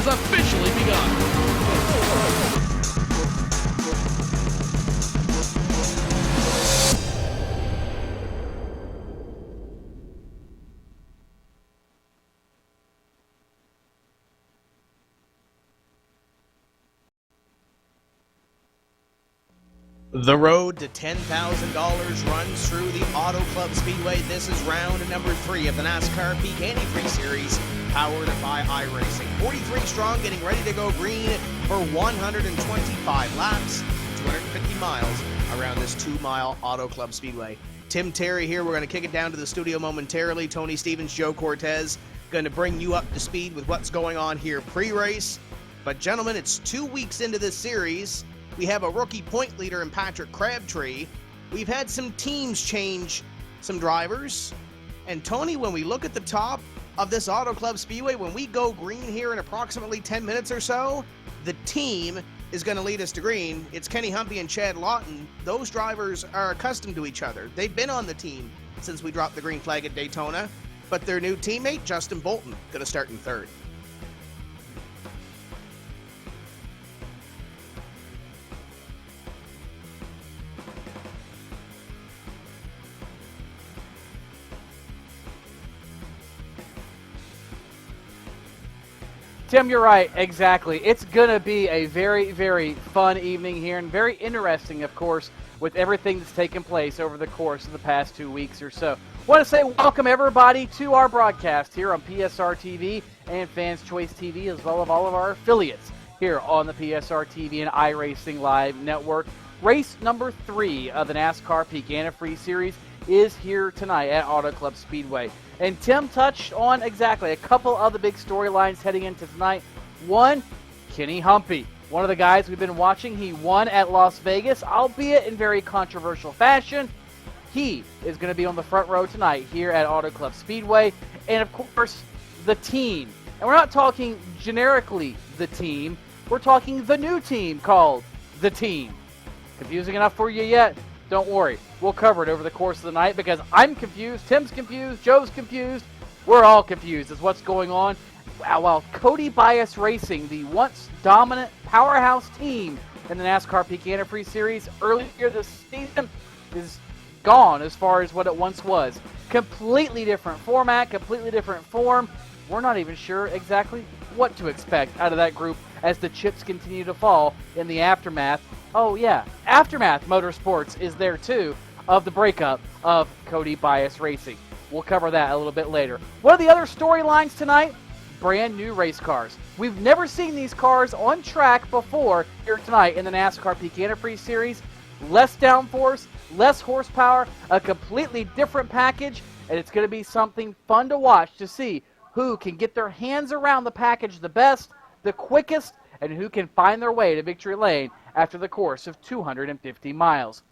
has officially begun. The road to $10,000 runs through the Auto Club Speedway. This is round number 3 of the NASCAR Peak Antifreeze Series, powered by iRacing. 43 strong, getting ready to go green for 125 laps, 250 miles around this 2-mile Auto Club Speedway. Tim Terry here. We're going to kick it down to the studio momentarily. Tony Stevens, Joe Cortez, going to bring you up to speed with what's going on here pre-race. But gentlemen, it's 2 weeks into this series. We have a rookie point leader in Patrick Crabtree. We've had some teams change some drivers. And Tony, when we look at the top of this Auto Club Speedway, when we go green here in approximately 10 minutes or so, the team is going to lead us to green. It's Kenny Humpy and Chad Lawton. Those drivers are accustomed to each other. They've been on the team since we dropped the green flag at Daytona. But their new teammate, Justin Bolton, going to start in third. Tim, you're right, exactly. It's going to be a very, very fun evening here, and very interesting, of course, with everything that's taken place over the course of the past 2 weeks or so. I want to say welcome, everybody, to our broadcast here on PSR TV and Fans Choice TV, as well as all of our affiliates here on the PSR TV and iRacing Live Network. Race number 3 of the NASCAR Peak Antifreeze Series is here tonight at Auto Club Speedway. And Tim touched on exactly a couple of the big storylines heading into tonight. One, Kenny Humpy, one of the guys we've been watching. He won at Las Vegas, albeit in very controversial fashion. He is going to be on the front row tonight here at Auto Club Speedway. And, of course, the team. And we're not talking generically the team. We're talking the new team called the team. Confusing enough for you yet? Don't worry. We'll cover it over the course of the night because I'm confused, Tim's confused, Joe's confused. We're all confused as what's going on. While Cody Bias Racing, the once dominant powerhouse team in the NASCAR Peak Antifreeze Series earlier this season, is gone as far as what it once was. Completely different format, completely different form. We're not even sure exactly what to expect out of that group as the chips continue to fall in the aftermath. Oh yeah, Aftermath Motorsports is there too, of the breakup of Cody Bias Racing. We'll cover that a little bit later. One of the other storylines tonight, brand new race cars. We've never seen these cars on track before here tonight in the NASCAR Peak Antifreeze Series. Less downforce, less horsepower, a completely different package, and it's going to be something fun to watch to see who can get their hands around the package the best, the quickest, and who can find their way to victory lane after the course of 250 miles.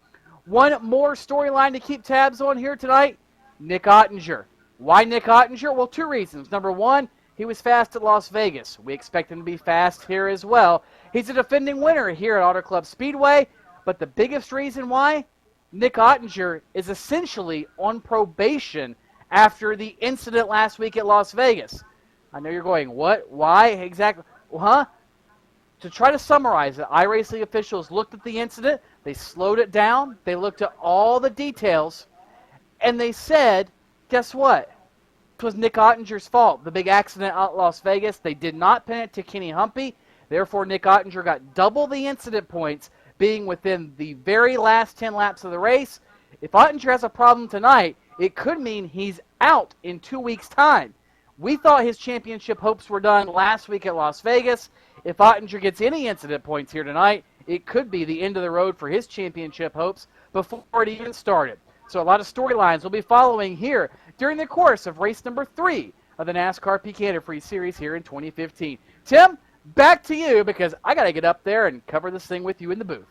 One more storyline to keep tabs on here tonight, Nick Ottinger. Why Nick Ottinger? Well, 2 reasons. Number 1, he was fast at Las Vegas. We expect him to be fast here as well. He's a defending winner here at Auto Club Speedway, but the biggest reason why, Nick Ottinger is essentially on probation after the incident last week at Las Vegas. I know you're going, what? Why? Exactly. Well, huh? To try to summarize it, iRacing officials looked at the incident, they slowed it down, they looked at all the details, and they said, guess what? It was Nick Ottinger's fault. The big accident out at Las Vegas, they did not pin it to Kenny Humpy. Therefore, Nick Ottinger got double the incident points, being within the very last 10 laps of the race. If Ottinger has a problem tonight, it could mean he's out in 2 weeks' time. We thought his championship hopes were done last week at Las Vegas. If Ottinger gets any incident points here tonight, it could be the end of the road for his championship hopes before it even started. So a lot of storylines will be following here during the course of race number 3 of the NASCAR Peak Antifreeze Series here in 2015. Tim, back to you because I got to get up there and cover this thing with you in the booth.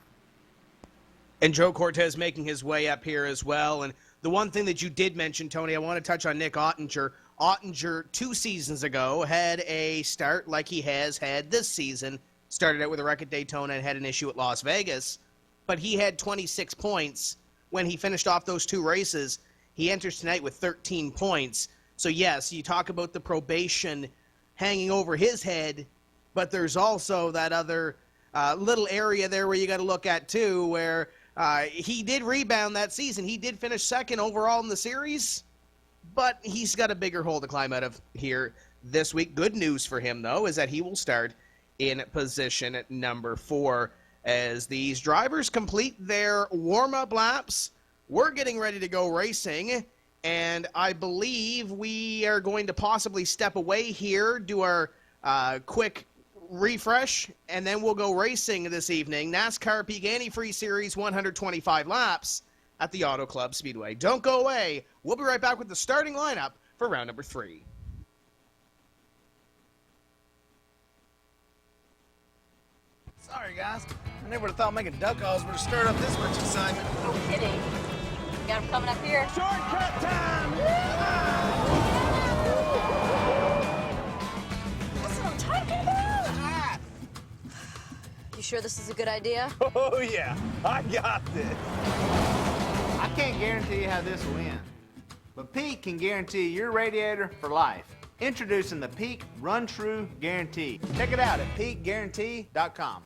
And Joe Cortez making his way up here as well. And the one thing that you did mention, Tony, I want to touch on Nick Ottinger. Ottinger 2 seasons ago had a start like he has had this season. Started out with a wreck at Daytona and had an issue at Las Vegas. But he had 26 points when he finished off those 2 races. He enters tonight with 13 points. So, yes, you talk about the probation hanging over his head. but there's also that other little area there where you got to look at too, where he did rebound that season. He did finish second overall in the series, but he's got a bigger hole to climb out of here this week. Good news for him, though, is that he will start in position at number 4 as these drivers complete their warm-up laps. We're getting ready to go racing, and I believe we are going to possibly step away here, do our quick refresh, and then we'll go racing this evening. NASCAR Peak Antifreeze Series 125 laps at the Auto Club Speedway. Don't go away. We'll be right back with the starting lineup for round number 3. Sorry, guys. I never would have thought making duck calls would have stirred up this much excitement. No kidding. Got him coming up here. Shortcut time! That's what I'm talking about. You sure this is a good idea? Oh, yeah. I got this. I can't guarantee you how this will end, but Peak can guarantee your radiator for life. Introducing the Peak Run True Guarantee. Check it out at peakguarantee.com.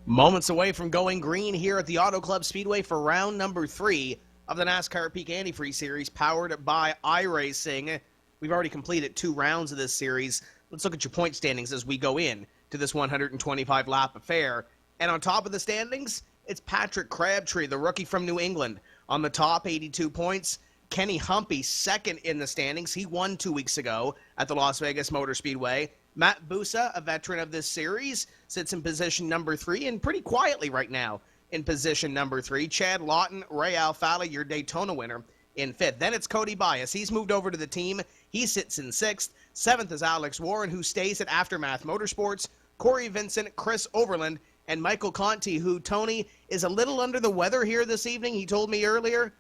Moments away from going green here at the Auto Club Speedway for round number 3 of the NASCAR Peak Antifreeze Series, powered by iRacing. We've already completed 2 rounds of this series. Let's look at your point standings as we go in to this 125-lap affair. And on top of the standings, it's Patrick Crabtree, the rookie from New England, on the top, 82 points. Kenny Humpy, second in the standings. He won 2 weeks ago at the Las Vegas Motor Speedway. Matt Busa, a veteran of this series, sits in position number 3, and pretty quietly right now in position number 3. Chad Lawton, Ray Alfala, your Daytona winner, in 5th. Then it's Cody Bias. He's moved over to the team. He sits in 6th. 7th is Alex Warren, who stays at Aftermath Motorsports. Corey Vincent, Chris Overland, and Michael Conti, who, Tony, is a little under the weather here this evening. He told me earlier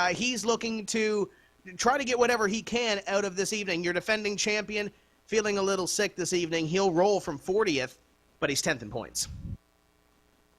he's looking to try to get whatever he can out of this evening. Your defending champion, feeling a little sick this evening. He'll roll from 40th, but he's 10th in points.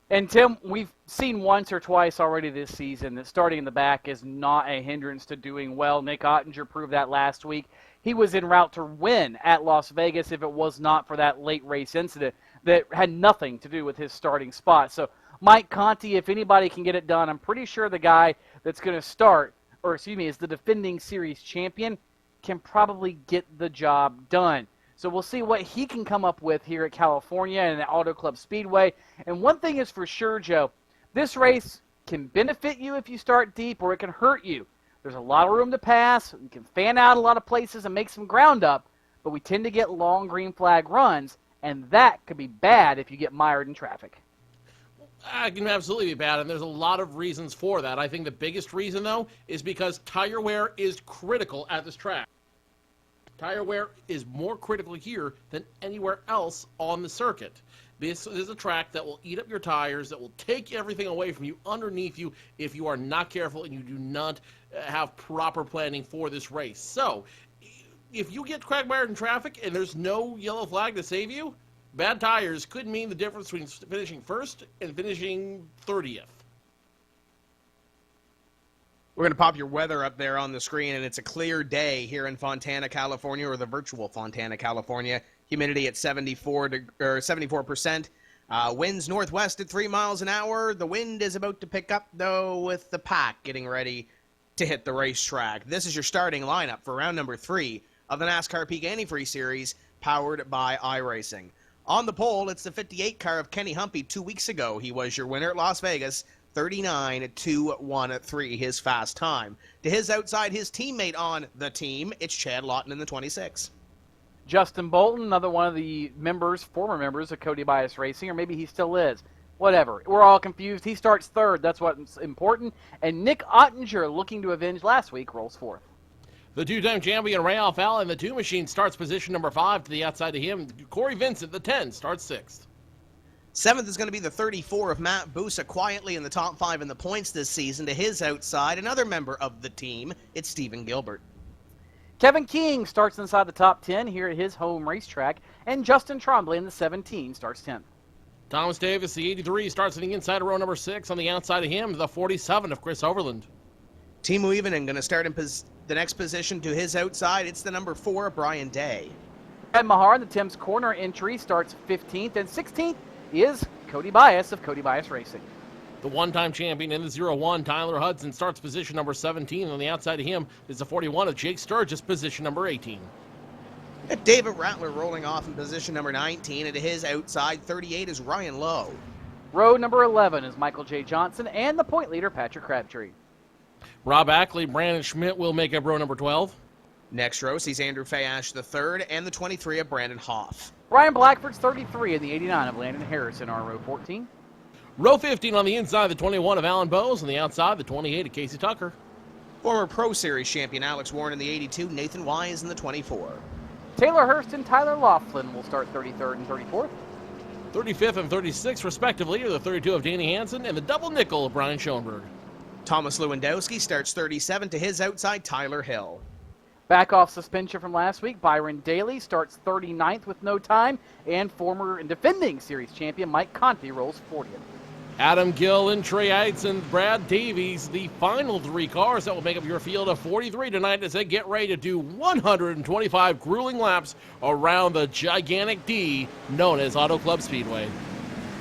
And, Tim, we've seen once or twice already this season that starting in the back is not a hindrance to doing well. Nick Ottinger proved that last week. He was en route to win at Las Vegas if it was not for that late race incident that had nothing to do with his starting spot. So, Mike Conti, if anybody can get it done, I'm pretty sure the guy that's going to start, is the defending series champion, can probably get the job done. So we'll see what he can come up with here at California and at Auto Club Speedway. And one thing is for sure, Joe, this race can benefit you if you start deep, or it can hurt you. There's a lot of room to pass. You can fan out a lot of places and make some ground up, but we tend to get long green flag runs, and that could be bad if you get mired in traffic. It can absolutely be bad, and there's a lot of reasons for that. I think the biggest reason, though, is because tire wear is critical at this track. Tire wear is more critical here than anywhere else on the circuit. This is a track that will eat up your tires, that will take everything away from you, underneath you, if you are not careful and you do not have proper planning for this race. So, if you get quagmired in traffic and there's no yellow flag to save you, bad tires could mean the difference between finishing first and finishing 30th. We're going to pop your weather up there on the screen, and it's a clear day here in Fontana, California, or the virtual Fontana, California. Humidity at 74%. Winds northwest at 3 miles an hour. The wind is about to pick up, though, with the pack getting ready to hit the racetrack. This is your starting lineup for round number 3 of the NASCAR Peak Antifreeze Series, powered by iRacing. On the pole, it's the 58 car of Kenny Humpy 2 weeks ago. He was your winner at Las Vegas, 39.213, his fast time. To his outside, his teammate on the team, it's Chad Lawton in the 26. Justin Bolton, another one of the former members of Cody Bias Racing, or maybe he still is. Whatever. We're all confused. He starts third. That's what's important. And Nick Ottinger, looking to avenge last week, rolls fourth. The two-time champion Ray Alfala in the 2 machine starts position number 5. To the outside of him, Corey Vincent, the 10, starts 6th. 7th is going to be the 34 of Matt Busa, quietly in the top 5 in the points this season. To his outside, another member of the team, it's Stephen Gilbert. Kevin King starts inside the top 10 here at his home racetrack, and Justin Trombley in the 17 starts 10th. Thomas Davis, the 83, starts in the inside of row number 6. On the outside of him, the 47 of Chris Overland. Teemu Ivanen going to start in the next position. To his outside, it's the number 4, Brian Day. Brad Mahar in the Tim's Corner entry starts 15th, and 16th is Cody Bias of Cody Bias Racing. The one-time champion in the 0-1, Tyler Hudson, starts position number 17. On the outside of him is the 41 of Jake Sturgis, position number 18. David Rattler rolling off in position number 19, and to his outside, 38 is Ryan Lowe. Row number 11 is Michael J. Johnson and the point leader, Patrick Crabtree. Rob Ackley, Brandon Schmidt will make up row number 12. Next row sees Andrew Fayash the 3rd and the 23 of Brandon Hoff. Brian Blackford's 33 and the 89 of Landon Harrison are row 14. Row 15 on the inside, the 21 of Alan Bowes. On the outside, the 28 of Casey Tucker. Former Pro Series champion Alex Warren in the 82, Nathan Wise in the 24. Taylor Hurst and Tyler Laughlin will start 33rd and 34th. 35th and 36th, respectively, are the 32 of Danny Hansen and the double nickel of Brian Schoenberg. Thomas Lewandowski starts 37. To his outside, Tyler Hill. Back off suspension from last week, Byron Daly starts 39th with no time, and former and defending series champion Mike Conti rolls 40th. Adam Gill and Trey Yates and Brad Davies, the final 3 cars that will make up your field of 43 tonight as they get ready to do 125 grueling laps around the gigantic D known as Auto Club Speedway.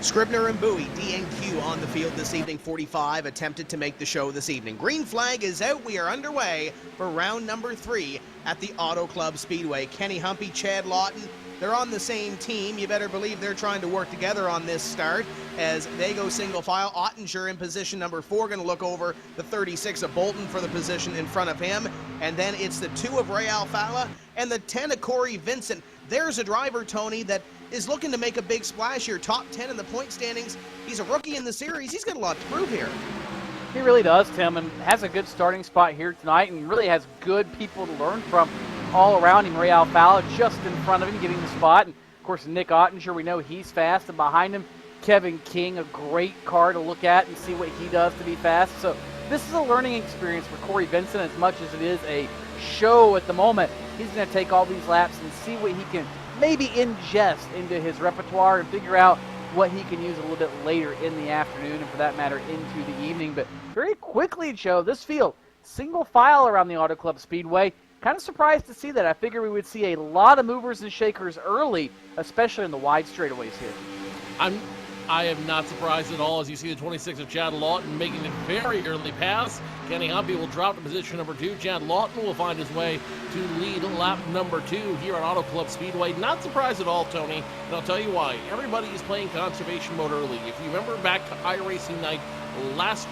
Scribner and Bowie, D&Q on the field this evening, 45, attempted to make the show this evening. Green flag is out. We are underway for round number 3 at the Auto Club Speedway. Kenny Humpy, Chad Lawton, they're on the same team. You better believe they're trying to work together on this start as they go single file. Ottinger in position number 4, going to look over the 36 of Bolton for the position in front of him. And then it's the 2 of Ray Alfala and the 10 of Corey Vincent. There's a driver, Tony, that is looking to make a big splash here. Top 10 in the point standings. He's a rookie in the series. He's got a lot to prove here. He really does, Tim, and has a good starting spot here tonight and really has good people to learn from all around him. Ray Alfala just in front of him, getting the spot. And, of course, Nick Ottinger, we know he's fast. And behind him, Kevin King, a great car to look at and see what he does to be fast. So this is a learning experience for Corey Vincent as much as it is a show at the moment. He's going to take all these laps and see what he can maybe ingest into his repertoire and figure out what he can use a little bit later in the afternoon and, for that matter, into the evening. But very quickly, Joe, this field, single file around the Auto Club Speedway. Kind of surprised to see that. I figured we would see a lot of movers and shakers early, especially in the wide straightaways here. I am not surprised at all as you see the 26 of Chad Lawton making a very early pass. Kenny Humpy will drop to position number 2. Chad Lawton will find his way to lead lap number 2 here at Auto Club Speedway. Not surprised at all, Tony, and I'll tell you why. Everybody is playing conservation mode early. If you remember back to iRacing night last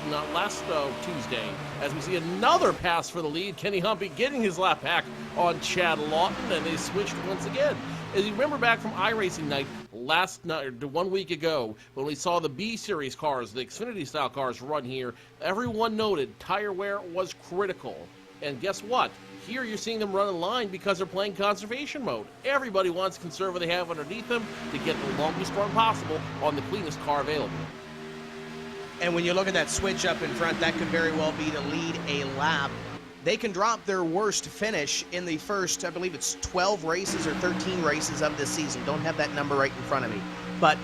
Tuesday, as we see another pass for the lead, Kenny Humpy getting his lap back on Chad Lawton, and they switched once again. As you remember back from iRacing night last night, 1 week ago, when we saw the B Series cars, the Xfinity style cars run here, everyone noted tire wear was critical. And guess what? Here you're seeing them run in line because they're playing conservation mode. Everybody wants to conserve what they have underneath them to get the longest run possible on the cleanest car available. And when you look at that switch up in front, that could very well be to lead a lap. They can drop their worst finish in the first, I believe it's 12 races or 13 races of this season. Don't have that number right in front of me. But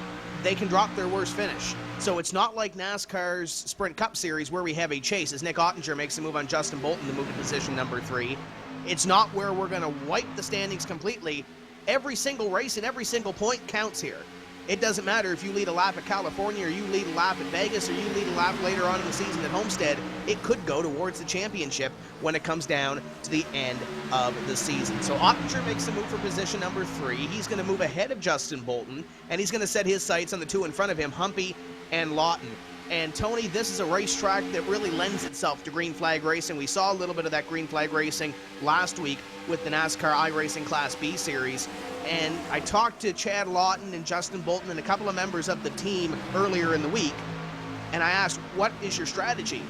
they can drop their worst finish. So it's not like NASCAR's Sprint Cup Series where we have a chase as Nick Ottinger makes a move on Justin Bolton to move to position number 3. It's not where we're going to wipe the standings completely. Every single race and every single point counts here. It doesn't matter if you lead a lap at California or you lead a lap at Vegas or you lead a lap later on in the season at Homestead. It could go towards the championship when it comes down to the end of the season. So Ottinger makes a move for position number 3. He's going to move ahead of Justin Bolton, and he's going to set his sights on the 2 in front of him, Humpy and Lawton. And Tony, this is a racetrack that really lends itself to green flag racing. We saw a little bit of that green flag racing last week with the NASCAR iRacing Class B Series. And I talked to Chad Lawton and Justin Bolton and a couple of members of the team earlier in the week, and I asked, what is your strategy?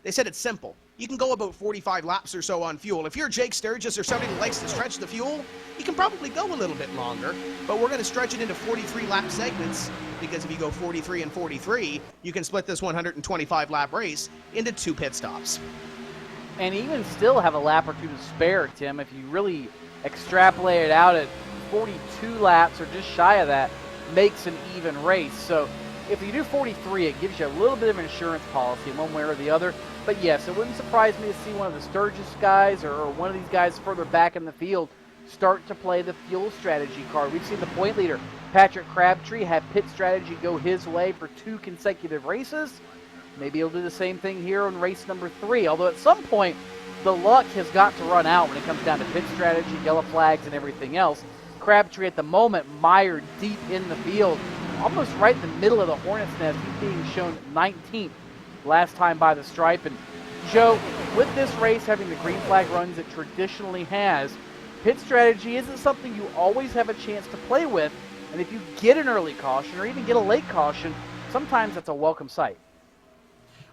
They said it's simple. You can go about 45 laps or so on fuel. If you're Jake Sturgis or somebody that likes to stretch the fuel, you can probably go a little bit longer, but we're going to stretch it into 43 lap segments, because if you go 43 and 43, you can split this 125 lap race into 2 pit stops. And even still have a lap or 2 to spare, Tim, if you really extrapolate it out at 42 laps or just shy of that, makes an even race. So if you do 43, it gives you a little bit of insurance policy one way or the other. But yes, it wouldn't surprise me to see one of the Sturgis guys or one of these guys further back in the field start to play the fuel strategy card. We've seen the point leader, Patrick Crabtree, have pit strategy go his way for 2 consecutive races. Maybe he'll do the same thing here on race number 3, although at some point the luck has got to run out when it comes down to pit strategy, yellow flags, and everything else. Crabtree at the moment mired deep in the field, almost right in the middle of the Hornet's Nest. He's being shown 19th last time by the stripe. And Joe, with this race having the green flag runs it traditionally has, pit strategy isn't something you always have a chance to play with. And if you get an early caution or even get a late caution, sometimes that's a welcome sight.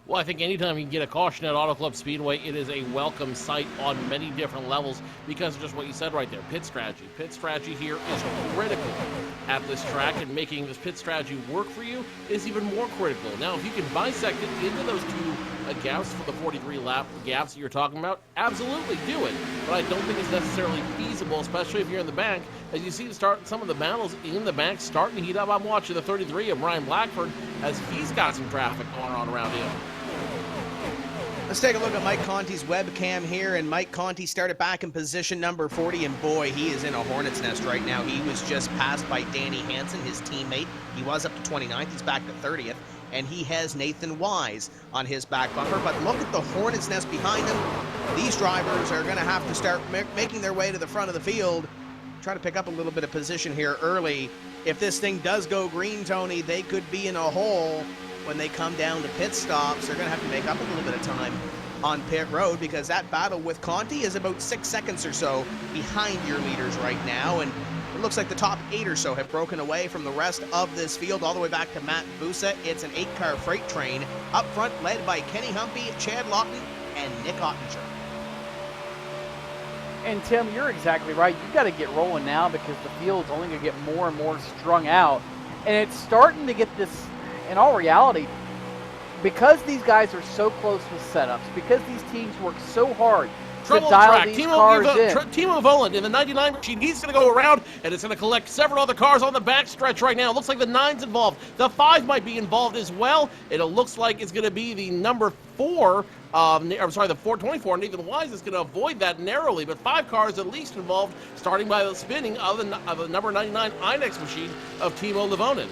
Well, I think anytime you can get a caution at Auto Club Speedway, it is a welcome sight on many different levels because of just what you said right there, pit strategy. Pit strategy here is critical at this track, and making this pit strategy work for you is even more critical. Now, if you can bisect it into those 2 gaps for the 43 lap gaps that you're talking about, absolutely do it. But I don't think it's necessarily feasible, especially if you're in the back. As you see some of the battles in the back starting to heat up. I'm watching the 33 of Ryan Blackford as he's got some traffic going on around him. Let's take a look at Mike Conti's webcam here, and Mike Conti started back in position number 40, and boy, he is in a hornet's nest right now. He was just passed by Danny Hansen, his teammate. He was up to 29th, he's back to 30th, and he has Nathan Wise on his back bumper. But look at the hornet's nest behind him. These drivers are going to have to start making their way to the front of the field, try to pick up a little bit of position here early. If this thing does go green, Tony, they could be in a hole when they come down to pit stops. They're going to have to make up a little bit of time on pit road because that battle with Conti is about 6 seconds or so behind your leaders right now. And it looks like the top 8 or so have broken away from the rest of this field all the way back to Matt Busa. It's an 8-car freight train up front led by Kenny Humpy, Chad Lawton, and Nick Ottinger. And Tim, you're exactly right. You've got to get rolling now because the field's only going to get more and more strung out. And it's starting to get this, in all reality, because these guys are so close with setups, because these teams work so hard to dial these cars in. Timo Voland in the 99 machine, he's going to go around, and it's going to collect several other cars on the backstretch right now. It looks like the 9's involved. The 5 might be involved as well. It looks like it's going to be the number 4, the 424, and even Wise is going to avoid that narrowly, but 5 cars at least involved, starting by the spinning of the number 99 INEX machine of Timo Levonen.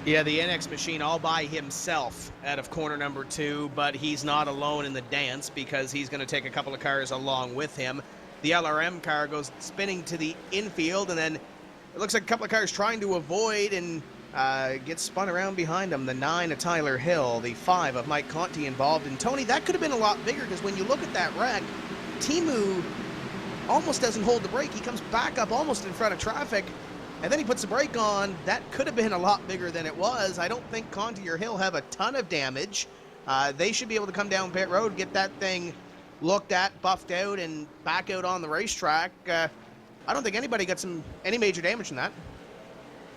Yeah, the NX machine all by himself out of corner number 2, but he's not alone in the dance because he's going to take a couple of cars along with him. The LRM car goes spinning to the infield, and then it looks like a couple of cars trying to avoid and gets spun around behind him. The 9 of Tyler Hill, the 5 of Mike Conti involved. And Tony, that could have been a lot bigger because when you look at that wreck, Timu almost doesn't hold the brake. He comes back up almost in front of traffic, and then he puts the brake on. That could have been a lot bigger than it was. I don't think Conti or Hill have a ton of damage. They should be able to come down pit road, get that thing looked at, buffed out, and back out on the racetrack. I don't think anybody got any major damage from that.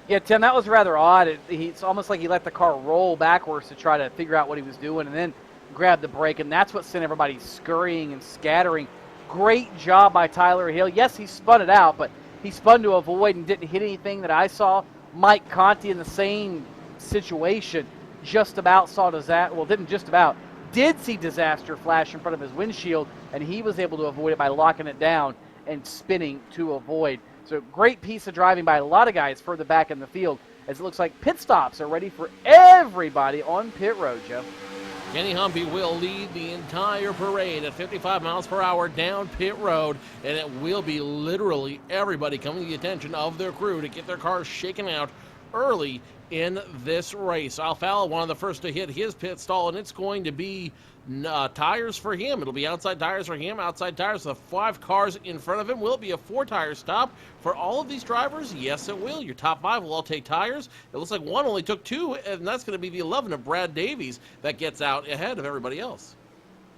Yeah, Tim, that was rather odd. It's almost like he let the car roll backwards to try to figure out what he was doing and then grabbed the brake, and that's what sent everybody scurrying and scattering. Great job by Tyler Hill. Yes, he spun it out, but he spun to avoid and didn't hit anything that I saw. Mike Conti in the same situation just about saw disaster. Well, didn't just about. Did see disaster flash in front of his windshield, and he was able to avoid it by locking it down and spinning to avoid. So great piece of driving by a lot of guys further back in the field. as it looks like pit stops are ready for everybody on pit road, Joe. Kenny Humphrey will lead the entire parade at 55 miles per hour down pit road, and it will be literally everybody coming to the attention of their crew to get their cars shaken out early in this race. Alfalla, one of the first to hit his pit stall, and it's going to be tires for him. It'll be outside tires for him, outside tires for the 5 cars in front of him. Will it be a 4-tire stop for all of these drivers? Yes, it will. Your top 5 will all take tires. It looks like one only took 2, and that's going to be the 11 of Brad Davies that gets out ahead of everybody else.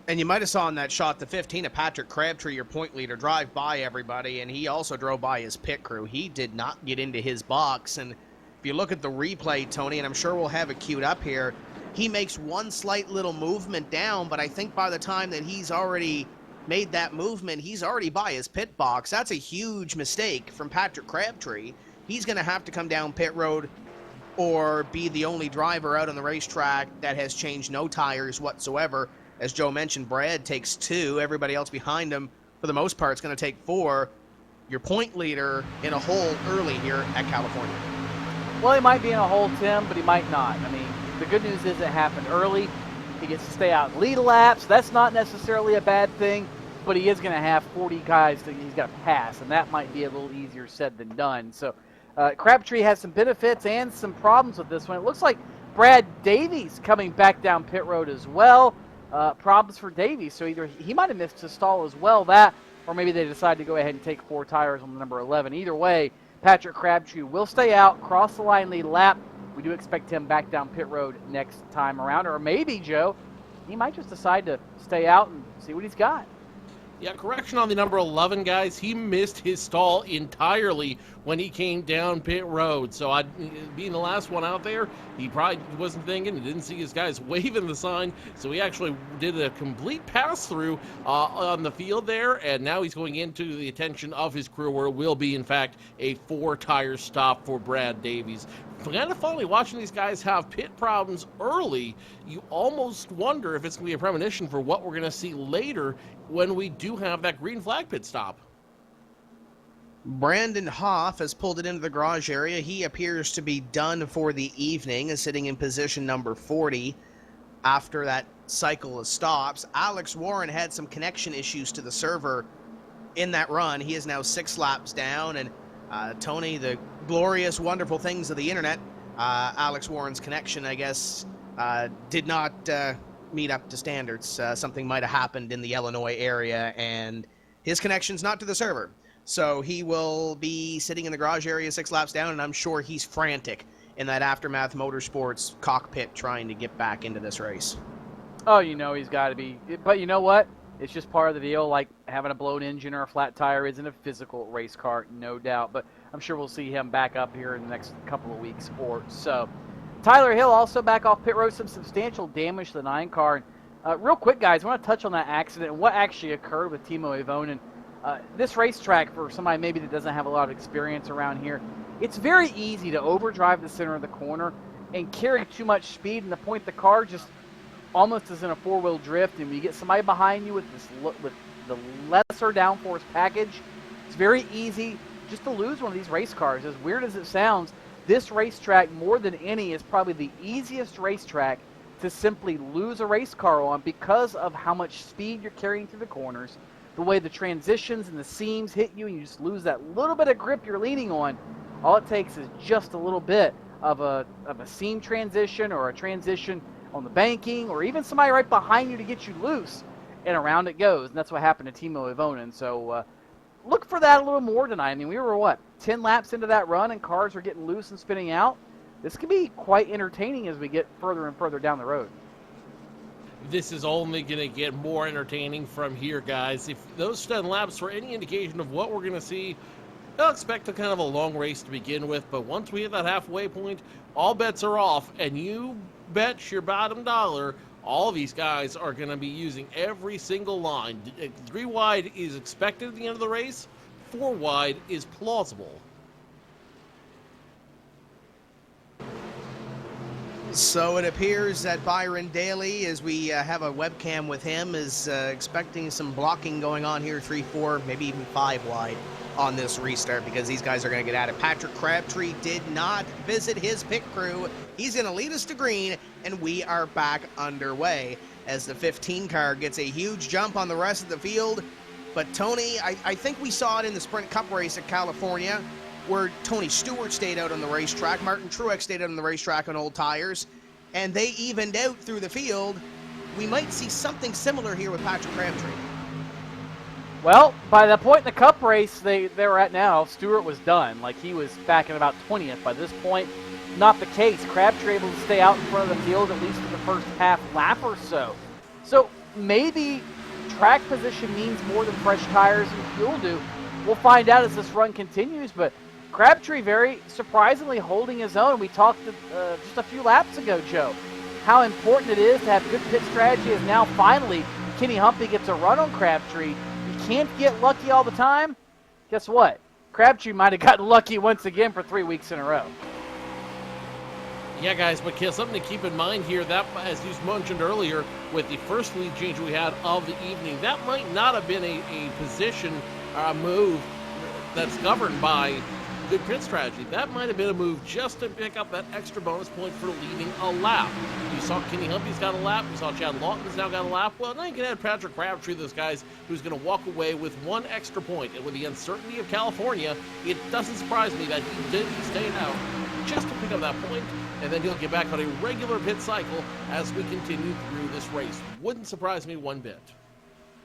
And you might have saw in that shot the 15 of Patrick Crabtree, your point leader, drive by everybody, and he also drove by his pit crew. He did not get into his box, and if you look at the replay, Tony, and I'm sure we'll have it queued up here, he makes one slight little movement down, but I think by the time that he's already made that movement, he's already by his pit box. That's a huge mistake from Patrick Crabtree. He's going to have to come down pit road or be the only driver out on the racetrack that has changed no tires whatsoever. As Joe mentioned, Brad takes 2. Everybody else behind him, for the most part, is going to take 4. Your point leader in a hole early here at California. Well, he might be in a hole, Tim, but he might not. I mean, the good news is it happened early. He gets to stay out and lead a lap, so that's not necessarily a bad thing, but he is going to have 40 guys that he's got to pass, and that might be a little easier said than done. So Crabtree has some benefits and some problems with this one. It looks like Brad Davies coming back down pit road as well. Problems for Davies, so either he might have missed his stall as well, that, or maybe they decide to go ahead and take 4 tires on the number 11. Either way, Patrick Crabtree will stay out, cross the line, lead a lap. We do expect him back down pit road next time around. Or maybe, Joe, he might just decide to stay out and see what he's got. Yeah, correction on the number 11, guys. He missed his stall entirely when he came down pit road. So being the last one out there, he probably wasn't thinking. He didn't see his guys waving the sign. So he actually did a complete pass-through on the field there. And now he's going into the attention of his crew, where it will be, in fact, a 4-tire stop for Brad Davies. Kind of funny watching these guys have pit problems early. You almost wonder if it's going to be a premonition for what we're going to see later when we do have that green flag pit stop. Brandon Hoff has pulled it into the garage area. He appears to be done for the evening, is sitting in position number 40 after that cycle of stops. Alex Warren had some connection issues to the server in that run. He is now 6 laps down, and Tony, the glorious, wonderful things of the internet, Alex Warren's connection, I guess, did not meet up to standards. Something might have happened in the Illinois area, and his connection's not to the server. So he will be sitting in the garage area 6 laps down, and I'm sure he's frantic in that Aftermath Motorsports cockpit trying to get back into this race. Oh, you know he's got to be. But you know what? It's just part of the deal. Like having a blown engine or a flat tire isn't a physical race car, no doubt. But I'm sure we'll see him back up here in the next couple of weeks or so. Tyler Hill also back off pit road, some substantial damage to the 9 car. And, real quick, guys, I want to touch on that accident and what actually occurred with Timo Ivonen. This racetrack, for somebody maybe that doesn't have a lot of experience around here, it's very easy to overdrive the center of the corner and carry too much speed, and the point the car just almost is in a 4-wheel drift, and when you get somebody behind you with the lesser downforce package, it's very easy just to lose one of these race cars. As weird as it sounds, this racetrack, more than any, is probably the easiest racetrack to simply lose a race car on because of how much speed you're carrying through the corners, the way the transitions and the seams hit you, and you just lose that little bit of grip you're leaning on. All it takes is just a little bit of a seam transition or a transition on the banking, or even somebody right behind you to get you loose, and around it goes. And that's what happened to Timo Ivonen. So look for that a little more tonight. I mean, we were, 10 laps into that run, and cars were getting loose and spinning out. This could be quite entertaining as we get further and further down the road. This is only going to get more entertaining from here, guys. If those 10 laps were any indication of what we're going to see, I'll expect a kind of a long race to begin with, but once we hit that halfway point, all bets are off, and you bet your bottom dollar all of these guys are going to be using every single line. 3 wide is expected at the end of the race. 4 wide is plausible. So it appears that Byron Daly, as we have a webcam with him, is expecting some blocking going on here, 3, 4, maybe even 5 wide. on this restart because these guys are going to get at it. Patrick Crabtree did not visit his pit crew. He's going to lead us to green, and we are back underway as the 15 car gets a huge jump on the rest of the field. But Tony, I think we saw it in the Sprint Cup race at California where Tony Stewart stayed out on the racetrack, Martin Truex stayed out on the racetrack on old tires, and they evened out through the field. We might see something similar here with Patrick Crabtree. Well, by the point in the Cup race they were at now, Stewart was done. Like, he was back in about 20th by this point. Not the case. Crabtree able to stay out in front of the field at least for the first half lap or so. So maybe track position means more than fresh tires and fuel do. We'll find out as this run continues, but Crabtree very surprisingly holding his own. We talked just a few laps ago, Joe, how important it is to have good pit strategy as now finally Kenny Humphrey gets a run on Crabtree. Can't get lucky all the time. Guess what? Crabtree might have gotten lucky once again for 3 weeks in a row. Yeah, guys, but something to keep in mind here, that, as you mentioned earlier, with the first lead change we had of the evening, that might not have been a position move that's governed by good pit strategy. That might have been a move just to pick up that extra bonus point for leading a lap. You saw Kenny Humphrey's got a lap. You saw Chad Lawton's now got a lap. Well, now you can add Patrick Crabtree, those guys who's going to walk away with one extra point. And with the uncertainty of California, it doesn't surprise me that he stayed out just to pick up that point, and then he'll get back on a regular pit cycle as we continue through this race. Wouldn't surprise me one bit.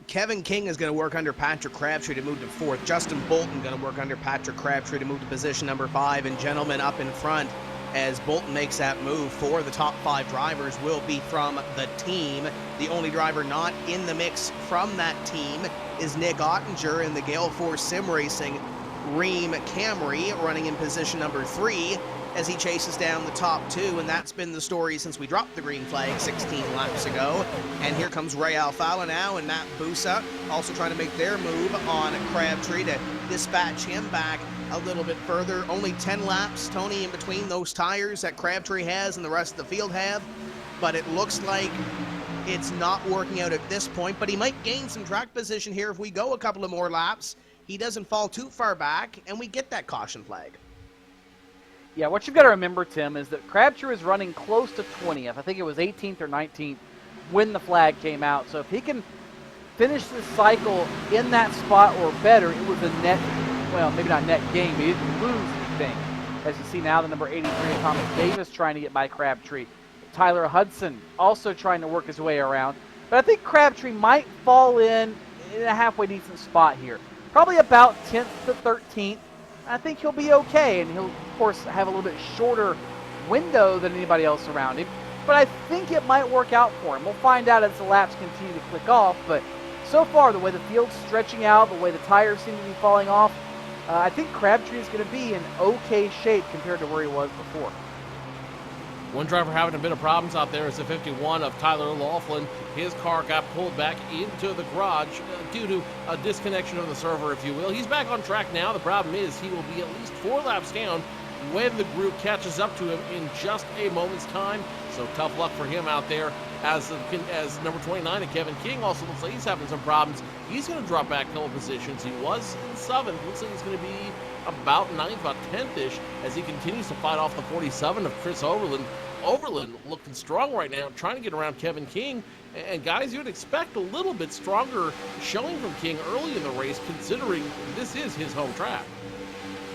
Kevin King is going to work under Patrick Crabtree to move to 4th. Justin Bolton going to work under Patrick Crabtree to move to position number 5. And gentlemen up in front, as Bolton makes that move, 4 of the top 5 drivers will be from the team. The only driver not in the mix from that team is Nick Ottinger in the Gale Force Sim Racing Ream Camry, running in position number 3 as he chases down the top 2, and that's been the story since we dropped the green flag 16 laps ago. And here comes Ray Alfala now, and Matt Busa also trying to make their move on Crabtree to dispatch him back a little bit further. Only 10 laps, Tony, in between those tires that Crabtree has and the rest of the field have, but it looks like it's not working out at this point, but he might gain some track position here if we go a couple of more laps. He doesn't fall too far back, and we get that caution flag. Yeah, what you've got to remember, Tim, is that Crabtree was running close to 20th. I think it was 18th or 19th when the flag came out. So if he can finish this cycle in that spot or better, it was a net, well, maybe not net gain, but he didn't lose anything. As you see now, the number 83, Thomas Davis, trying to get by Crabtree. Tyler Hudson also trying to work his way around. But I think Crabtree might fall in a halfway decent spot here. Probably about 10th to 13th. I think he'll be okay, and he'll, of course, have a little bit shorter window than anybody else around him. But I think it might work out for him. We'll find out as the laps continue to click off. But so far, the way the field's stretching out, the way the tires seem to be falling off, I think Crabtree is going to be in okay shape compared to where he was before. One driver having a bit of problems out there is the 51 of Tyler Laughlin. His car got pulled back into the garage due to a disconnection of the server, if you will. He's back on track now. The problem is he will be at least 4 laps down when the group catches up to him in just a moment's time. So tough luck for him out there. As number 29 of Kevin King also looks like he's having some problems. He's going to drop back a couple positions. He was in 7th. Looks like he's going to be about 9th, about 10th-ish, as he continues to fight off the 47 of Chris Overland. Overland looking strong right now, trying to get around Kevin King. And guys, you would expect a little bit stronger showing from King early in the race, considering this is his home track.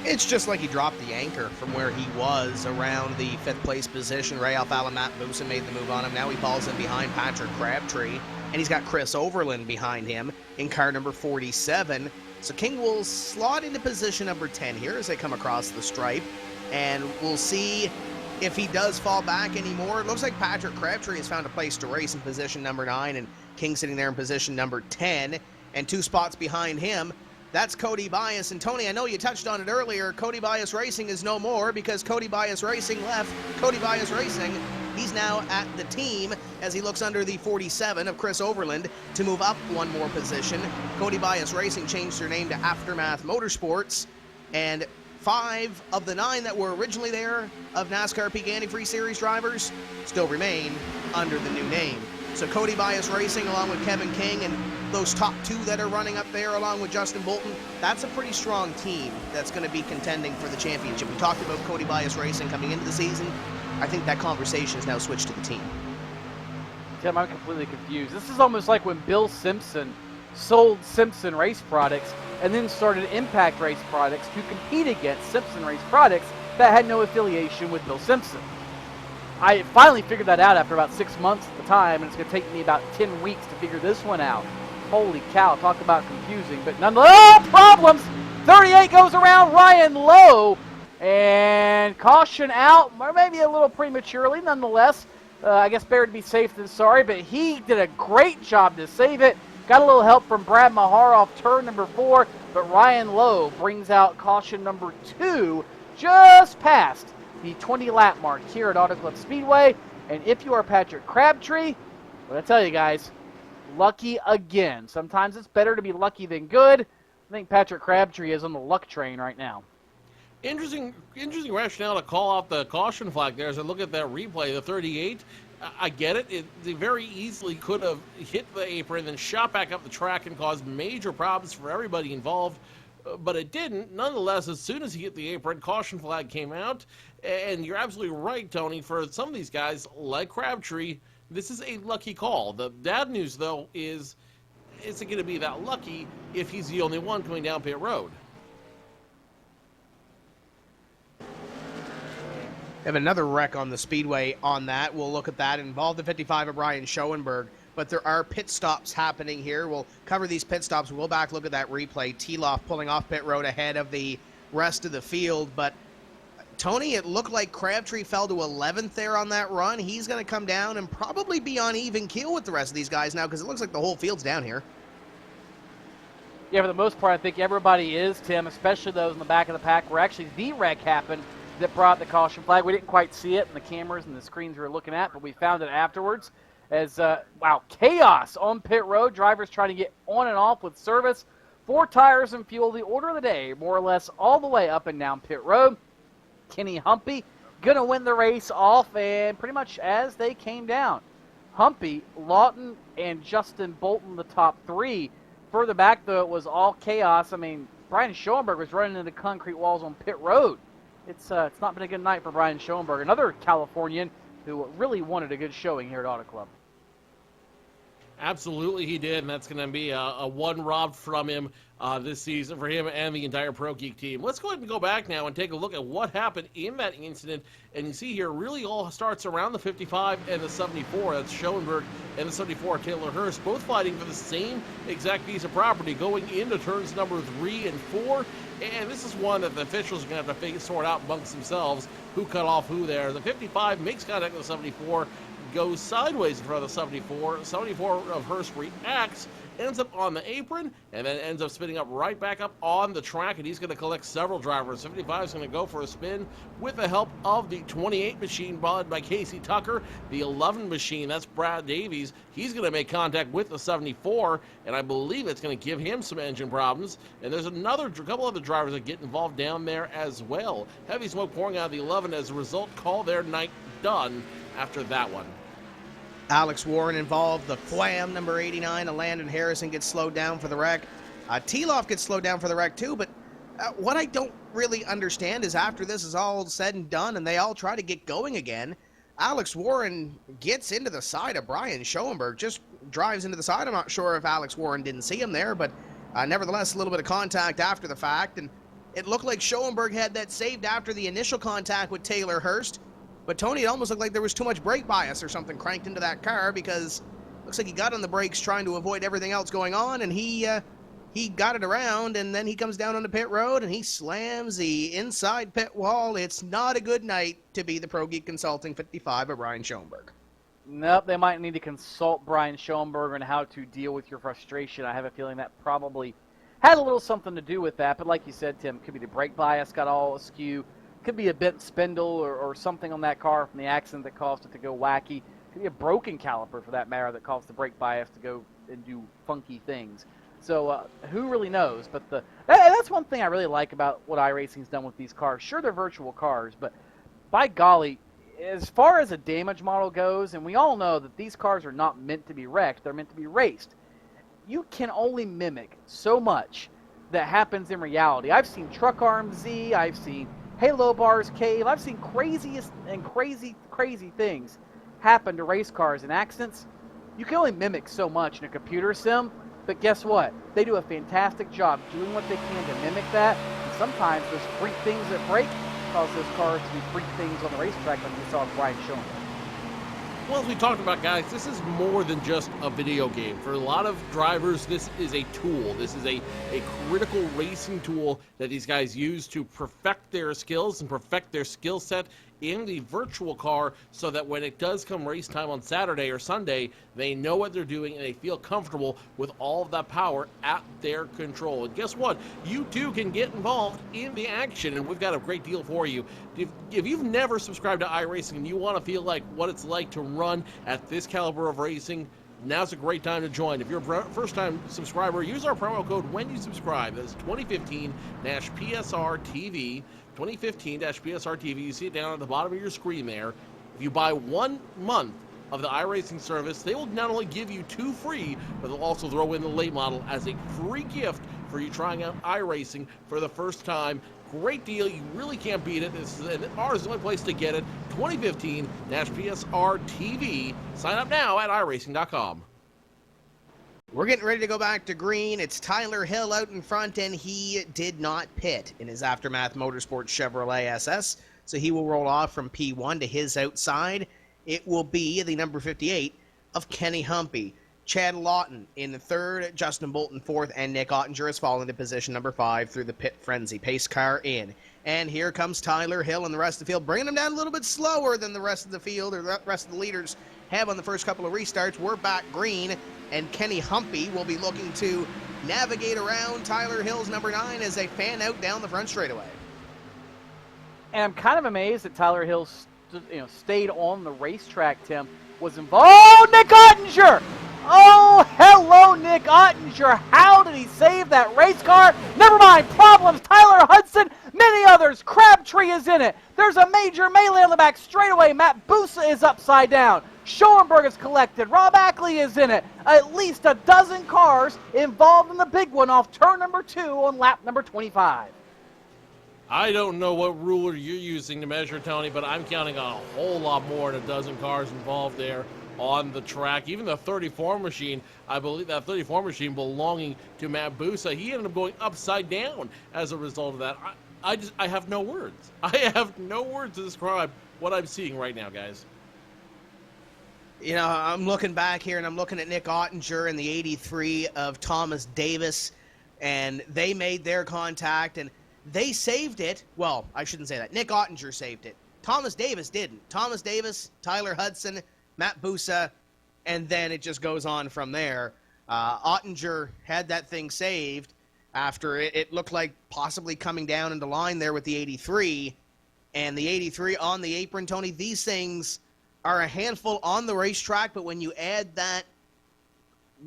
It's just like he dropped the anchor from where he was around the 5th place position. Ray Alfala, Matt Busa made the move on him. Now he falls in behind Patrick Crabtree, and he's got Chris Overland behind him in car number 47. So King will slot into position number 10 here as they come across the stripe, and we'll see if he does fall back anymore. It looks like Patrick Crabtree has found a place to race in position number 9, and King sitting there in position number 10, and 2 spots behind him. That's Cody Bias. And Tony, I know you touched on it earlier. Cody Bias Racing is no more because Cody Bias Racing left Cody Bias Racing. He's now at the team as he looks under the 47 of Chris Overland to move up 1 more position. Cody Bias Racing changed their name to Aftermath Motorsports, and 5 of the 9 that were originally there of NASCAR Peak Antifreeze Series drivers still remain under the new name. So Cody Bias Racing along with Kevin King and those top two that are running up there along with Justin Bolton, that's a pretty strong team that's going to be contending for the championship. We talked about Cody Bias Racing coming into the season. I think that conversation has now switched to the team. Tim, I'm completely confused. This is almost like when Bill Simpson sold Simpson Race Products and then started Impact Race Products to compete against Simpson Race Products that had no affiliation with Bill Simpson. I finally figured that out after about 6 months at the time, and it's going to take me about 10 weeks to figure this one out. Holy cow, talk about confusing, but nonetheless, problems! 38 goes around Ryan Lowe, and caution out, or maybe a little prematurely, nonetheless. I guess better to be safe than sorry, but he did a great job to save it. Got a little help from Brad Mahar off turn number 4, but Ryan Lowe brings out caution number 2 just past the 20-lap mark here at Auto Club Speedway. And if you are Patrick Crabtree, what I tell you guys, lucky again. Sometimes it's better to be lucky than good. I think Patrick Crabtree is on the luck train right now. Interesting rationale to call out the caution flag there as I look at that replay. The 38, I get it. They very easily could have hit the apron and shot back up the track and caused major problems for everybody involved, but it didn't. Nonetheless, as soon as he hit the apron, caution flag came out, and you're absolutely right, Tony. For some of these guys, like Crabtree, this is a lucky call. The bad news, though, is it going to be that lucky if he's the only one coming down pit road? We have another wreck on the speedway on that. We'll look at that. Involved the 55 of Brian Schoenberg, but there are pit stops happening here. We'll cover these pit stops. We'll back look at that replay. Teloff pulling off pit road ahead of the rest of the field. But, Tony, it looked like Crabtree fell to 11th there on that run. He's going to come down and probably be on even keel with the rest of these guys now because it looks like the whole field's down here. Yeah, for the most part, I think everybody is, Tim, especially those in the back of the pack where actually the wreck happened that brought the caution flag. We didn't quite see it in the cameras and the screens we were looking at, but we found it afterwards. As, wow, chaos on pit road. Drivers trying to get on and off with service. 4 tires and fuel, the order of the day, more or less all the way up and down pit road. Kenny Humpy going to win the race off, and pretty much as they came down. Humpy, Lawton, and Justin Bolton, the top 3. Further back, though, it was all chaos. I mean, Brian Schoenberg was running into concrete walls on pit road. It's not been a good night for Brian Schoenberg, another Californian who really wanted a good showing here at Auto Club. Absolutely he did, and that's going to be a one robbed from him this season for him and the entire Pro Geek team. Let's go ahead and go back now and take a look at what happened in that incident. And you see here, really all starts around the 55 and the 74. That's Schoenberg and the 74, Taylor Hurst, both fighting for the same exact piece of property going into turns number 3 and 4. And this is one that the officials are going to have to sort out amongst themselves who cut off who there. The 55 makes contact with the 74, goes sideways in front of the 74. 74 of Hurst reacts, ends up on the apron, and then ends up spinning up right back up on the track, and he's going to collect several drivers. 55 is going to go for a spin with the help of the 28 machine led by Casey Tucker. The 11 machine, that's Brad Davies. He's going to make contact with the 74, and I believe it's going to give him some engine problems. And there's a couple other drivers that get involved down there as well. Heavy smoke pouring out of the 11 as a result, call their night done after that one. Alex Warren involved. The Quam, number 89, Landon Harrison gets slowed down for the wreck. Teloff gets slowed down for the wreck too, but what I don't really understand is after this is all said and done and they all try to get going again, Alex Warren gets into the side of Brian Schoenberg, just drives into the side. I'm not sure if Alex Warren didn't see him there, but nevertheless, a little bit of contact after the fact, and it looked like Schoenberg had that saved after the initial contact with Taylor Hurst. But, Tony, it almost looked like there was too much brake bias or something cranked into that car because it looks like he got on the brakes trying to avoid everything else going on, and he got it around, and then he comes down on the pit road, and he slams the inside pit wall. It's not a good night to be the Pro Geek Consulting 55 of Brian Schoenberg. Nope, they might need to consult Brian Schoenberg on how to deal with your frustration. I have a feeling that probably had a little something to do with that, but like you said, Tim, could be the brake bias got all askew. Could be a bent spindle or something on that car from the accident that caused it to go wacky. Could be a broken caliper, for that matter, that caused the brake bias to go and do funky things. So who really knows? But that's one thing I really like about what iRacing's done with these cars. Sure, they're virtual cars, but by golly, as far as a damage model goes, and we all know that these cars are not meant to be wrecked, they're meant to be raced. You can only mimic so much that happens in reality. I've seen Truck Arm Z, I've seen Halo Bars Cave, I've seen craziest and crazy things happen to race cars and accidents. You can only mimic so much in a computer sim, but guess what? They do a fantastic job doing what they can to mimic that, and sometimes those freak things that break cause those cars to be freak things on the racetrack like we saw with Brian Showman. Well, as we talked about, guys, this is more than just a video game. For a lot of drivers, this is a tool. This is a critical racing tool that these guys use to perfect their skills and perfect their skill set in the virtual car so that when it does come race time on Saturday or Sunday, they know what they're doing and they feel comfortable with all of that power at their control. And guess what? You too can get involved in the action, and we've got a great deal for you. If you've never subscribed to iRacing and you want to feel like what it's like to run at this caliber of racing, now's a great time to join. If you're a first-time subscriber, use our promo code when you subscribe. That's 2015-PSR-TV. 2015-PSR TV. You see it down at the bottom of your screen there. If you buy 1 month of the iRacing service, they will not only give you 2 free, but they'll also throw in the late model as a free gift for you trying out iRacing for the first time. Great deal. You really can't beat it. Ours is the only place to get it. 2015-PSR TV. Sign up now at iRacing.com. We're getting ready to go back to green. It's Tyler Hill out in front, and he did not pit in his Aftermath Motorsports Chevrolet SS, so he will roll off from P1 to his outside. It will be the number 58 of Kenny Humpy. Chad Lawton in the third, Justin Bolton fourth, and Nick Ottinger has fallen to position number 5 through the pit frenzy. Pace car in. And here comes Tyler Hill and the rest of the field, bringing them down a little bit slower than the rest of the field or the rest of the leaders have on the first couple of restarts. We're back green, and Kenny Humpy will be looking to navigate around Tyler Hill's number 9 as they fan out down the front straightaway. And I'm kind of amazed that Tyler Hill stayed on the racetrack, Tim, was involved. Oh, Nick Ottinger! Oh, hello, Nick Ottinger. How did he save that race car? Never mind, problems. Tyler Hudson, many others. Crabtree is in it. There's a major melee on the back straightaway. Matt Busa is upside down. Schoenberg is collected. Rob Ackley is in it. At least a dozen cars involved in the big one off turn number 2 on lap number 25. I don't know what ruler you're using to measure, Tony, but I'm counting on a whole lot more than a dozen cars involved there on the track. Even the 34 machine, I believe that 34 machine belonging to Matt Busa, he ended up going upside down as a result of that. I have no words. I have no words to describe what I'm seeing right now, guys. You know, I'm looking back here, and I'm looking at Nick Ottinger and the 83 of Thomas Davis, and they made their contact, and they saved it. Well, I shouldn't say that. Nick Ottinger saved it. Thomas Davis didn't. Thomas Davis, Tyler Hudson, Matt Busa, and then it just goes on from there. Ottinger had that thing saved after it looked like possibly coming down into line there with the 83, and the 83 on the apron, Tony, these things are a handful on the racetrack, but when you add that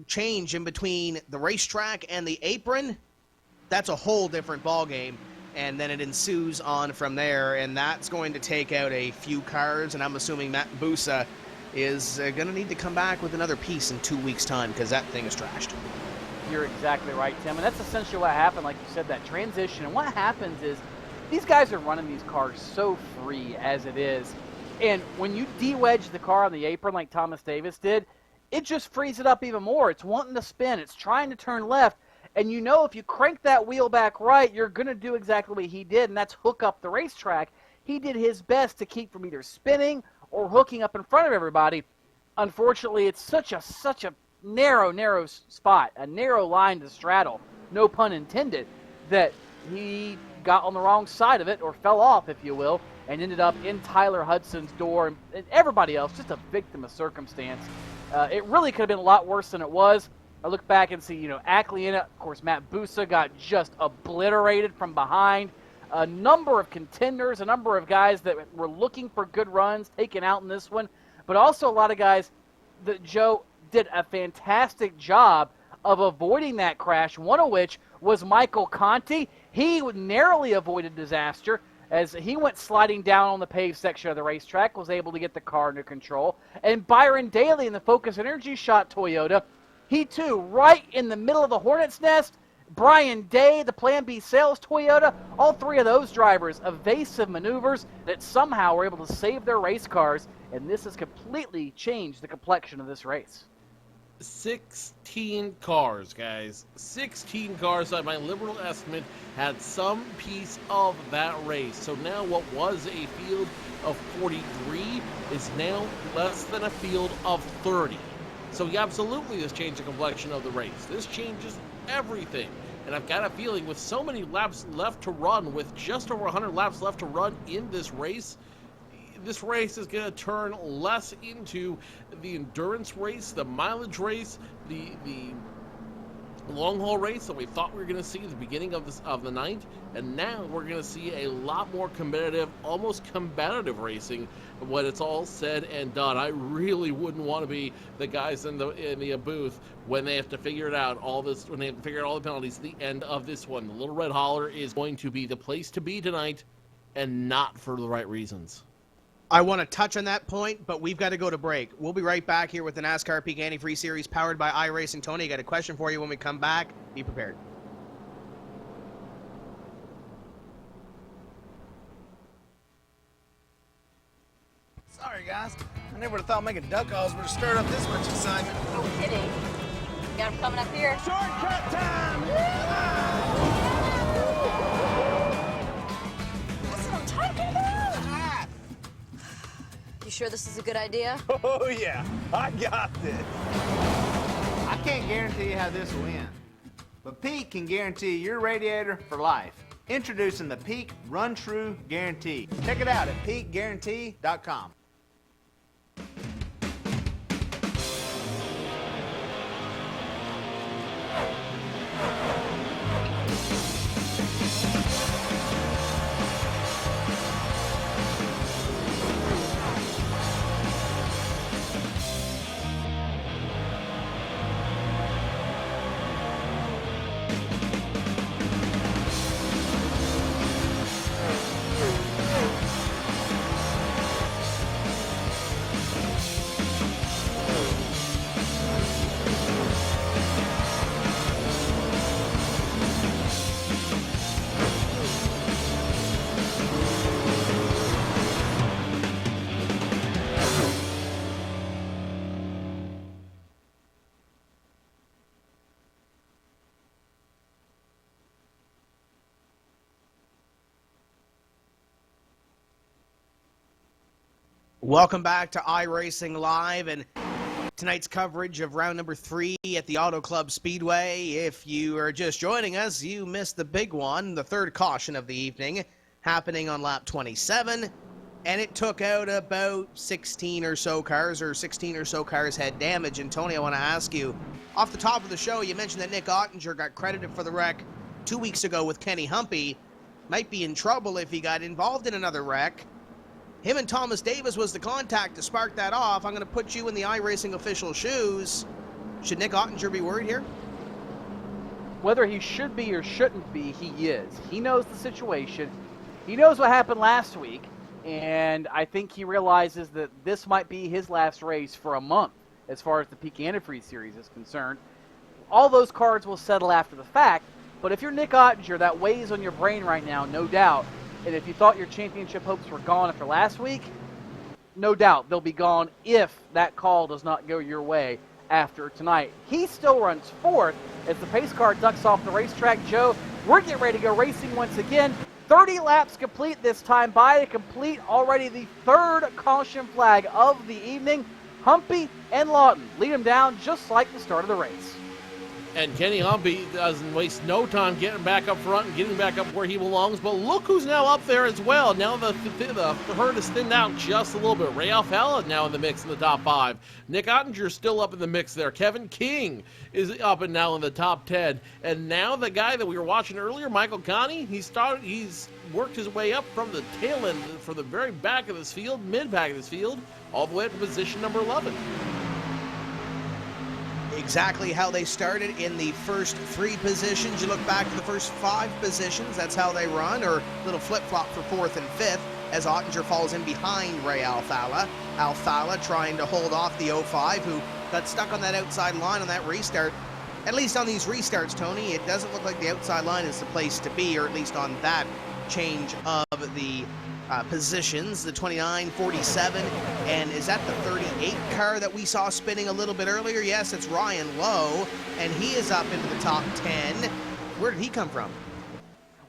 change in between the racetrack and the apron, that's a whole different ballgame, and then it ensues on from there, and that's going to take out a few cars, and I'm assuming Matt Busa is going to need to come back with another piece in 2 weeks' time because that thing is trashed. You're exactly right, Tim, and that's essentially what happened, like you said, that transition, and what happens is these guys are running these cars so free as it is, and when you de-wedge the car on the apron like Thomas Davis did, it just frees it up even more. It's wanting to spin. It's trying to turn left. And you know if you crank that wheel back right, you're going to do exactly what he did, and that's hook up the racetrack. He did his best to keep from either spinning or hooking up in front of everybody. Unfortunately, it's such a narrow spot, a narrow line to straddle, no pun intended, that he got on the wrong side of it, or fell off, if you will, and ended up in Tyler Hudson's door, and everybody else, just a victim of circumstance. It really could have been a lot worse than it was. I look back and see, Ackley in it. Of course, Matt Busa got just obliterated from behind. A number of contenders, a number of guys that were looking for good runs taken out in this one, but also a lot of guys that Joe did a fantastic job of avoiding that crash, one of which was Michael Conti. He narrowly avoided disaster. as he went sliding down on the paved section of the racetrack, was able to get the car under control. And Byron Daly in the Focus Energy Shot Toyota, he too, right in the middle of the Hornet's Nest. Brian Day, the Plan B Sales Toyota, all three of those drivers, evasive maneuvers that somehow were able to save their race cars, and this has completely changed the complexion of this race. 16 cars, guys. 16 cars, by my liberal estimate, had some piece of that race. So now what was a field of 43 is now less than a field of 30. So yeah, absolutely this changed the complexion of the race. This changes everything. And I've got a feeling with so many laps left to run, with just over 100 laps left to run in this race is going to turn less into the endurance race, the mileage race, the long haul race that we thought we were going to see at the beginning of the night, and now we're going to see a lot more competitive, almost combative racing when it's all said and done. I really wouldn't want to be the guys in the booth when they have to figure it out when they have to figure out all the penalties at the end of this one. The Little Red Holler is going to be the place to be tonight, and not for the right reasons. I want to touch on that point, but we've got to go to break. We'll be right back here with the NASCAR Peak Antifreeze Series powered by iRacing. Tony, I got a question for you when we come back. Be prepared. Sorry, guys. I never would have thought making duck calls would have stirred up this much excitement. No kidding. You got him coming up here. Shortcut time! That's what I'm talking about. You sure this is a good idea? Oh, yeah. I got this. I can't guarantee you how this will end, but Pete can guarantee your radiator for life. Introducing the Peak Run True Guarantee. Check it out at peakguarantee.com. Welcome back to iRacing Live and tonight's coverage of round number 3 at the Auto Club Speedway. If you are just joining us, you missed the big one, the third caution of the evening, happening on lap 27, and it took out about 16 or so cars had damage. And Tony, I want to ask you, off the top of the show, you mentioned that Nick Ottinger got credited for the wreck 2 weeks ago with Kenny Humpy. Might be in trouble if he got involved in another wreck. Him and Thomas Davis was the contact to spark that off. I'm going to put you in the iRacing official shoes. Should Nick Ottinger be worried here? Whether he should be or shouldn't be, he is. He knows the situation. He knows what happened last week, and I think he realizes that this might be his last race for a month as far as the Peak Antifreeze Series is concerned. All those cards will settle after the fact, but if you're Nick Ottinger, that weighs on your brain right now, no doubt. And if you thought your championship hopes were gone after last week, no doubt they'll be gone if that call does not go your way after tonight. He still runs fourth as the pace car ducks off the racetrack. Joe, we're getting ready to go racing once again. 30 laps complete this time by to complete already the third caution flag of the evening. Humpy and Lawton lead him down just like the start of the race. And Kenny Humpy doesn't waste no time getting back up front and getting back up where he belongs. But look who's now up there as well. Now the herd is thinned out just a little bit. Ray Alfalla now in the mix in the top 5. Nick Ottinger still up in the mix there. Kevin King is up and now in the top 10. And now the guy that we were watching earlier, Michael Connie, he's worked his way up from the tail end, from the very back of this field, mid-back of this field, all the way up to position number 11. exactly how they started in the first 3 positions. You look back to the first 5 positions, that's how they run, or a little flip-flop for 4th and 5th as Ottinger falls in behind Ray Alfala. Alfala trying to hold off the 05, who got stuck on that outside line on that restart. At least on these restarts, Tony, it doesn't look like the outside line is the place to be, or at least on that change of the positions, the 29, 47, and is that the 38 car that we saw spinning a little bit earlier? Yes, it's Ryan Lowe, and he is up into the top 10. Where did he come from?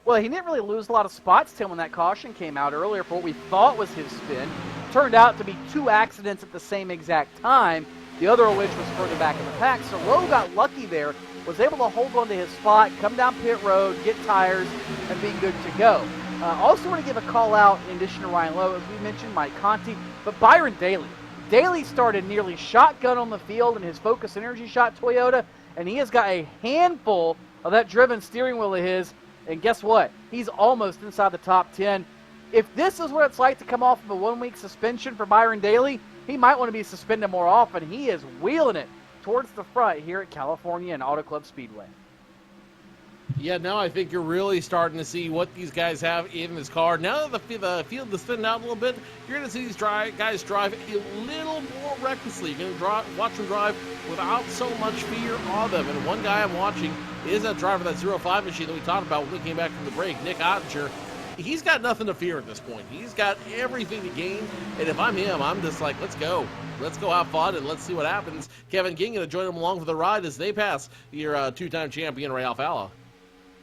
Well, he didn't really lose a lot of spots, Tim, when that caution came out earlier for what we thought was his spin. Turned out to be 2 accidents at the same exact time, the other of which was further back in the pack. So Lowe got lucky there, was able to hold on to his spot, come down pit road, get tires, and be good to go. Also want to give a call out, in addition to Ryan Lowe, as we mentioned, Mike Conti, but Byron Daly. Daly started nearly shotgun on the field in his Focus Energy Shot Toyota, and he has got a handful of that driven steering wheel of his, and guess what? He's almost inside the top 10. If this is what it's like to come off of a 1-week suspension for Byron Daly, he might want to be suspended more often. He is wheeling it towards the front here at California and Auto Club Speedway. Yeah, now I think you're really starting to see what these guys have in this car. Now that the field is thinned out a little bit, you're going to see these guys drive a little more recklessly. You're going to watch them drive without so much fear on them. And one guy I'm watching is that driver, that 05 machine that we talked about when we came back from the break, Nick Ottinger. He's got nothing to fear at this point. He's got everything to gain. And if I'm him, I'm just like, let's go. Let's go have fun and let's see what happens. Kevin King going to join him along for the ride as they pass your 2-time champion, Ray Alfala.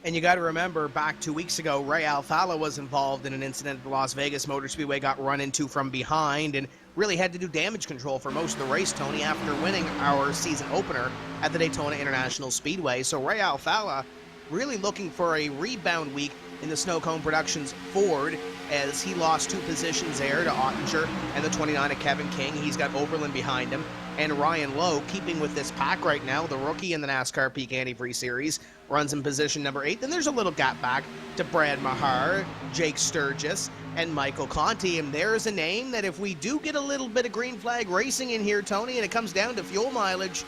And you got to remember, back 2 weeks ago, Ray Alfala was involved in an incident at the Las Vegas Motor Speedway, got run into from behind, and really had to do damage control for most of the race, Tony, after winning our season opener at the Daytona International Speedway. So Ray Alfala really looking for a rebound week in the Snow Cone Productions Ford, as he lost 2 positions there to Ottinger and the 29 of Kevin King. He's got Oberlin behind him. And Ryan Lowe, keeping with this pack right now, the rookie in the NASCAR Peak Antifreeze Series, runs in position number 8. Then there's a little gap back to Brad Mahar, Jake Sturgis, and Michael Conti. And there's a name that if we do get a little bit of green flag racing in here, Tony, and it comes down to fuel mileage,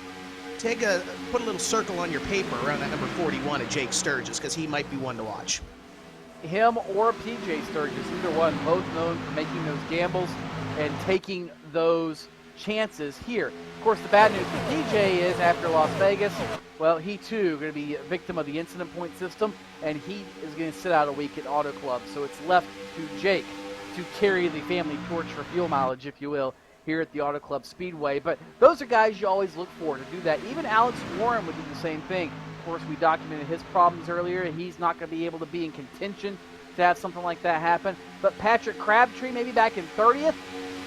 put a little circle on your paper around that number 41 of Jake Sturgis, because he might be one to watch. Him or PJ Sturgis, either one, both known for making those gambles and taking those chances here. Of course, the bad news for PJ is after Las Vegas, well, he too going to be a victim of the incident point system, and he is going to sit out a week at Auto Club. So it's left to Jake to carry the family torch for fuel mileage, if you will, here at the Auto Club Speedway. But those are guys you always look for to do that. Even Alex Warren would do the same thing. Of course, we documented his problems earlier. He's not going to be able to be in contention to have something like that happen. But Patrick Crabtree, maybe back in 30th,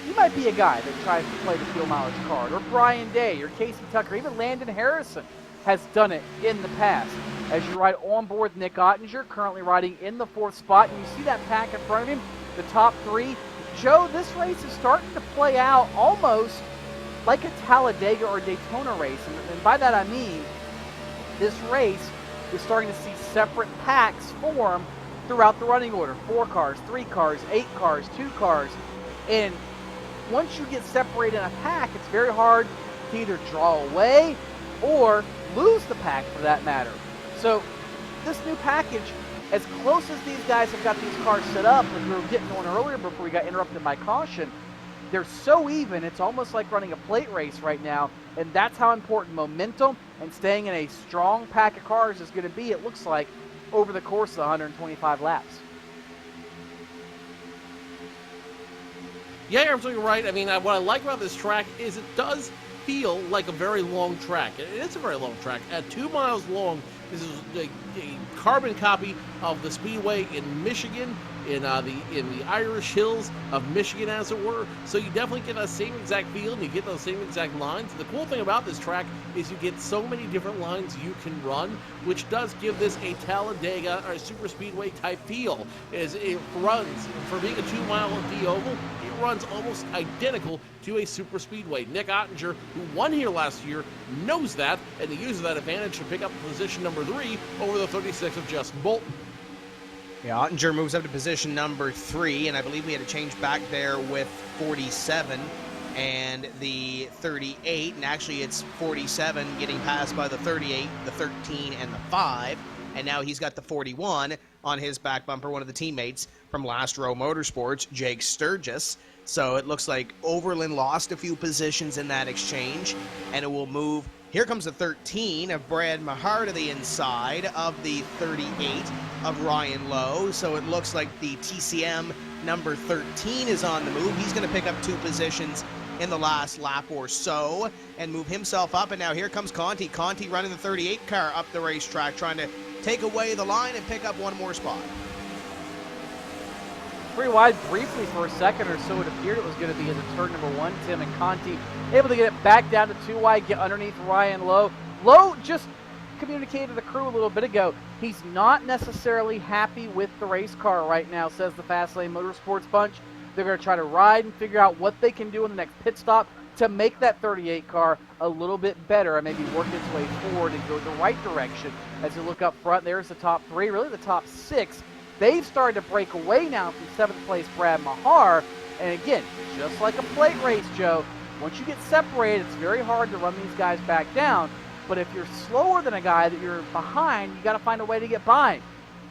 he might be a guy that tries to play the fuel mileage card. Or Brian Day, or Casey Tucker, even Landon Harrison has done it in the past. As you ride on board Nick Ottinger, currently riding in the 4th spot, and you see that pack in front of him, the top 3. Joe, this race is starting to play out almost like a Talladega or Daytona race. And by that I mean, this race is starting to see separate packs form throughout the running order. 4 cars, 3 cars, 8 cars, 2 cars. And once you get separated in a pack, it's very hard to either draw away or lose the pack for that matter. So this new package, as close as these guys have got these cars set up, as we were getting on earlier before we got interrupted by caution, they're so even, it's almost like running a plate race right now, and that's how important momentum and staying in a strong pack of cars is going to be, it looks like, over the course of the 125 laps. Yeah, you're absolutely right. I mean, what I like about this track is it does feel like a very long track. It is a very long track. At 2 miles long, this is a carbon copy of the Speedway in Michigan, in the Irish Hills of Michigan, as it were. So you definitely get that same exact feel, and you get those same exact lines. The cool thing about this track is you get so many different lines you can run, which does give this a Talladega or a super speedway type feel. As it runs, for being a 2-mile D-oval, it runs almost identical to a super speedway. Nick Ottinger, who won here last year, knows that, and he uses that advantage to pick up position number 3 over the 36 of Justin Bolton. Yeah, Ottinger moves up to position number 3, and I believe we had a change back there with 47. and the 38, and actually it's 47 getting passed by the 38, the 13, and the 5, and now he's got the 41 on his back bumper, one of the teammates from Last Row Motorsports, Jake Sturgis. So it looks like Overland lost a few positions in that exchange, and it will move. Here comes the 13 of Brad Mahar to the inside of the 38 of Ryan Lowe. So it looks like the TCM number 13 is on the move. He's going to pick up 2 positions in the last lap or so and move himself up. And now here comes Conti. Conti running the 38 car up the racetrack, trying to take away the line and pick up one more spot. 3 wide briefly for a second or so. It appeared it was going to be into turn number 1. Tim and Conti able to get it back down to 2 wide, get underneath Ryan Lowe. Lowe just communicated to the crew a little bit ago. He's not necessarily happy with the race car right now, says the Fastlane Motorsports bunch. They're going to try to ride and figure out what they can do in the next pit stop to make that 38 car a little bit better and maybe work its way forward and go the right direction. As you look up front, there's the top 3, really the top 6. They've started to break away now from 7th place Brad Mahar. And again, just like a plate race, Joe, once you get separated, it's very hard to run these guys back down. But if you're slower than a guy that you're behind, you got to find a way to get by.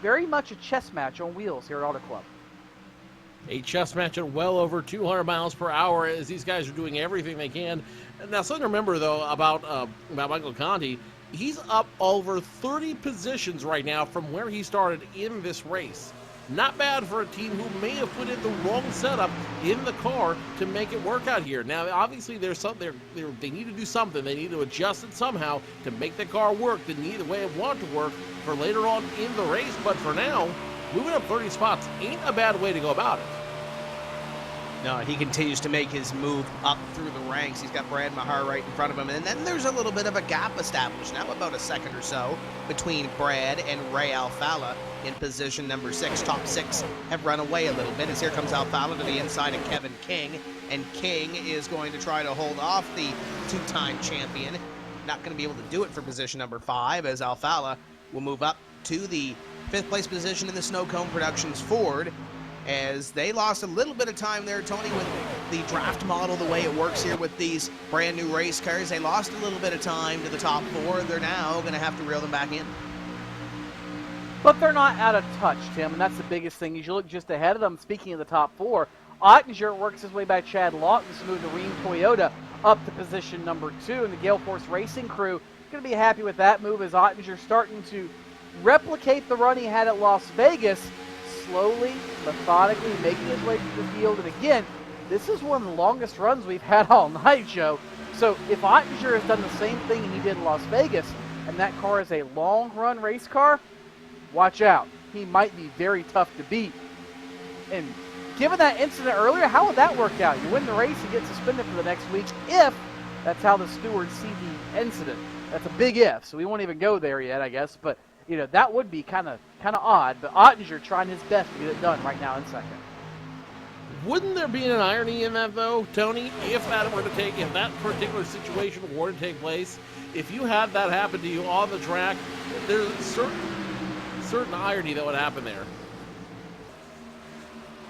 Very much a chess match on wheels here at Auto Club. A chess match at well over 200 miles per hour as these guys are doing everything they can. Now, something to remember, though, about Michael Conti. He's up over 30 positions right now from where he started in this race. Not bad for a team who may have put in the wrong setup in the car to make it work out here. Now, obviously, there's something they need to do something. They need to adjust it somehow to make the car work the way it wanted to work for later on in the race. But for now, moving up 30 spots ain't a bad way to go about it. No, he continues to make his move up through the ranks. He's got Brad Mahar right in front of him. And then there's a little bit of a gap established now, about a second or so, between Brad and Ray Alfala in position number 6. Top 6 have run away a little bit as here comes Alfala to the inside of Kevin King. And King is going to try to hold off the 2-time champion. Not going to be able to do it for position number 5 as Alfala will move up to the 5th place position in the Snow Cone Productions Ford, as they lost a little bit of time there, Tony, with the draft model, the way it works here with these brand new race cars. They lost a little bit of time to the top 4. They're now going to have to reel them back in. But they're not out of touch, Tim, and that's the biggest thing. As you look just ahead of them, speaking of the top 4, Ottinger works his way by Chad Lawton to move the Rheem Toyota up to position number 2, and the Gale Force Racing crew going to be happy with that move as Ottinger starting to replicate the run he had at Las Vegas, slowly, methodically making his way through the field. And again, this is one of the longest runs we've had all night, Joe. So if Ottinger has done the same thing he did in Las Vegas, and that car is a long-run race car, watch out. He might be very tough to beat. And given that incident earlier, how would that work out? You win the race, you get suspended for the next week, if that's how the stewards see the incident. That's a big if, so we won't even go there yet, I guess. But you know, that would be kind of odd, but Ottinger trying his best to get it done right now in second. Wouldn't there be an irony in that, though, Tony, if that particular situation were to take place? If you had that happen to you on the track, there's a certain irony that would happen there.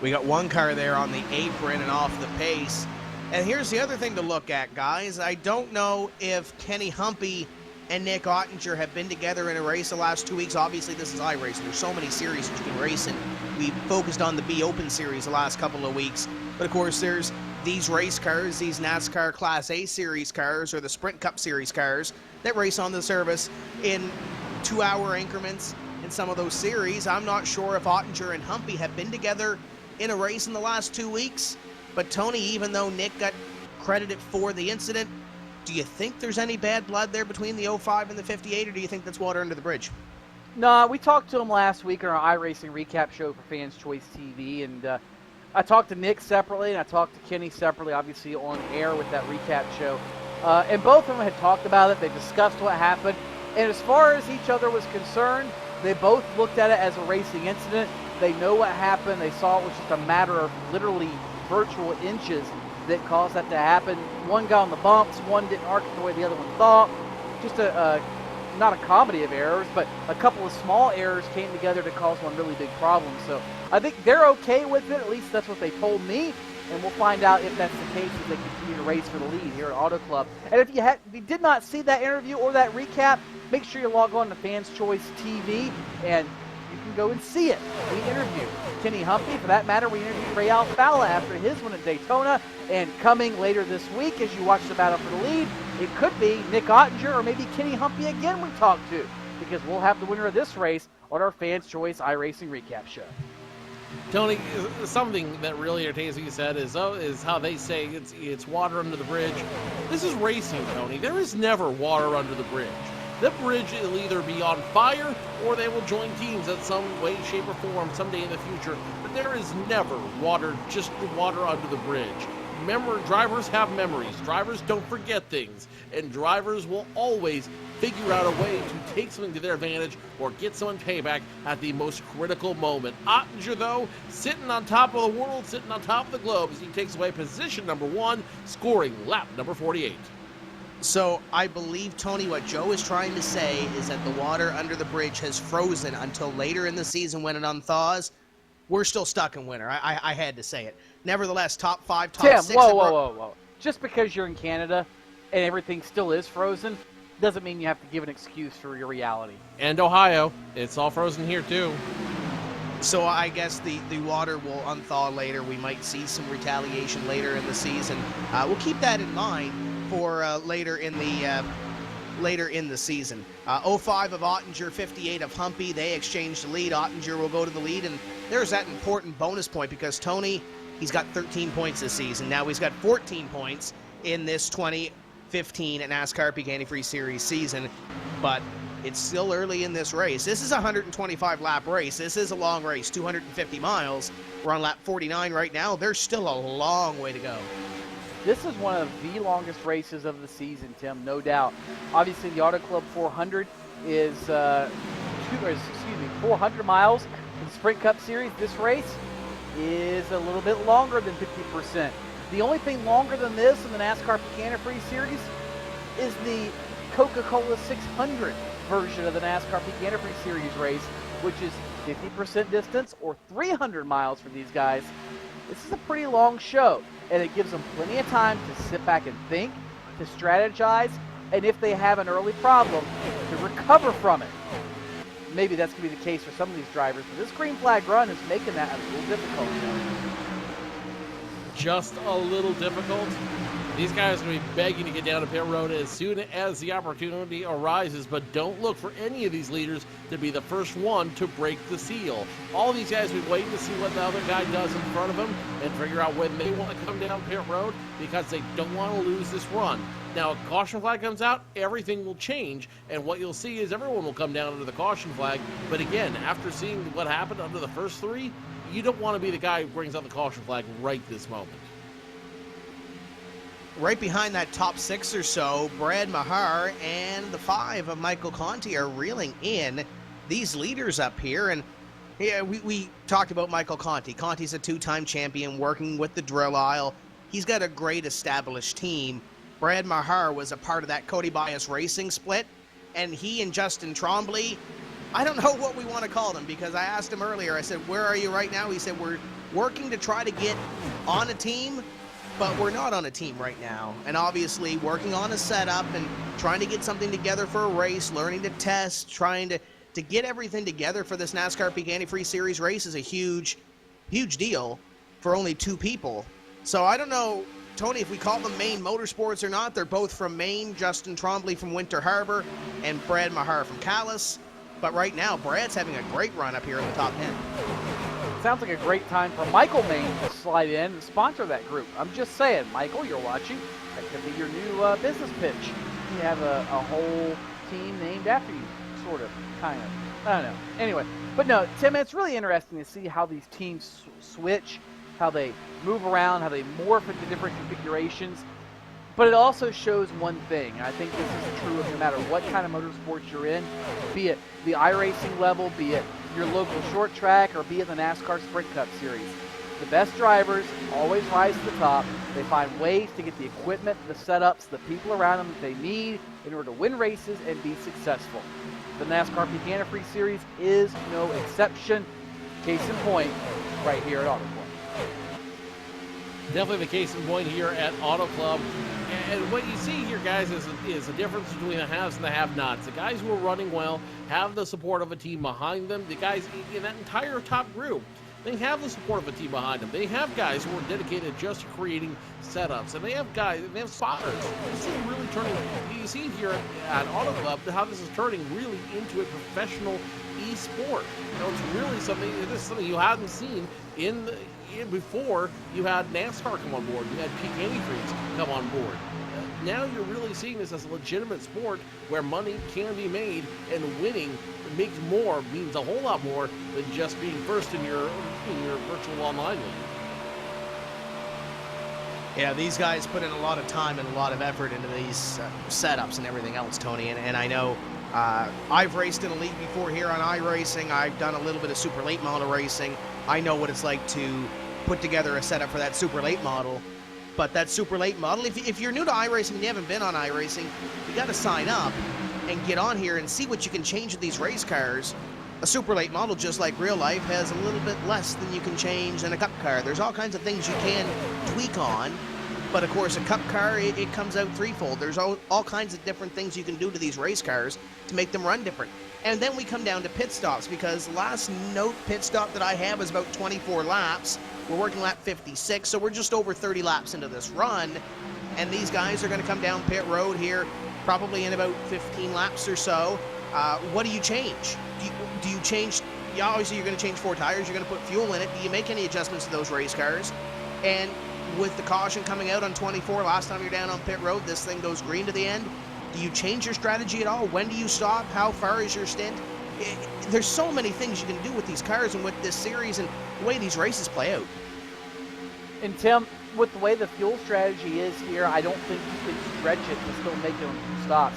We got one car there on the apron and off the pace. And here's the other thing to look at, guys. I don't know if Kenny Humpy and Nick Ottinger have been together in a race the last 2 weeks. Obviously, this is iRacing. There's so many series that you can race in. We focused on the B Open series the last couple of weeks. But, of course, there's these race cars, these NASCAR Class A series cars or the Sprint Cup series cars that race on the service in 2-hour increments in some of those series. I'm not sure if Ottinger and Humpy have been together in a race in the last 2 weeks. But, Tony, even though Nick got credited for the incident, do you think there's any bad blood there between the 05 and the 58, or do you think that's water under the bridge? No, we talked to him last week on our iRacing recap show for Fans Choice TV, and I talked to Nick separately, and I talked to Kenny separately, obviously on air with that recap show. And both of them had talked about it. They discussed what happened. And as far as each other was concerned, they both looked at it as a racing incident. They know what happened. They saw it was just a matter of literally virtual inches that caused that to happen. One got on the bumps, one didn't arc the way the other one thought. Just not a comedy of errors, but a couple of small errors came together to cause one really big problem. So I think they're okay with it, at least that's what they told me. and we'll find out if that's the case as they continue to race for the lead here at Auto Club. And if you did not see that interview or that recap, make sure you log on to Fans Choice TV, and you can go and see it. We interviewed Kenny Humphrey. For that matter, we interviewed Ray Alfalla after his win at Daytona. And coming later this week, as you watch the battle for the lead, it could be Nick Ottinger or maybe Kenny Humphrey again we talk to, because we'll have the winner of this race on our Fans Choice iRacing recap show. Tony, something that really entertains me, you said, is how they say it's water under the bridge. This is racing, Tony. There is never water under the bridge. The bridge will either be on fire or they will join teams in some way, shape, or form someday in the future. But there is never water, just water under the bridge. Remember, drivers have memories. Drivers don't forget things. And drivers will always figure out a way to take something to their advantage or get someone payback at the most critical moment. Ottinger, though, sitting on top of the world, sitting on top of the globe as he takes away position number 1, scoring lap number 48. So I believe, Tony, what Joe is trying to say is that the water under the bridge has frozen until later in the season when it unthaws. We're still stuck in winter. I had to say it. Nevertheless, top 5, top Tim, 6. whoa. Just because you're in Canada and everything still is frozen doesn't mean you have to give an excuse for your reality. And Ohio. It's all frozen here, too. So I guess the water will unthaw later. We might see some retaliation later in the season. We'll keep that in mind for later in the season. 05 of Ottinger, 58 of Humpy. They exchange the lead. Ottinger will go to the lead, and there's that important bonus point because Tony, he's got 13 points this season. Now he's got 14 points in this 2015 NASCAR Peak Antifreeze Series season, but it's still early in this race. This is a 125-lap race. This is a long race, 250 miles. We're on lap 49 right now. There's still a long way to go. This is one of the longest races of the season, Tim, no doubt. Obviously, the Auto Club 400 is 400 miles in the Sprint Cup Series. This race is a little bit longer than 50%. The only thing longer than this in the NASCAR Peak Antifreeze Series is the Coca-Cola 600 version of the NASCAR Peak Antifreeze Series race, which is 50% distance or 300 miles for these guys. This is a pretty long show, and it gives them plenty of time to sit back and think, to strategize, and if they have an early problem, to recover from it. Maybe that's going to be the case for some of these drivers, but this green flag run is making that a little difficult. Just a little difficult. These guys are going to be begging to get down to pit road as soon as the opportunity arises, but don't look for any of these leaders to be the first one to break the seal. All these guys will be waiting to see what the other guy does in front of them and figure out when they want to come down pit road because they don't want to lose this run. Now, a caution flag comes out, everything will change, and what you'll see is everyone will come down under the caution flag. But again, after seeing what happened under the first 3, you don't want to be the guy who brings out the caution flag right this moment. Right behind that top 6 or so, Brad Mahar and the 5 of Michael Conti are reeling in these leaders up here. And yeah, we talked about Michael Conti. Conti's a 2-time champion working with the drill aisle. He's got a great established team. Brad Mahar was a part of that Cody Bias Racing split, and he and Justin Trombley, I don't know what we want to call them because I asked him earlier, I said, where are you right now? He said, we're working to try to get on a team, but we're not on a team right now. And obviously working on a setup and trying to get something together for a race, learning to test, trying to get everything together for this NASCAR Peak Antifreeze Series race is a huge deal for only 2 people. So I don't know, Tony, if we call them Maine Motorsports or not. They're both from Maine, Justin Trombley from Winter Harbor and Brad Mahar from Calais. But right now, Brad's having a great run up here in the top 10. Sounds like a great time for Michael Maine to slide in and sponsor that group. I'm just saying, Michael, you're watching. That could be your new business pitch. You have a whole team named after you, sort of, kind of. I don't know. Anyway, but no, Tim, it's really interesting to see how these teams switch, how they move around, how they morph into different configurations. But it also shows one thing, and I think this is true of no matter what kind of motorsports you're in, be it the iRacing level, be it your local short track, or be it the NASCAR Sprint Cup Series. The best drivers always rise to the top. They find ways to get the equipment, the setups, the people around them that they need in order to win races and be successful. The NASCAR Peak Antifreeze Series is no exception. Case in point, right here at Auto Club. Definitely the case in point here at Auto Club. And what you see here, guys, is the difference between the haves and the have-nots. The guys who are running well have the support of a team behind them. The guys in that entire top group, they have the support of a team behind them. They have guys who are dedicated just to creating setups, and they have guys, they have spotters. You see it really turning. You see here at Auto Club how this is turning really into a professional e-sport. You know, it's really something. This is something you haven't seen before. You had NASCAR come on board. You had peak antifreeze come on board. Now you're really seeing this as a legitimate sport where money can be made, and winning means a whole lot more than just being first in your virtual online league. Yeah, these guys put in a lot of time and a lot of effort into these setups and everything else, Tony. And I know I've raced in a league before here on iRacing. I've done a little bit of super late model racing. I know what it's like to put together a setup for that super late model. But that super late model, if you're new to iRacing and you haven't been on iRacing, you got to sign up and get on here and see what you can change with these race cars. A super late model, just like real life, has a little bit less than you can change than a cup car. There's all kinds of things you can tweak on, but of course a cup car, it comes out threefold. There's all kinds of different things you can do to these race cars to make them run different. And then we come down to pit stops, because last note pit stop that I have is about 24 laps. We're working lap 56, so we're just over 30 laps into this run, and these guys are going to come down pit road here probably in about 15 laps or so. What do you change? Do you change? Yeah, obviously you're going to change 4 tires. You're going to put fuel in it. Do you make any adjustments to those race cars? And with the caution coming out on 24, last time you're down on pit road, this thing goes green to the end. Do you change your strategy at all? When do you stop? How far is your stint? There's so many things you can do with these cars and with this series and the way these races play out. And Tim, with the way the fuel strategy is here, I don't think you can stretch it to still make it on 2 stops.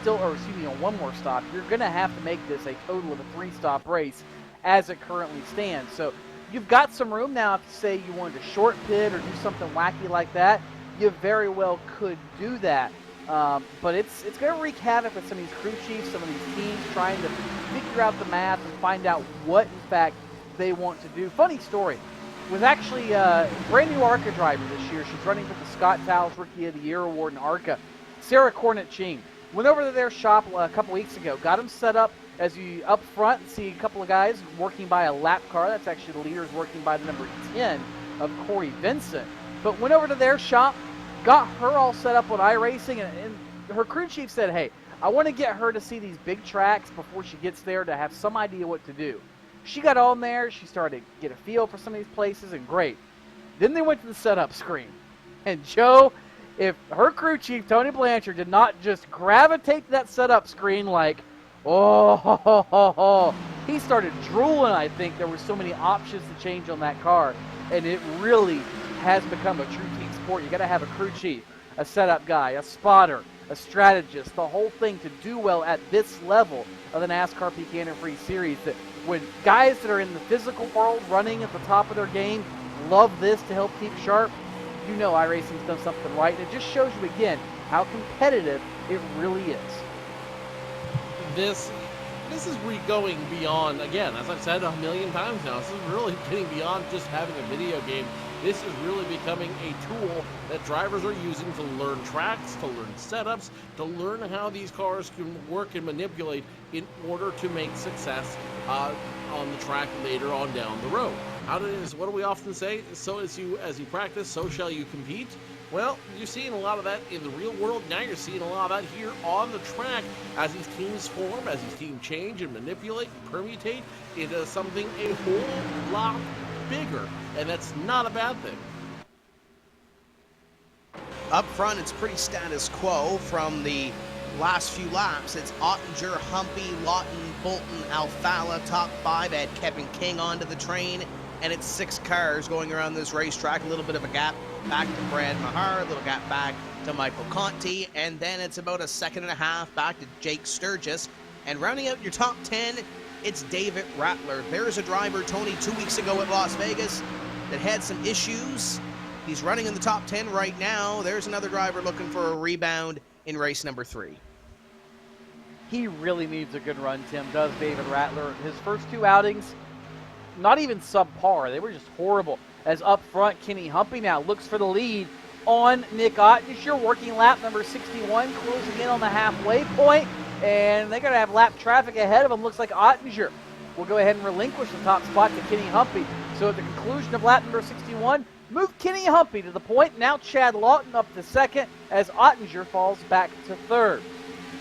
On 1 more stop. You're going to have to make this a total of a 3-stop race as it currently stands. So you've got some room now. If you say you wanted to short pit or do something wacky like that, you very well could do that. But it's going to wreak havoc with some of these crew chiefs, some of these teams trying to figure out the math and find out what, in fact, they want to do. Funny story. Was actually a brand new ARCA driver this year. She's running for the Scott Towles Rookie of the Year award in ARCA. Sarah Cornett-Ching. Went over to their shop a couple weeks ago. Got them set up as you up front and see a couple of guys working by a lap car. That's actually the leaders working by the number 10 of Corey Vincent. But went over to their shop, got her all set up with iRacing, and her crew chief said, hey, I want to get her to see these big tracks before she gets there to have some idea what to do. She got on there, she started to get a feel for some of these places, and great. Then they went to the setup screen. And Joe, if her crew chief, Tony Blanchard, did not just gravitate to that setup screen like, oh, he started drooling, I think. There were so many options to change on that car. And it really has become a true team sport. You got to have a crew chief, a setup guy, a spotter, a strategist, the whole thing to do well at this level of the NASCAR Peak Antifreeze Series. That when guys that are in the physical world running at the top of their game love this to help keep sharp, you know iRacing's done something right. And it just shows you again how competitive it really is. This is going beyond, again, as I've said a million times now, this is really getting beyond just having a video game. This is really becoming a tool that drivers are using to learn tracks, to learn setups, to learn how these cars can work and manipulate in order to make success on the track later on down the road. What do we often say? So as you practice, so shall you compete. Well, you're seeing a lot of that in the real world. Now you're seeing a lot of that here on the track as these teams form, as these teams change and manipulate and permutate into something a whole lot bigger. And that's not a bad thing. Up front, it's pretty status quo from the last few laps. It's Ottinger, Humpy, Lawton, Bolton, Alfala, top 5. Add Kevin King onto the train. And it's 6 cars going around this racetrack. A little bit of a gap back to Brad Mahar, a little gap back to Michael Conti, and then it's about a 1.5 seconds back to Jake Sturgis. And rounding out your top 10, it's David Rattler. There's a driver, Tony, 2 weeks ago at Las Vegas that had some issues. He's running in the top 10 right now. There's another driver looking for a rebound in race number 3. He really needs a good run, Tim, does David Rattler. His first 2 outings, not even subpar. They were just horrible. as up front, Kenny Humpy now looks for the lead on Nick Ottinger, working lap number 61, closing in on the halfway point, and they're going to have lap traffic ahead of them. Looks like Ottinger will go ahead and relinquish the top spot to Kenny Humpy. So at the conclusion of lap number 61, move Kenny Humpy to the point. Now Chad Lawton up to second as Ottinger falls back to third.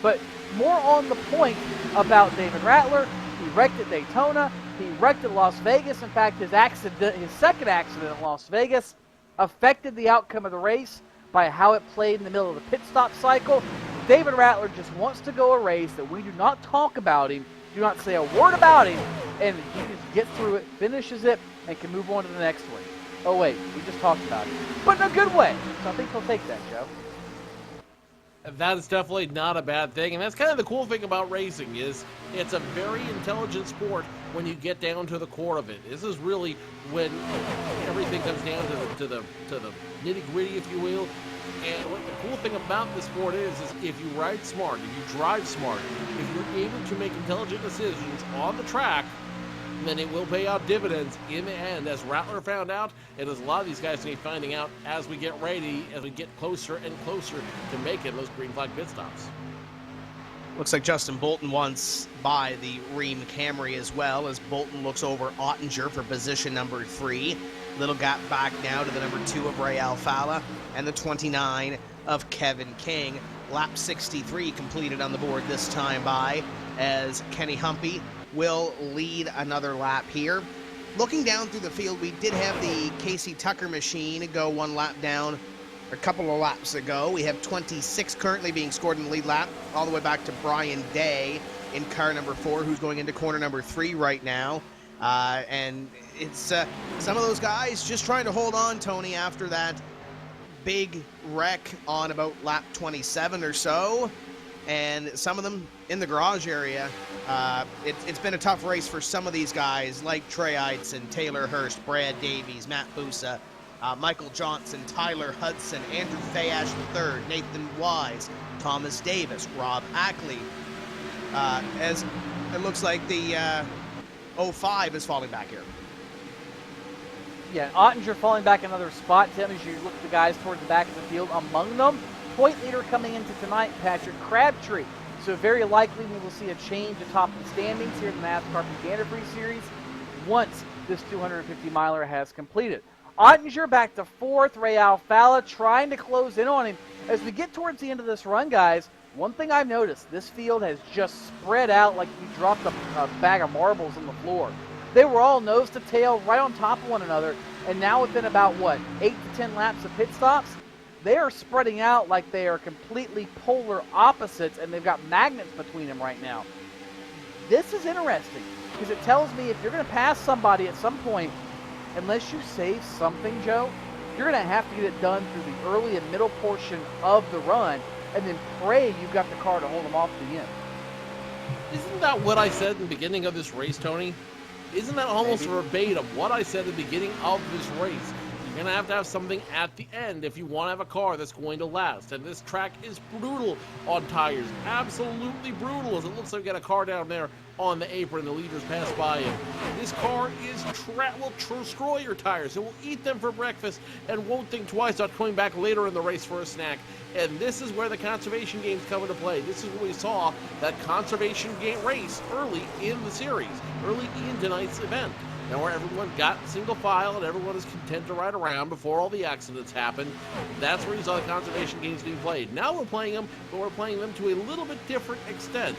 But more on the point about David Rattler. He wrecked at Daytona. He wrecked at Las Vegas. In fact, his second accident in Las Vegas affected the outcome of the race by how it played in the middle of the pit stop cycle. David Rattler just wants to go a race that we do not talk about him, do not say a word about him, and he just gets through it, finishes it, and can move on to the next one. Oh wait, we just talked about it, but in a good way. So I think he'll take that, Joe. That is definitely not a bad thing, and that's kind of the cool thing about racing is it's a very intelligent sport when you get down to the core of it. This is really when everything comes down to the nitty-gritty, if you will. And what the cool thing about this sport is if you ride smart, if you drive smart, if you're able to make intelligent decisions on the track, then it will pay out dividends in the end, as Rattler found out, and as a lot of these guys will be finding out as we get ready, as we get closer and closer to making those green flag pit stops. Looks like Justin Bolton wants by the Ream Camry as well, as Bolton looks over Ottinger for position number 3. Little gap back now to the number 2 of Ray Alfala and the 29 of Kevin King. Lap 63 completed on the board this time by, as Kenny Humpy will lead another lap here. Looking down through the field, we did have the Casey Tucker machine go one lap down a couple of laps ago. We have 26 currently being scored in the lead lap, all the way back to Brian Day in car number 4, who's going into corner number 3 right now. And it's some of those guys just trying to hold on, Tony, after that big wreck on about lap 27 or so. And some of them in the garage area. It's been a tough race for some of these guys, like Trey Eidson, Taylor Hurst, Brad Davies, Matt Busa, Michael Johnson, Tyler Hudson, Andrew Fayash III, Nathan Wise, Thomas Davis, Rob Ackley. As it looks like the 05 is falling back here. Yeah, Ottinger falling back another spot, Tim, as you look at the guys towards the back of the field. Among them, point leader coming into tonight, Patrick Crabtree. So very likely we will see a change atop the standings here in the NASCAR Peak Antifreeze Series once this 250-miler has completed. Ottinger back to 4th, Ray Alfala trying to close in on him. As we get towards the end of this run, guys, one thing I've noticed, this field has just spread out like you dropped a bag of marbles on the floor. They were all nose to tail right on top of one another, and now within about, 8 to 10 laps of pit stops, they are spreading out like they are completely polar opposites, and they've got magnets between them right now. This is interesting, because it tells me if you're going to pass somebody at some point, unless you save something, Joe, you're going to have to get it done through the early and middle portion of the run, and then pray you've got the car to hold them off the end. Isn't that what I said in the beginning of this race, Tony? Isn't that almost verbatim what I said at the beginning of this race? You're going to have something at the end if you want to have a car that's going to last. And this track is brutal on tires. Absolutely brutal, as it looks like we got a car down there on the apron. The leaders pass by him. This car will destroy your tires. It will eat them for breakfast and won't think twice about coming back later in the race for a snack. And this is where the conservation games come into play. This is where we saw that conservation game race early in the series, early in tonight's event. Now where everyone got single file and everyone is content to ride around before all the accidents happened, that's where you saw the conservation games being played. Now we're playing them, but we're playing them to a little bit different extent.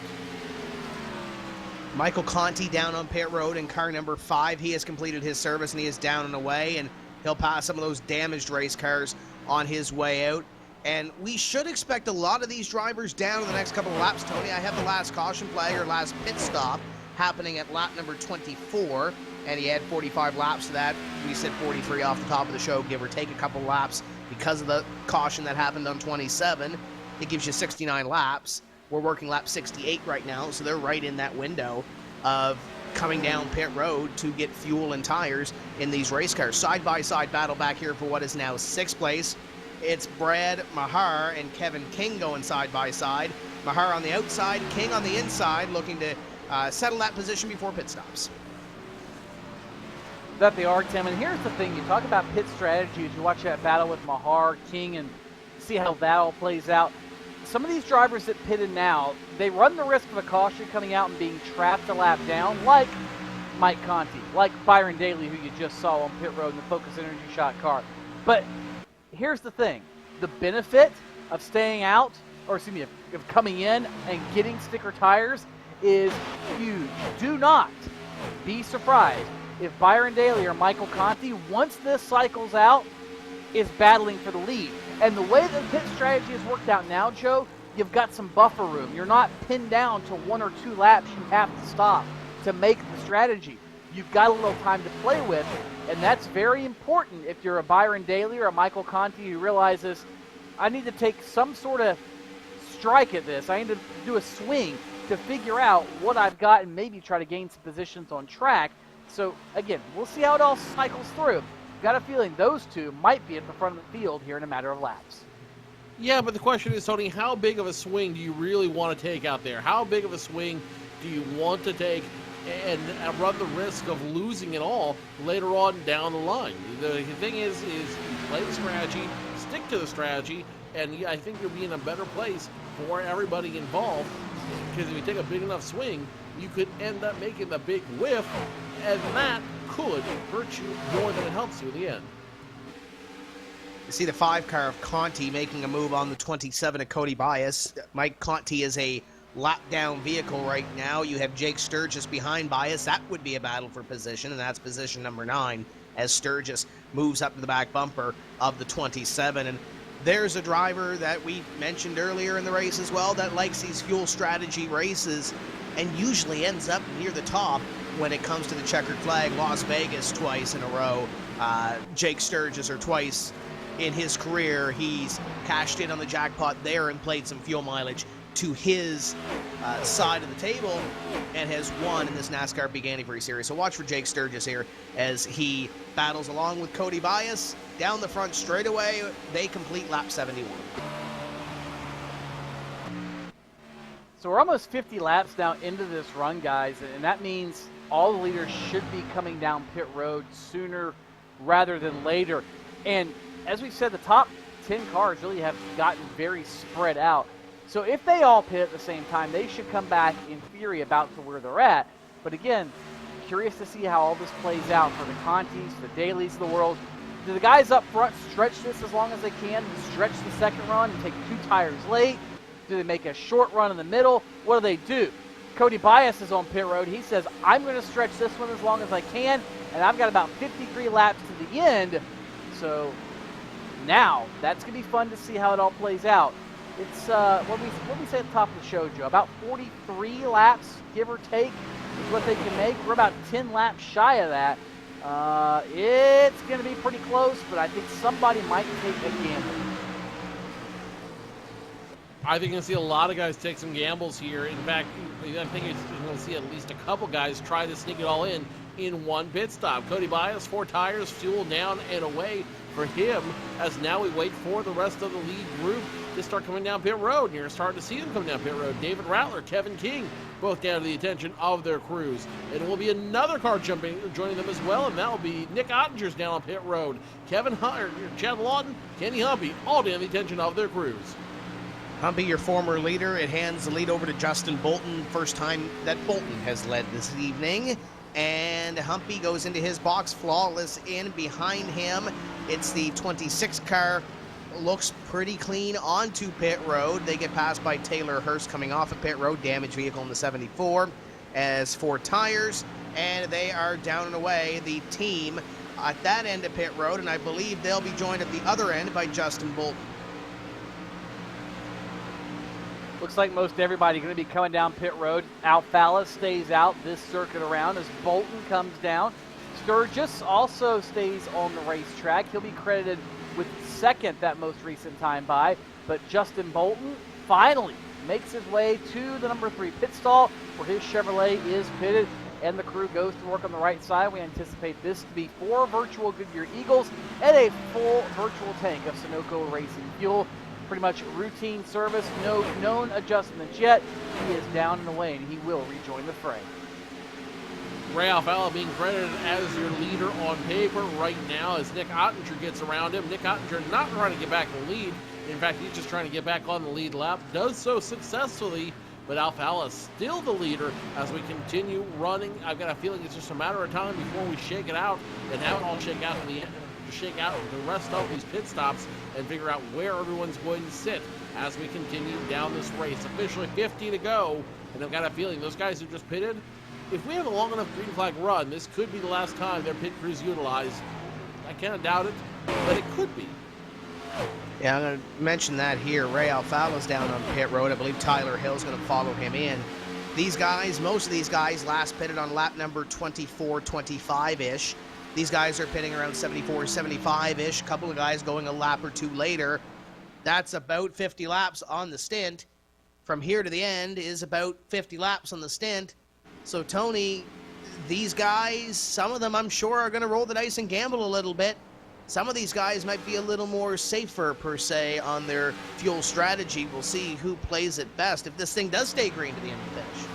Michael Conti down on pit road in car number 5. He has completed his service and he is down and away, and he'll pass some of those damaged race cars on his way out. And we should expect a lot of these drivers down in the next couple of laps, Tony. I have the last caution flag or last pit stop happening at lap number 24, and he had 45 laps to that. We said 43 off the top of the show, give or take a couple laps because of the caution that happened on 27. It gives you 69 laps. We're working lap 68 right now, so they're right in that window of coming down pit road to get fuel and tires in these race cars. Side-by-side battle back here for what is now 6th place. It's Brad Mahar and Kevin King going side-by-side. Mahar on the outside, King on the inside, looking to settle that position before pit stops. That they are, Tim. And here's the thing. You talk about pit strategy as you watch that battle with Mahar, King, and see how that all plays out. Some of these drivers that pitted now, they run the risk of a caution coming out and being trapped a lap down, like Mike Conti, like Byron Daly, who you just saw on pit road in the Focus Energy Shot car. But here's the thing. The benefit of staying out, or excuse me, of coming in and getting sticker tires is huge. Do not be surprised if Byron Daly or Michael Conti, once this cycles out, is battling for the lead. And the way the pit strategy has worked out now, Joe, you've got some buffer room. You're not pinned down to 1 or 2 laps you have to stop to make the strategy. You've got a little time to play with, and that's very important if you're a Byron Daly or a Michael Conti who realizes, I need to take some sort of strike at this. I need to do a swing to figure out what I've got and maybe try to gain some positions on track. So, again, we'll see how it all cycles through. Got a feeling those two might be at the front of the field here in a matter of laps. Yeah, but the question is, Tony, how big of a swing do you really want to take out there? How big of a swing do you want to take and run the risk of losing it all later on down the line? The thing is you play the strategy, stick to the strategy, and I think you'll be in a better place for everybody involved, because if you take a big enough swing, you could end up making the big whiff, and that could hurt you more than it helps you in the end. You see the 5 car of Conti making a move on the 27 of Cody Bias. Mike Conti is a lap-down vehicle right now. You have Jake Sturgis behind Bias. That would be a battle for position, and that's position number 9 as Sturgis moves up to the back bumper of the 27. And there's a driver that we mentioned earlier in the race as well that likes these fuel strategy races and usually ends up near the top when it comes to the checkered flag. Las Vegas twice in a row. Jake Sturgis, or twice in his career, he's cashed in on the jackpot there and played some fuel mileage to his side of the table and has won in this NASCAR Big Antifreeze series. So watch for Jake Sturgis here as he battles along with Cody Bias down the front straightaway. They complete lap 71. So we're almost 50 laps now into this run, guys, and that means all the leaders should be coming down pit road sooner rather than later. And as we said, the top 10 cars really have gotten very spread out. So if they all pit at the same time, they should come back in theory about to where they're at. But again, curious to see how all this plays out for the Contis, the Dailies of the world. Do the guys up front stretch this as long as they can, stretch the second run and take 2 tires late? Do they make a short run in the middle? What do they do? Cody Bias is on pit road. He says, I'm going to stretch this one as long as I can, and I've got about 53 laps to the end. So now that's going to be fun to see how it all plays out. It's, what we say at the top of the show, Joe, about 43 laps, give or take, is what they can make. We're about 10 laps shy of that. It's going to be pretty close, but I think somebody might take a gamble. I think you're going to see a lot of guys take some gambles here. In fact, I think you're going to see at least a couple guys try to sneak it all in one pit stop. Cody Bias, 4 tires, fuel down and away for him, as now we wait for the rest of the lead group to start coming down pit road. And you're starting to see them come down pit road. David Rattler, Kevin King, both down to the attention of their crews. And it will be another car joining them as well, and that will be Nick Ottinger's down on pit road. Kevin Hunter, Chad Lawton, Kenny Humpy, all down to the attention of their crews. Humpy, your former leader, it hands the lead over to Justin Bolton. First time that Bolton has led this evening. And Humpy goes into his box, flawless in behind him. It's the 26 car. Looks pretty clean onto pit road. They get passed by Taylor Hurst coming off of pit road. Damaged vehicle in the 74 as 4 tires. And they are down and away, the team at that end of pit road. And I believe they'll be joined at the other end by Justin Bolton. Looks like most everybody going to be coming down pit road. Alfala stays out this circuit around as Bolton comes down. Sturgis also stays on the racetrack. He'll be credited with second that most recent time by, but Justin Bolton finally makes his way to the number 3 pit stall where his Chevrolet is pitted, and the crew goes to work on the right side. We anticipate this to be 4 virtual Goodyear Eagles and a full virtual tank of Sunoco Racing fuel. Pretty much routine service, no known adjustments yet. He is down and away, and he will rejoin the fray. Ray Alfalla being credited as your leader on paper right now as Nick Ottinger gets around him. Nick Ottinger not trying to get back in the lead. In fact, he's just trying to get back on the lead lap. Does so successfully, but Alfalla is still the leader as we continue running. I've got a feeling it's just a matter of time before we shake it out and have it all shake out in the end. Shake out the rest of these pit stops and figure out where everyone's going to sit as we continue down this race. Officially 50 to go, and I've got a feeling those guys who just pitted, if we have a long enough green flag run, this could be the last time their pit crews utilized. I kind of doubt it, but it could be. Yeah, I'm going to mention that here. Ray Alfalla's down on pit road. I believe Tyler Hill's going to follow him in. These guys, most of these guys last pitted on lap number 24, 25-ish. These guys are pitting around 74, 75-ish. A couple of guys going a lap or two later. That's about 50 laps on the stint. From here to the end is about 50 laps on the stint. So, Tony, these guys, some of them I'm sure are going to roll the dice and gamble a little bit. Some of these guys might be a little more safer, per se, on their fuel strategy. We'll see who plays it best if this thing does stay green to the end of the finish.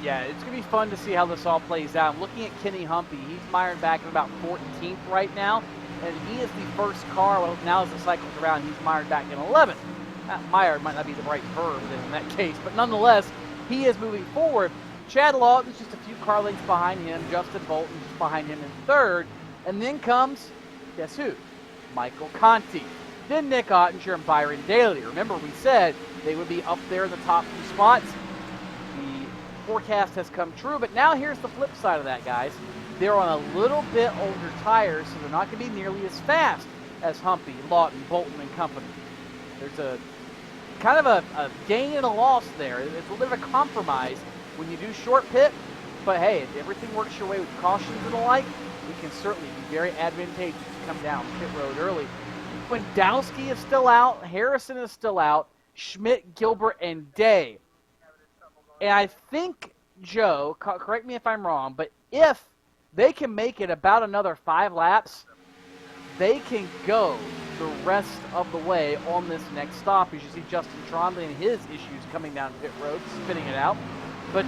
Yeah, it's going to be fun to see how this all plays out. I'm looking at Kenny Humpy. He's mired back at about 14th right now, and he is the first car. Well, now as the cycle's around, he's mired back in 11th. Mired might not be the right verb in that case, but nonetheless, he is moving forward. Chad Lawton's just a few car lengths behind him. Justin Bolton just behind him in third. And then comes, guess who? Michael Conti. Then Nick Ottinger and Byron Daly. Remember, we said they would be up there in the top two spots. Forecast has come true, but now here's the flip side of that, guys. They're on a little bit older tires, so they're not going to be nearly as fast as Humpy, Lawton, Bolton, and company. There's a kind of a gain and a loss there. It's a little bit of a compromise when you do short pit, but hey, if everything works your way with cautions and the like, it can certainly be very advantageous to come down pit road early. Wendowski is still out, Harrison is still out, Schmidt, Gilbert, and Day. And I think, Joe, correct me if I'm wrong, but if they can make it about another 5 laps, they can go the rest of the way on this next stop. As you see Justin Trombley and his issues coming down pit road, spinning it out. But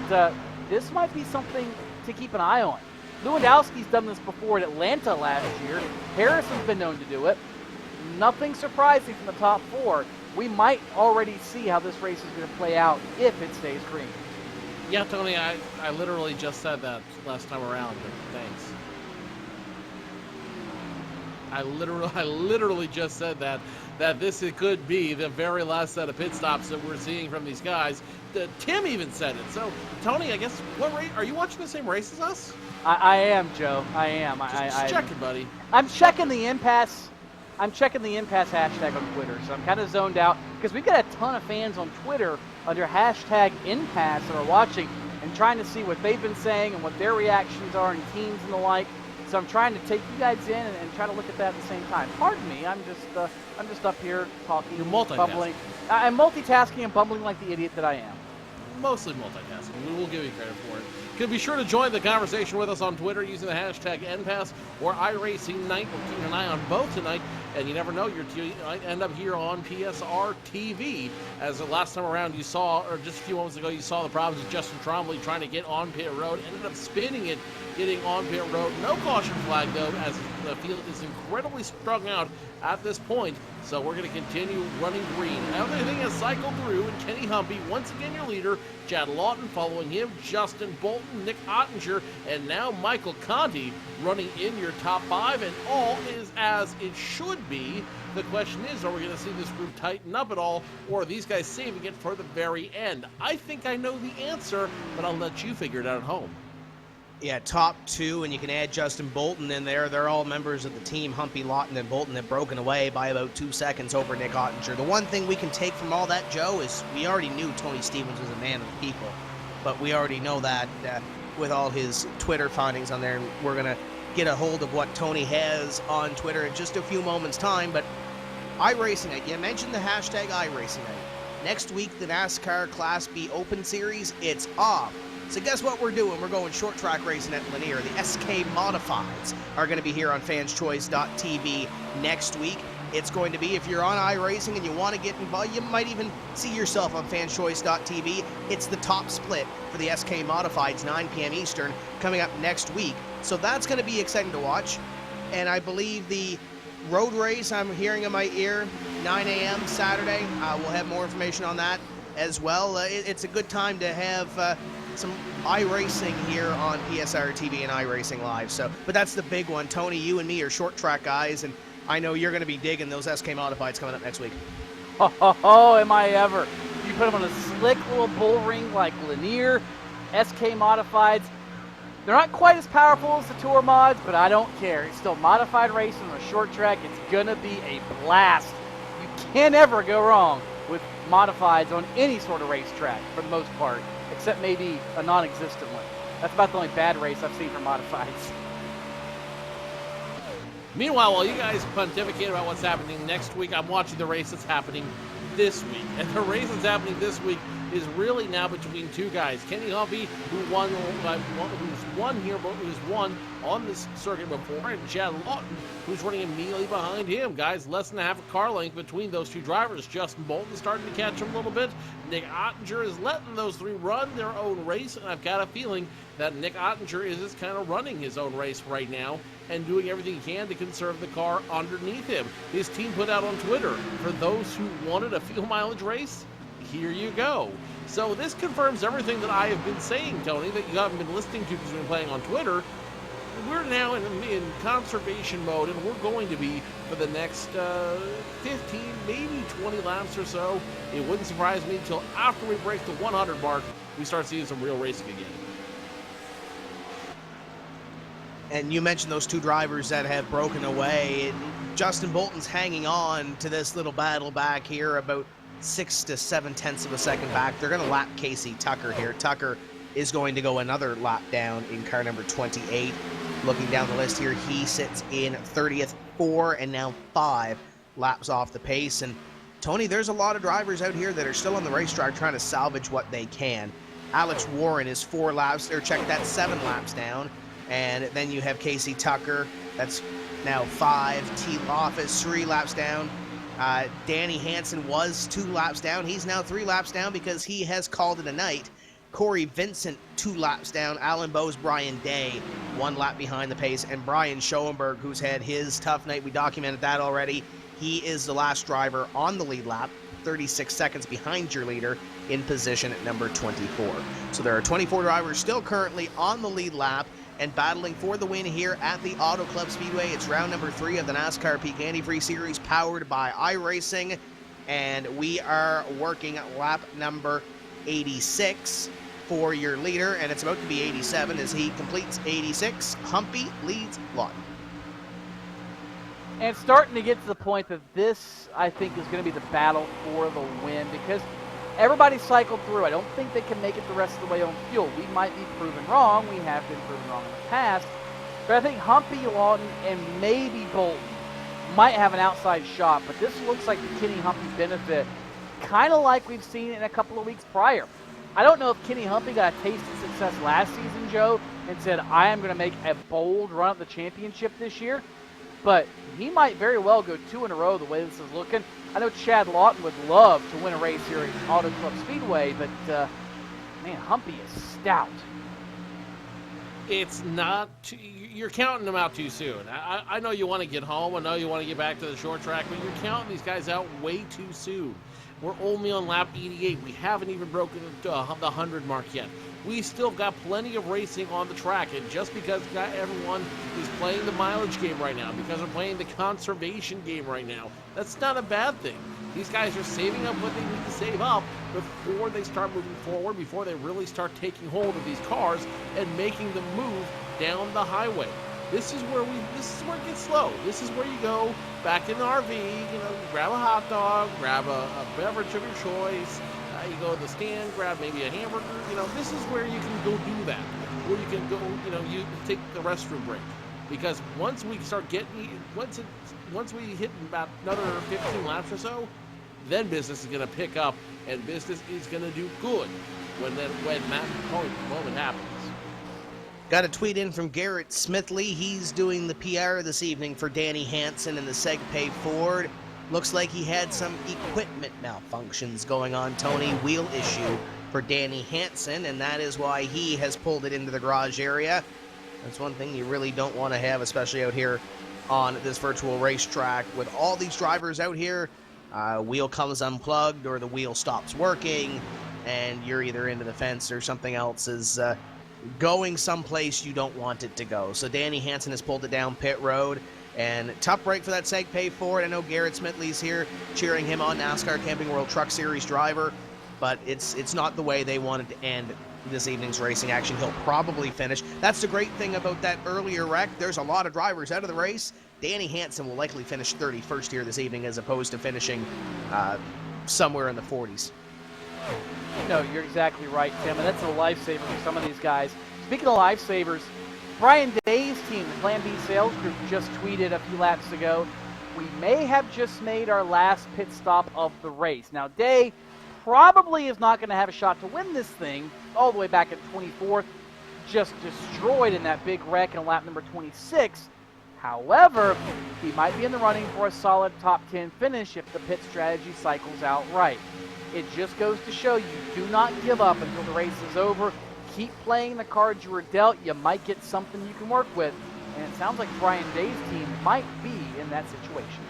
this might be something to keep an eye on. Lewandowski's done this before at Atlanta last year. Harrison's been known to do it. Nothing surprising from the top 4. We might already see how this race is going to play out if it stays green. Yeah, Tony, I literally just said that last time around, but thanks. I literally just said that this could be the very last set of pit stops that we're seeing from these guys. Tim even said it. So, Tony, I guess, what race, are you watching the same race as us? I am, Joe. I am. Just checking, buddy. I'm checking the impasse. I'm checking the impasse hashtag on Twitter, so I'm kind of zoned out because we've got a ton of fans on Twitter under hashtag impasse that are watching and trying to see what they've been saying and what their reactions are and teams and the like. So I'm trying to take you guys in and try to look at that at the same time. Pardon me, I'm just up here talking, You're multitasking. bumbling. I'm multitasking and bumbling like the idiot that I am. Mostly multitasking. We will give you credit for it. Could be sure to join the conversation with us on Twitter using the hashtag NPass or iRacing Night. We're keeping an eye on both tonight, and you never know, you might end up here on PSR TV. As the last time around you saw, or just a few moments ago, you saw the problems with Justin Trombley trying to get on pit road, ended up spinning it, getting on pit road. No caution flag, though, as the field is incredibly strung out at this point. So we're going to continue running green. Everything has cycled through, and Kenny Humpy, once again your leader, Chad Lawton following him, Justin Bolton, Nick Ottinger, and now Michael Conti running in your top 5, and all is as it should be. The question is, are we going to see this group tighten up at all, or are these guys saving it for the very end? I think I know the answer, but I'll let you figure it out at home. Yeah, top 2, and you can add Justin Bolton in there. They're all members of the team. Humpy, Lawton, and Bolton have broken away by about 2 seconds over Nick Ottinger. The one thing we can take from all that, Joe, is we already knew Tony Stevens was a man of the people. But we already know that with all his Twitter findings on there. And we're going to get a hold of what Tony has on Twitter in just a few moments' time. But iRacing Night, you mentioned the hashtag iRacing Night. Next week, the NASCAR Class B Open Series, it's off. So guess what we're doing? We're going short track racing at Lanier. The SK Modifieds are going to be here on fanschoice.tv next week. it's going to be. If you're on iRacing and you want to get involved, you might even see yourself on fanschoice.tv. It's the top split for the SK Modifieds, 9 p.m. Eastern, coming up next week. So that's going to be exciting to watch. And I believe the road race, I'm hearing in my ear, 9 a.m. Saturday. We'll have more information on that as well. It's a good time to have some iRacing here on PSR TV and iRacing Live. So, but that's the big one. Tony, you and me are short track guys, and I know you're going to be digging those SK Modifieds coming up next week. Oh, am I ever. You put them on a slick little bull ring like Lanier, SK Modifieds. They're not quite as powerful as the Tour mods, but I don't care. It's still modified racing on a short track. It's going to be a blast. You can't ever go wrong with modifieds on any sort of racetrack for the most part, except maybe a non-existent one. That's about the only bad race I've seen for modifieds. Meanwhile, while you guys pontificate about what's happening next week, I'm watching the race that's happening this week. And the race that's happening this week is really now between two guys. Kenny Humphrey, who's won on this circuit before, and Chad Lawton, who's running immediately behind him. Guys, less than a half a car length between those two drivers. Justin Bolton starting to catch him a little bit. Nick Ottinger is letting those three run their own race, and I've got a feeling that Nick Ottinger is just kind of running his own race right now and doing everything he can to conserve the car underneath him. His team put out on Twitter, for those who wanted a fuel mileage race, here you go. So this confirms everything that I have been saying, Tony, that you haven't been listening to because you've been playing on Twitter. We're now in conservation mode, and we're going to be for the next 15, maybe 20 laps or so. It wouldn't surprise me until after we break the 100 mark, we start seeing some real racing again. And you mentioned those two drivers that have broken away. Justin Bolton's hanging on to this little battle back here, about 6 to 7/10 of a second back. They're going to lap Casey Tucker here. Tucker is going to go another lap down in car number 28. Looking down the list here, he sits in 30th, 4 and now 5 laps off the pace. And Tony, there's a lot of drivers out here that are still on the racetrack trying to salvage what they can. Alex Warren is 4 laps, or check that, 7 laps down. And then you have Casey Tucker, that's now 5. T. Loftus, 3 laps down. Danny Hansen was 2 laps down. He's now 3 laps down because he has called it a night. Corey Vincent, 2 laps down. Alan Bowes, Brian Day, 1 lap behind the pace. And Brian Schoenberg, who's had his tough night. We documented that already. He is the last driver on the lead lap, 36 seconds behind your leader in position at number 24. So there are 24 drivers still currently on the lead lap and battling for the win here at the Auto Club Speedway. It's round number 3 of the NASCAR Peak Antifreeze Series, powered by iRacing, and we are working lap number 86 for your leader, and it's about to be 87 as he completes 86. Humpy leads Lawton. And it's starting to get to the point that this, I think, is going to be the battle for the win, because everybody cycled through. I don't think they can make it the rest of the way on fuel. We might be proven wrong. We have been proven wrong in the past. But I think Humpy, Lawton, and maybe Bolton might have an outside shot. But this looks like the Kenny Humpy benefit, kind of like we've seen in a couple of weeks prior. I don't know if Kenny Humpy got a taste of success last season, Joe, and said, I am going to make a bold run at the championship this year. But he might very well go 2 in a row the way this is looking. I know Chad Lawton would love to win a race here at Auto Club Speedway, but, man, Humpy is stout. It's not, you're counting them out too soon. I know you want to get home. I know you want to get back to the short track, but you're counting these guys out way too soon. We're only on lap 88. We haven't even broken the 100 mark yet. We still got plenty of racing on the track, and just because not everyone is playing the mileage game right now, because they're playing the conservation game right now, that's not a bad thing. These guys are saving up what they need to save up before they start moving forward, before they really start taking hold of these cars and making them move down the highway. This is where it gets slow. This is where you go back in the RV, grab a hot dog, grab a beverage of your choice. You go to the stand, grab maybe a hamburger. This is where you can go do that. Where you can go, you take the restroom break. Because once we start once we hit about another 15 laps or so, then business is going to pick up, and business is going to do good when that moment happens. Got a tweet in from Garrett Smithley. He's doing the PR this evening for Danny Hansen in the SegPay Ford. Looks like he had some equipment malfunctions going on, Tony. Wheel issue for Danny Hansen, and that is why he has pulled it into the garage area. That's one thing you really don't want to have, especially out here on this virtual racetrack. With all these drivers out here, wheel comes unplugged or the wheel stops working, and you're either into the fence or something else is going someplace you don't want it to go. So Danny Hansen has pulled it down pit road, and tough break for that SegPay Ford. I know Garrett Smithley's here cheering him on, NASCAR Camping World Truck Series driver, but it's not the way they wanted to end this evening's racing action. He'll probably finish. That's the great thing about that earlier wreck. There's a lot of drivers out of the race. Danny Hansen will likely finish 31st here this evening as opposed to finishing somewhere in the 40s. No, you're exactly right, Tim, and that's a lifesaver for some of these guys. Speaking of lifesavers, Brian Day's team, the Plan B Sales Group, just tweeted a few laps ago, "We may have just made our last pit stop of the race." Now, Day probably is not going to have a shot to win this thing all the way back at 24th, just destroyed in that big wreck in lap number 26. However, he might be in the running for a solid top 10 finish if the pit strategy cycles out right. It just goes to show you do not give up until the race is over. Keep playing the cards you were dealt. You might get something you can work with. And it sounds like Brian Day's team might be in that situation.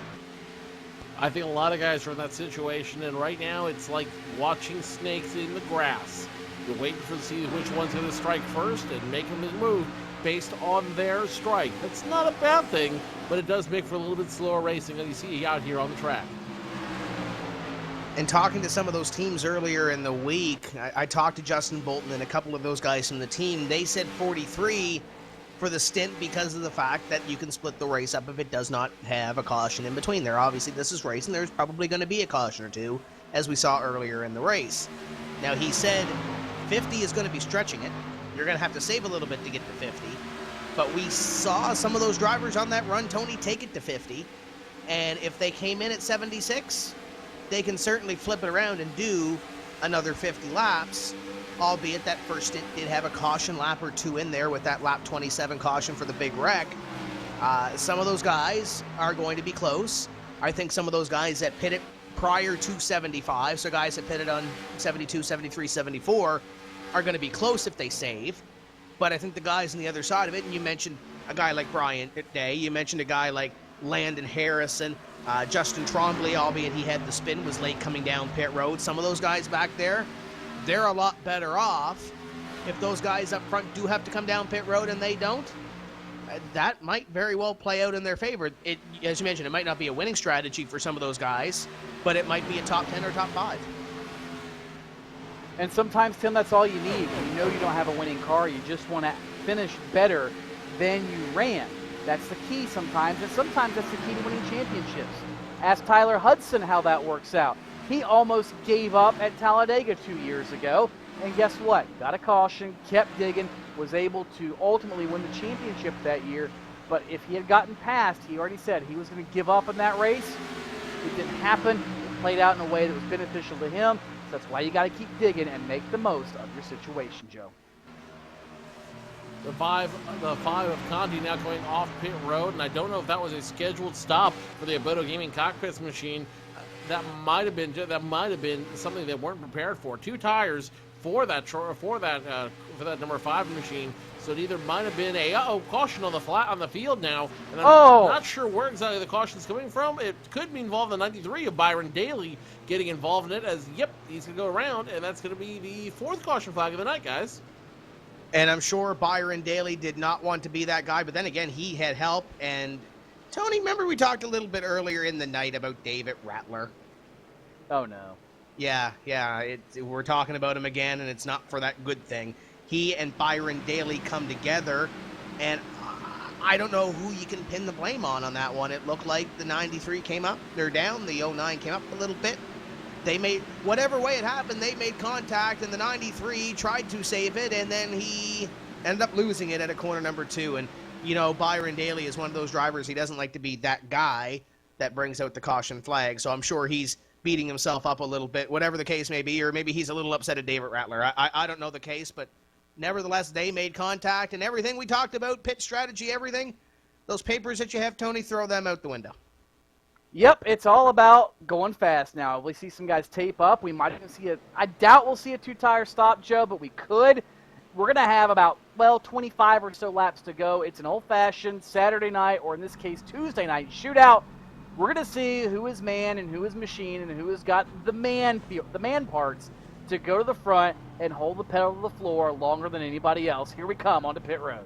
I think a lot of guys are in that situation, and right now it's like watching snakes in the grass. You're waiting to see which one's going to strike first and make them move based on their strike. That's not a bad thing, but it does make for a little bit slower racing than you see out here on the track. And talking to some of those teams earlier in the week, I talked to Justin Bolton and a couple of those guys from the team. They said 43 for the stint because of the fact that you can split the race up if it does not have a caution in between there. Obviously, this is racing. There's probably going to be a caution or two, as we saw earlier in the race. Now, he said 50 is going to be stretching it. You're going to have to save a little bit to get to 50. But we saw some of those drivers on that run, Tony, take it to 50. And if they came in at 76, they can certainly flip it around and do another 50 laps, albeit that first stint did have a caution lap or two in there with that lap 27 caution for the big wreck. Some of those guys are going to be close. I think some of those guys that pitted prior to 75, so guys that pitted on 72, 73, 74, are going to be close if they save. But I think the guys on the other side of it, and you mentioned a guy like Brian Day, you mentioned a guy like Landon Harrison, Justin Trombley, albeit he had the spin, was late coming down pit road. Some of those guys back there, they're a lot better off. If those guys up front do have to come down pit road and they don't, that might very well play out in their favor. As you mentioned, it might not be a winning strategy for some of those guys, but it might be a top 10 or top 5. And sometimes, Tim, that's all you need. When you know you don't have a winning car, you just want to finish better than you ran. That's the key sometimes, and sometimes that's the key to winning championships. Ask Tyler Hudson how that works out. He almost gave up at Talladega 2 years ago, and guess what? Got a caution, kept digging, was able to ultimately win the championship that year. But if he had gotten past, he already said he was going to give up in that race. It didn't happen. It played out in a way that was beneficial to him. So that's why you got to keep digging and make the most of your situation, Joe. The five of Conti now going off pit road, and I don't know if that was a scheduled stop for the Aboto Gaming cockpits machine. That might have been something they weren't prepared for. 2 tires for that number 5 machine. So it either might have been a caution on the field now, and I'm not sure where exactly the caution's coming from. It could be involved in the 93 of Byron Daly getting involved in it, as he's gonna go around, and that's gonna be the 4th caution flag of the night, guys. And I'm sure Byron Daly did not want to be that guy, but then again, he had help. And Tony, remember we talked a little bit earlier in the night about David Rattler? Oh, no. Yeah, we're talking about him again, and it's not for that good thing. He and Byron Daly come together, and I don't know who you can pin the blame on that one. It looked like the 93 came up, they're down, the 09 came up a little bit. They made, whatever way it happened, they made contact, and the 93 tried to save it, and then he ended up losing it at a corner number 2. And, you know, Byron Daly is one of those drivers, he doesn't like to be that guy that brings out the caution flag, so I'm sure he's beating himself up a little bit, whatever the case may be, or maybe he's a little upset at David Rattler. I don't know the case, but nevertheless, they made contact, and everything we talked about, pit strategy, everything, those papers that you have, Tony, throw them out the window. Yep, it's all about going fast now. We see some guys tape up. We might even see I doubt we'll see a two-tire stop, Joe, but we could. We're going to have about, 25 or so laps to go. It's an old-fashioned Saturday night, or in this case, Tuesday night shootout. We're going to see who is man and who is machine and who has got the man parts to go to the front and hold the pedal to the floor longer than anybody else. Here we come onto pit road.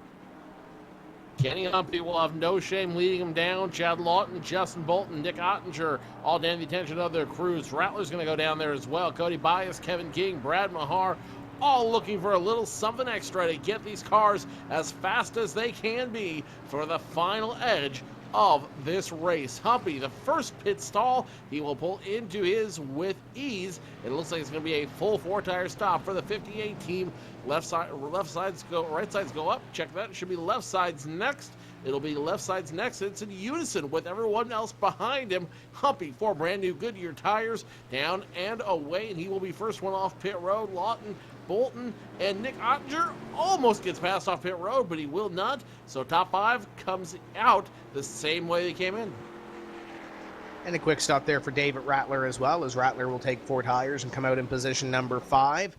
Kenny Humphrey will have no shame leading him down. Chad Lawton, Justin Bolton, Nick Ottinger, all down the attention of their crews. Rattler's going to go down there as well. Cody Bias, Kevin King, Brad Mahar, all looking for a little something extra to get these cars as fast as they can be for the final edge of this race. Humpy, the first pit stall, he will pull into his with ease. It looks like it's going to be a full four-tire stop for the 58 team. Left sides go, right sides go up. Check that. It should be left sides next. It'll be left sides next. It's in unison with everyone else behind him. Humpy, 4 brand new Goodyear tires, down and away, and he will be first one off pit road. Lawton, Bolton, and Nick Ottinger almost gets passed off pit road, but he will not. So top 5 comes out the same way they came in. And a quick stop there for David Rattler as well, as Rattler will take 4 tires and come out in position number 5.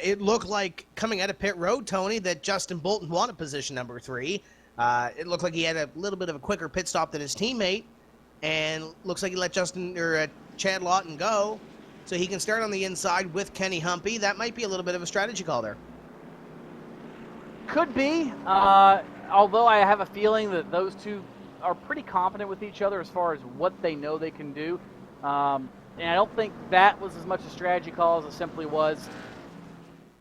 It looked like coming out of pit road, Tony, that Justin Bolton wanted position number 3. It looked like he had a little bit of a quicker pit stop than his teammate, and looks like he let Chad Lawton go, so he can start on the inside with Kenny Humpy. That might be a little bit of a strategy call there. Could be, although I have a feeling that those two are pretty confident with each other as far as what they know they can do. And I don't think that was as much a strategy call as it simply was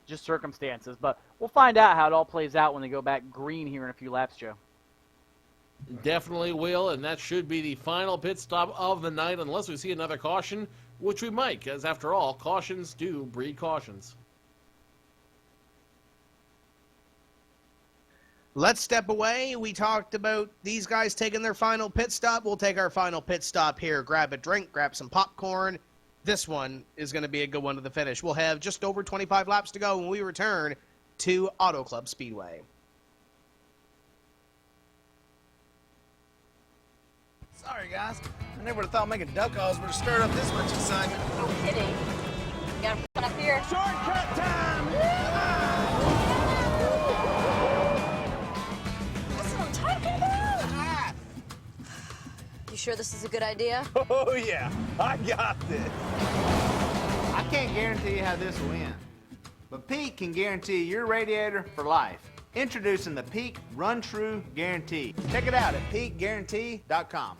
just circumstances. But we'll find out how it all plays out when they go back green here in a few laps, Joe. Definitely will, and that should be the final pit stop of the night, unless we see another caution, which we might, because after all, cautions do breed cautions. Let's step away. We talked about these guys taking their final pit stop. We'll take our final pit stop here. Grab a drink, grab some popcorn. This one is going to be a good one to the finish. We'll have just over 25 laps to go when we return to Auto Club Speedway. Sorry, guys. I never would have thought making duck calls would have stirred up this much excitement. No kidding. You gotta put up here. Shortcut time! That's what I'm talking about. You sure this is a good idea? Oh, yeah. I got this. I can't guarantee you how this will end, but Pete can guarantee your radiator for life. Introducing the Peak Run True Guarantee. Check it out at peakguarantee.com.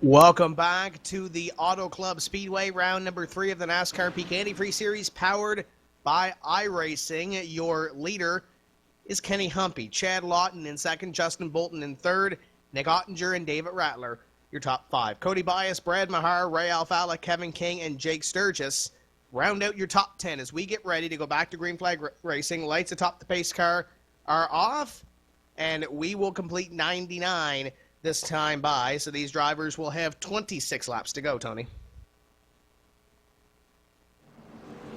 Welcome back to the Auto Club Speedway, round number 3 of the NASCAR Peak Antifreeze Series, powered by iRacing. Your leader is Kenny Humpy. Chad Lawton in second, Justin Bolton in third, Nick Ottinger and David Rattler, your top 5. Cody Bias, Brad Mahar, Ray Alfala, Kevin King, and Jake Sturgis round out your top 10 as we get ready to go back to green flag racing. Lights atop the pace car are off, and we will complete 99 this time by, so these drivers will have 26 laps to go, Tony.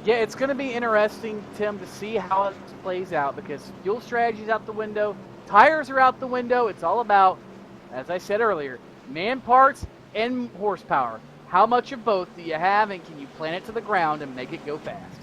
Yeah, it's going to be interesting, Tim, to see how it plays out because fuel strategy's out the window, tires are out the window. It's all about, as I said earlier, man parts and horsepower. How much of both do you have, and can you plant it to the ground and make it go fast?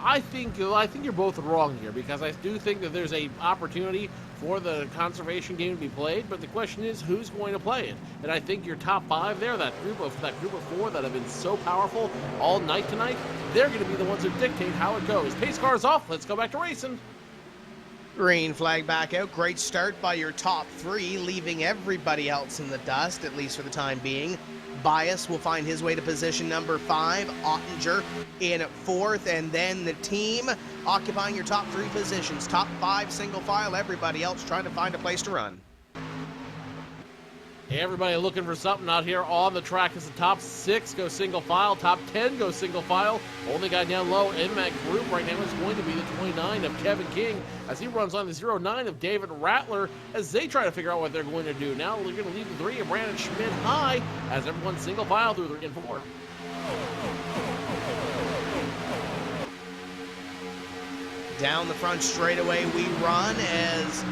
I think you're both wrong here because I do think that there's a opportunity for the conservation game to be played, but the question is who's going to play it. And I think your top 5 there, that group of 4 that have been so powerful all night tonight, they're going to be the ones who dictate how it goes. Pace car's off. Let's go back to racing. Green flag back out. Great start by your top 3, leaving everybody else in the dust, at least for the time being. Bias will find his way to position number 5. Ottinger in 4th, and then the team occupying your top 3 positions. Top 5 single file, everybody else trying to find a place to run. Everybody looking for something out here on the track as the top 6 go single file, top 10 go single file. Only guy down low in that group right now is going to be the 29 of Kevin King as he runs on the 09 of David Rattler as they try to figure out what they're going to do. Now they're going to leave the 3 of Brandon Schmidt high as everyone's single file through 3 and 4. Down the front straightaway we run as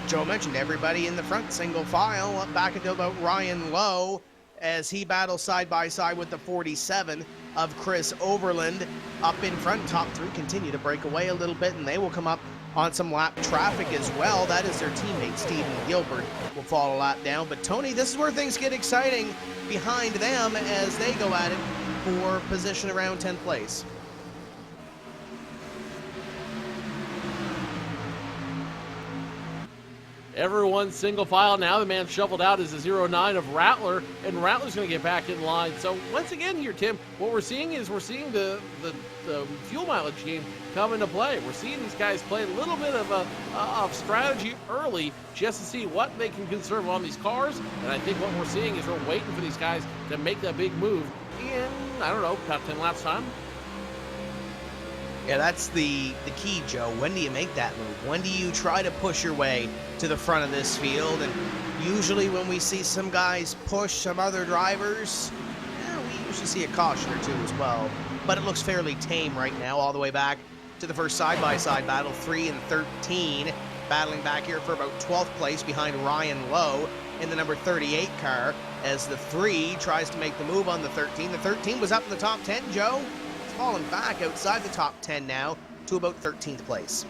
Joe mentioned, everybody in the front single file, up back into about Ryan Lowe as he battles side by side with the 47 of Chris Overland. Up in front, top 3 continue to break away a little bit, and they will come up on some lap traffic as well. That is their teammate, Steven Gilbert, will fall a lap down. But Tony, this is where things get exciting behind them as they go at it for position around 10th place. Everyone's single file now. The man shuffled out is the 09 of Rattler, and Rattler's going to get back in line. So once again here, Tim, what we're seeing is the fuel mileage game come into play. We're seeing these guys play a little bit of strategy early just to see what they can conserve on these cars. And I think what we're seeing is we're waiting for these guys to make that big move in, I don't know, about 10 laps time. Yeah, that's the key, Joe. When do you make that move? When do you try to push your way to the front of this field? And usually when we see some guys push some other drivers, we usually see a caution or 2 as well. But it looks fairly tame right now, all the way back to the first side-by-side battle, 3 and 13. Battling back here for about 12th place behind Ryan Lowe in the number 38 car as the 3 tries to make the move on the 13. The 13 was up in the top 10, Joe. Falling back outside the top 10 now to about 13th place.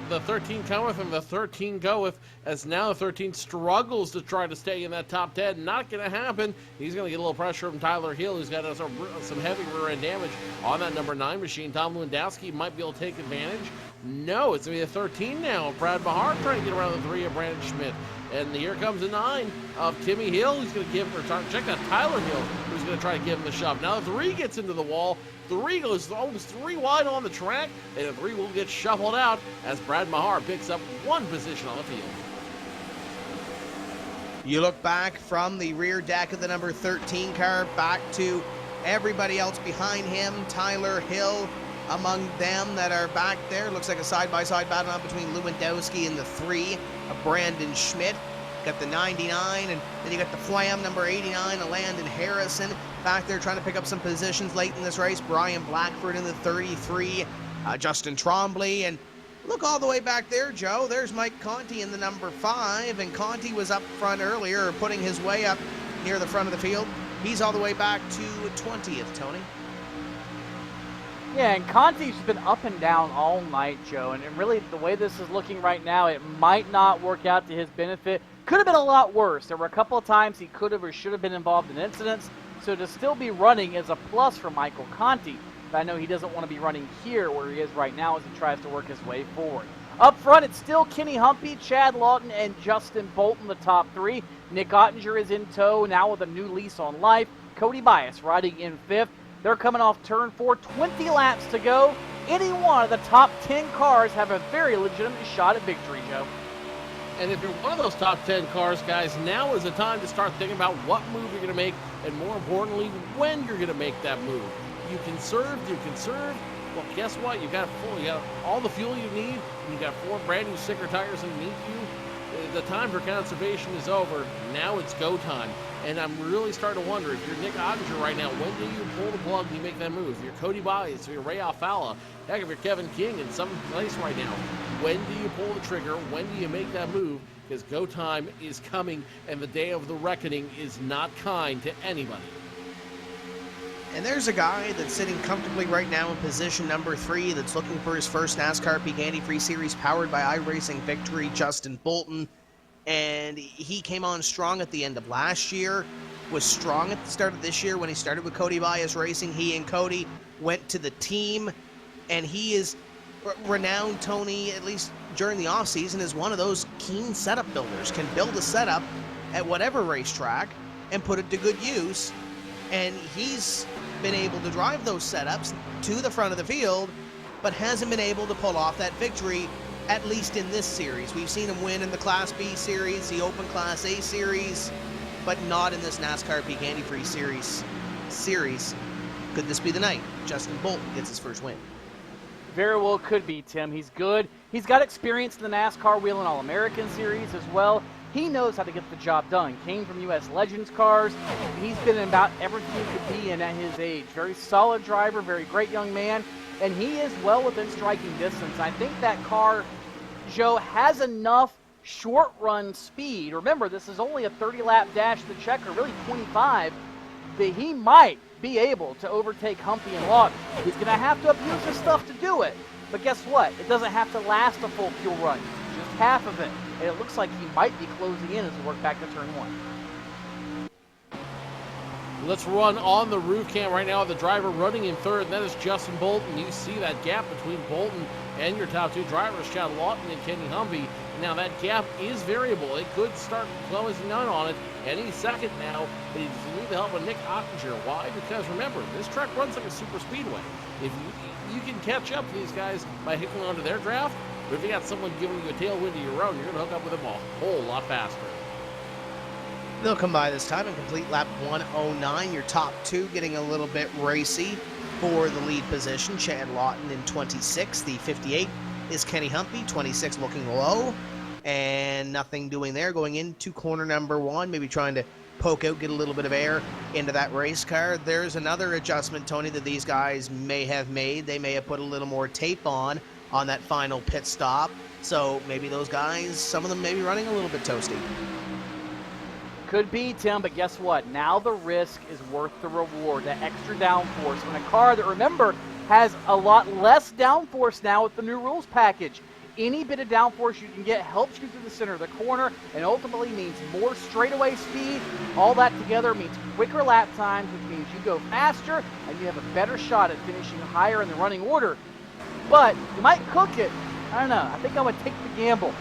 The 13 cometh and the 13 goeth as now the 13 struggles to try to stay in that top 10. Not going to happen. He's going to get a little pressure from Tyler Hill, who's got some heavy rear end damage on that number 9 machine. Tom Lewandowski might be able to take advantage. No, it's going to be a 13 now. Brad Bahar trying to get around the 3 of Brandon Schmidt. And here comes a 9 of Timmy Hill, who's going to give him, or check that, Tyler Hill, who's going to try to give him the shove. Now the 3 gets into the wall. 3 goes almost 3 wide on the track, and the 3 will get shuffled out as Brad Mahar picks up 1 position on the field. You look back from the rear deck of the number 13 car back to everybody else behind him. Tyler Hill among them that are back there. Looks like a side-by-side battle now between Lewandowski and the 3 of Brandon Schmidt. Got the 99, and then you got the Flam number 89 of Landon Harrison back there trying to pick up some positions late in this race. Brian Blackford in the 33, Justin Trombley, and look all the way back there, Joe. There's Mike Conti in the number 5, and Conti was up front earlier, putting his way up near the front of the field. He's all the way back to 20th, Tony. Yeah, and Conti's been up and down all night, Joe, and really the way this is looking right now, it might not work out to his benefit. Could have been a lot worse. There were a couple of times he could have or should have been involved in incidents, so to still be running is a plus for Michael Conti. But I know he doesn't want to be running here where he is right now as he tries to work his way forward. Up front, it's still Kenny Humpy, Chad Lawton, and Justin Bolton, the top 3. Nick Ottinger is in tow now with a new lease on life. Cody Bias riding in 5th. They're coming off turn 4, 20 laps to go. Any one of the top 10 cars have a very legitimate shot at victory, Joe. And if you're one of those top 10 cars, guys, now is the time to start thinking about what move you're going to make, and more importantly, when you're going to make that move. You conserve. Well, guess what? You got all the fuel you need, and you got 4 brand new sticker tires underneath you. the time for conservation is over. Now it's go time. And I'm really starting to wonder, if you're Nick Ottinger right now, when do you pull the plug and you make that move? If you're Cody Bias, if you're Ray Alfala, heck, if you're Kevin King in some place right now, when do you pull the trigger? When do you make that move? Because go time is coming, and the day of the reckoning is not kind to anybody. And there's a guy that's sitting comfortably right now in position number 3 that's looking for his first NASCAR Peak Antifreeze Series powered by iRacing victory, Justin Bolton. And he came on strong at the end of last year, was strong at the start of this year when he started with Cody Bias Racing. He and Cody went to the team, and he is renowned, Tony, at least during the offseason, as one of those keen setup builders, can build a setup at whatever racetrack and put it to good use. And he's been able to drive those setups to the front of the field, but hasn't been able to pull off that victory, at least in this series. We've seen him win in the Class B series, the Open Class A series, but not in this NASCAR Peak Antifreeze series. Could this be the night Justin Bolton gets his first win? Very well could be, Tim. He's good. He's got experience in the NASCAR Wheel and All-American Series as well. He knows how to get the job done. Came from U.S. Legends cars. He's been in about everything he could be in at his age. Very solid driver, very great young man, and he is well within striking distance. I think that car, Joe, has enough short-run speed. Remember, this is only a 30-lap dash to the checker, really 25, that he might be able to overtake Humpy and Lawton. He's going to have to abuse his stuff to do it. But guess what? It doesn't have to last a full fuel run. Just half of it. And it looks like he might be closing in as we work back to turn 1. Let's run on the roof cam right now. The driver running in third, and that is Justin Bolton. You see that gap between Bolton and your top 2 drivers, Chad Lawton and Kenny Humvee. Now that gap is variable. It could start closing down on it any second now. But you need the help of Nick Ottinger. Why? Because remember, this track runs like a super speedway. If you can catch up to these guys by hooking onto their draft, but if you got someone giving you a tailwind of your own, you're going to hook up with them a whole lot faster. They'll come by this time and complete lap 109. Your top 2 getting a little bit racy for the lead position. Chad Lawton in 26. The 58 is Kenny Humpy, 26, looking low. And nothing doing there. Going into corner number 1, maybe trying to poke out, get a little bit of air into that race car. There's another adjustment, Tony, that these guys may have made. They may have put a little more tape on that final pit stop. So maybe those guys, some of them may be running a little bit toasty. Could be, Tim, but guess what? Now the risk is worth the reward, the extra downforce. When a car that, remember, has a lot less downforce now with the new rules package. Any bit of downforce you can get helps you through the center of the corner and ultimately means more straightaway speed. All that together means quicker lap times, which means you go faster and you have a better shot at finishing higher in the running order. But you might cook it. I don't know. I think I'm going to take the gamble.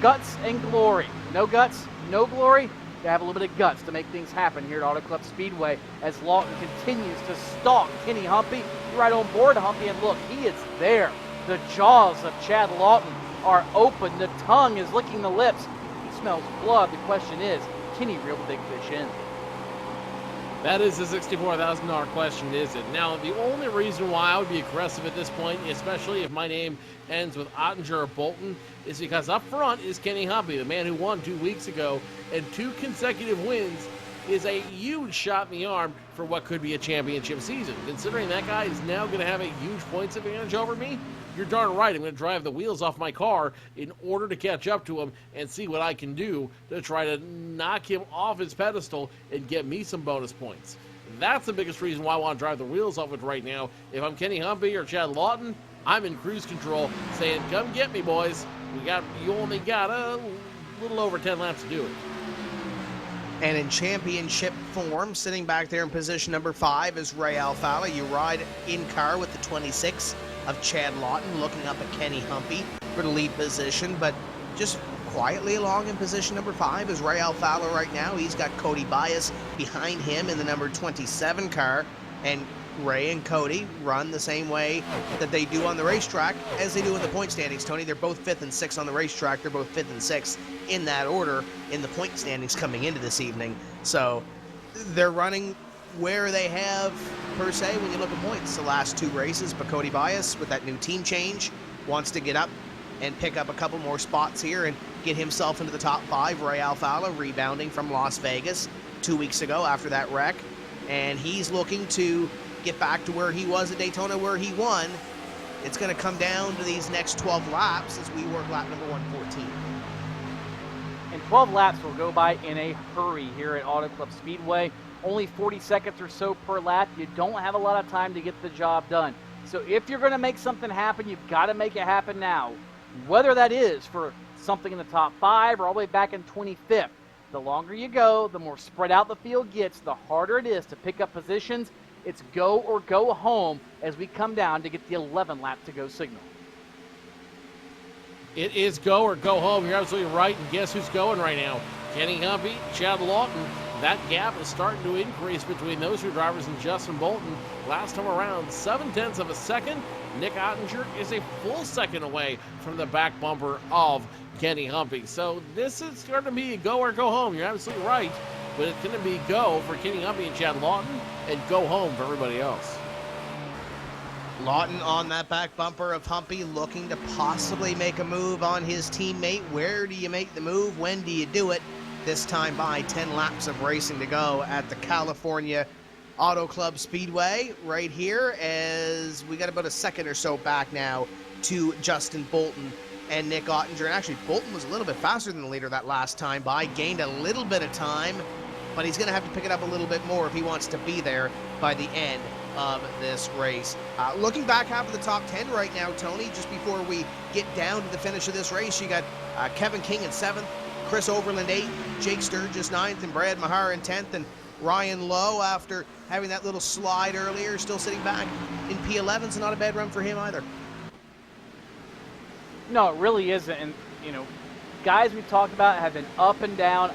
Guts and glory. No guts, no glory. You have a little bit of guts to make things happen here at Auto Club Speedway as Lawton continues to stalk Kenny Humpy. You're right on board Humpy, and look, he is there. The jaws of Chad Lawton are open. The tongue is licking the lips. He smells blood. The question is, can he reel the big fish in? That is the $64,000 question, is it? Now, the only reason why I would be aggressive at this point, especially if my name ends with Ottinger or Bolton, is because up front is Kenny Humpy, the man who won 2 weeks ago, and 2 consecutive wins is a huge shot in the arm for what could be a championship season. Considering that guy is now going to have a huge points advantage over me, you're darn right I'm going to drive the wheels off my car in order to catch up to him and see what I can do to try to knock him off his pedestal and get me some bonus points. That's the biggest reason why I want to drive the wheels off it right now. If I'm Kenny Humpy or Chad Lawton, I'm in cruise control saying, come get me, boys. You only got a little over 10 laps to do it. And in championship form, sitting back there in position number 5 is Ray Alfala. You ride in car with the 26 of Chad Lawton, looking up at Kenny Humpy for the lead position, but just quietly along in position number 5 is Ray Alfala right now. He's got Cody Bias behind him in the number 27 car, and Ray and Cody run the same way that they do on the racetrack as they do in the point standings, Tony. They're both 5th and 6th on the racetrack. They're both 5th and 6th in that order in the point standings coming into this evening. So they're running where they have, per se, when you look at points, the last 2 races. But Cody Bias, with that new team change, wants to get up and pick up a couple more spots here and get himself into the top 5. Ray Alfala rebounding from Las Vegas 2 weeks ago after that wreck. And he's looking to get back to where he was at Daytona, where he won. It's going to come down to these next 12 laps as we work lap number 114. And 12 laps will go by in a hurry here at Auto Club Speedway. Only 40 seconds or so per lap. You don't have a lot of time to get the job done. So if you're going to make something happen, you've got to make it happen now. Whether that is for something in the top 5 or all the way back in 25th. The longer you go, the more spread out the field gets, the harder it is to pick up positions. It's go or go home as we come down to get the 11 lap to go signal. It is go or go home. You're absolutely right. And guess who's going right now? Kenny Humpy, Chad Lawton. That gap is starting to increase between those two drivers and Justin Bolton. Last time around, 0.7 of a second. Nick Ottinger is a full second away from the back bumper of Kenny Humpy. So this is going to be a go or go home. You're absolutely right. But it's going to be go for Kenny Humpy and Chad Lawton and go home for everybody else. Lawton on that back bumper of Humpy looking to possibly make a move on his teammate. Where do you make the move? When do you do it? This time by 10 laps of racing to go at the California Auto Club Speedway right here, as we got about a second or so back now to Justin Bolton and Nick Ottinger. And actually, Bolton was a little bit faster than the leader that last time by, gained a little bit of time, but he's going to have to pick it up a little bit more if he wants to be there by the end of this race. Looking back half of the top 10 right now, Tony, just before we get down to the finish of this race, you got Kevin King in 7th, Chris Overland 8th, Jake Sturgis 9th, and Brad Mahar in 10th, and Ryan Lowe, after having that little slide earlier, still sitting back in P11. So not a bad run for him either. No, it really isn't. And, you know, guys we've talked about have been up and down,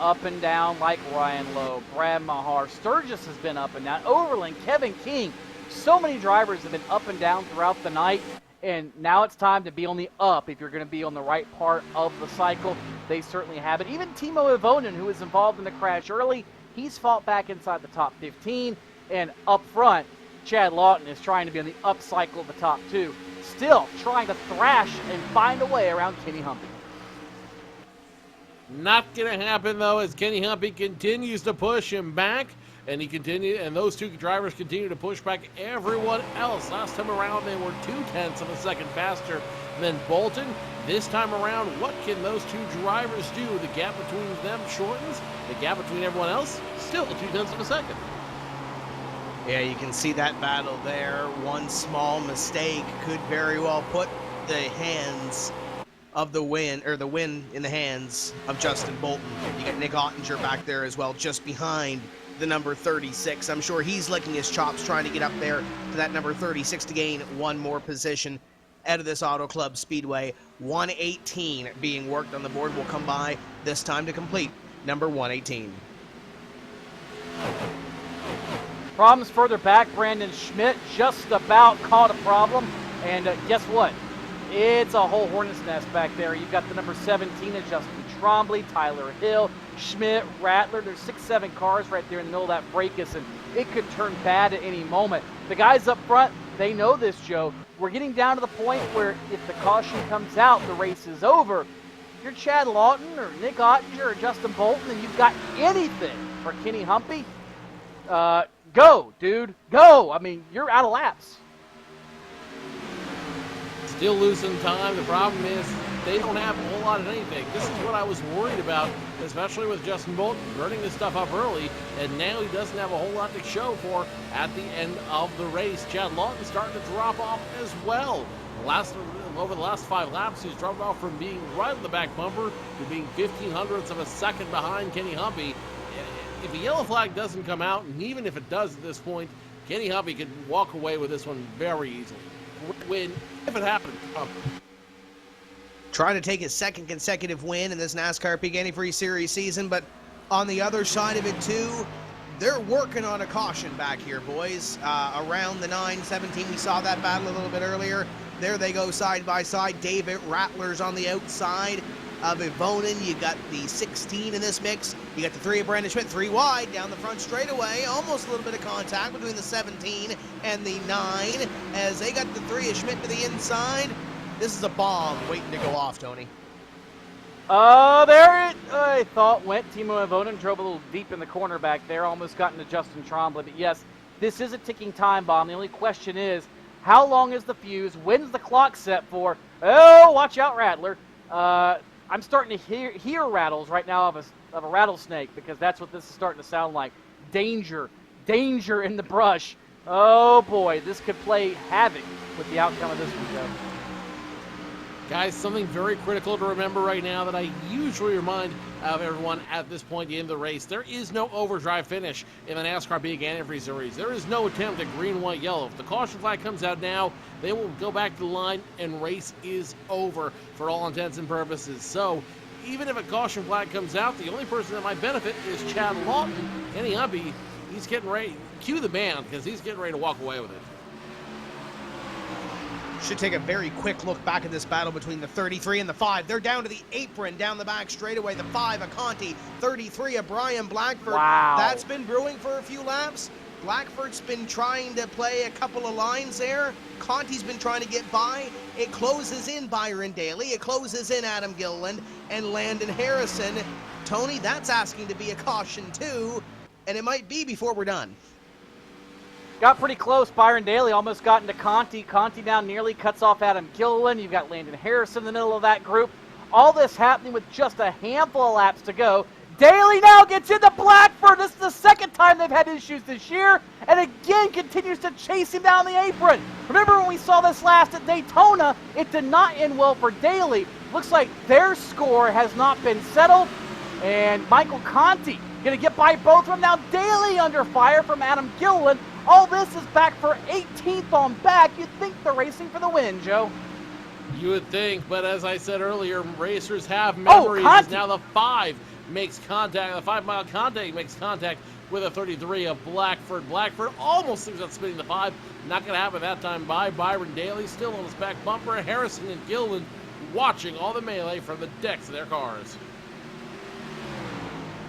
like Ryan Lowe, Brad Mahar. Sturgis has been up and down. Overland, Kevin King. So many drivers have been up and down throughout the night. And now it's time to be on the up if you're going to be on the right part of the cycle. They certainly have it. Even Timo Ivonen, who was involved in the crash early, he's fought back inside the top 15. And up front, Chad Lawton is trying to be on the up cycle of the top 2. Still trying to thrash and find a way around Kenny Humpy. Not going to happen, though, as Kenny Humpy continues to push him back. And those two drivers continue to push back everyone else. Last time around, they were 0.2 of a second faster than Bolton. This time around, what can those two drivers do? The gap between them shortens. The gap between everyone else, still 0.2 of a second. Yeah, you can see that battle there. One small mistake could very well put the hands of the win in the hands of Justin Bolton. You got Nick Ottinger back there as well, just behind the number 36. I'm sure he's licking his chops trying to get up there to that number 36 to gain one more position out of this Auto Club Speedway. 118 being worked on the board will come by this time to complete number 118. Problems further back. Brandon Schmidt just about caught a problem. And guess what? It's a whole hornet's nest back there. You've got the number 17 of Justin Trombley, Tyler Hill, Schmidt, Rattler. There's 6-7 cars right there in the middle of that fracas, and it could turn bad at any moment. The guys up front, they know this, Joe. We're getting down to the point where if the caution comes out, the race is over. If you're Chad Lawton or Nick Ottinger or Justin Bolton and you've got anything for Kenny Humpy, go, dude, go. I mean, you're out of laps. Still losing time. The problem is they don't have a whole lot of anything. This is what I was worried about, especially with Justin Bolton burning this stuff up early, and now he doesn't have a whole lot to show for at the end of the race. Chad Lawton's starting to drop off as well. Over the last 5 laps, he's dropped off from being right on the back bumper to being 0.15 of a second behind Kenny Humpy. If a yellow flag doesn't come out, and even if it does at this point, Kenny Humpy could walk away with this one very easily. If it happened. Trying to take his second consecutive win in this NASCAR Peak Antifreeze Series season, but on the other side of it too, they're working on a caution back here, boys. Around the 9-17, we saw that battle a little bit earlier. There they go side by side. David Rattler's on the outside of Ivonen. You got the 16 in this mix. You got the 3 of Brandon Schmidt, 3 wide down the front straightaway. Almost a little bit of contact between the 17 and the 9 as they got the 3 of Schmidt to the inside. This is a bomb waiting to go off, Tony. There it, I thought, went. Timo Avonen drove a little deep in the corner back there, almost got into Justin Trombley. But yes, this is a ticking time bomb. The only question is, how long is the fuse? When's the clock set for? Oh, watch out, Rattler. I'm starting to hear rattles right now of a rattlesnake, because that's what this is starting to sound like. Danger. Danger in the brush. Oh, boy, this could play havoc with the outcome of this one, Joe. Guys, something very critical to remember right now that I usually remind of everyone at this point at the end of the race. There is no overdrive finish in the NASCAR Big Antifreeze Series. There is no attempt at green, white, yellow. If the caution flag comes out now, they will go back to the line and race is over for all intents and purposes. So, even if a caution flag comes out, the only person that might benefit is Chad Lawton. Kenny Humpy, he's getting ready. Cue the band, because he's getting ready to walk away with it. Should take a very quick look back at this battle between the 33 and the 5. They're down to the apron, down the back straightaway. The 5, a Conti. 33, a Brian Blackford. Wow. That's been brewing for a few laps. Blackford's been trying to play a couple of lines there. Conti's been trying to get by. It closes in Byron Daly. It closes in Adam Gilliland and Landon Harrison. Tony, that's asking to be a caution too, and it might be before we're done. Got pretty close. Byron Daly almost got into Conti. Conti now nearly cuts off Adam Gilliland. You've got Landon Harrison in the middle of that group. All this happening with just a handful of laps to go. Daly now gets into Blackford. This is the second time they've had issues this year, and again continues to chase him down the apron. Remember when we saw this last at Daytona, it did not end well for Daly. Looks like their score has not been settled, and Michael Conti going to get by both of them. Now Daly under fire from Adam Gilliland. All this is back for 18th on back. You'd think they're racing for the win, Joe. You would think, but as I said earlier, racers have memories. Now the 5 makes contact. The 5-mile contact makes contact with a 33 of Blackford. Blackford almost thinks about spinning the 5. Not going to happen that time by Byron Daly. Still on his back bumper. Harrison and Gilliland watching all the melee from the decks of their cars.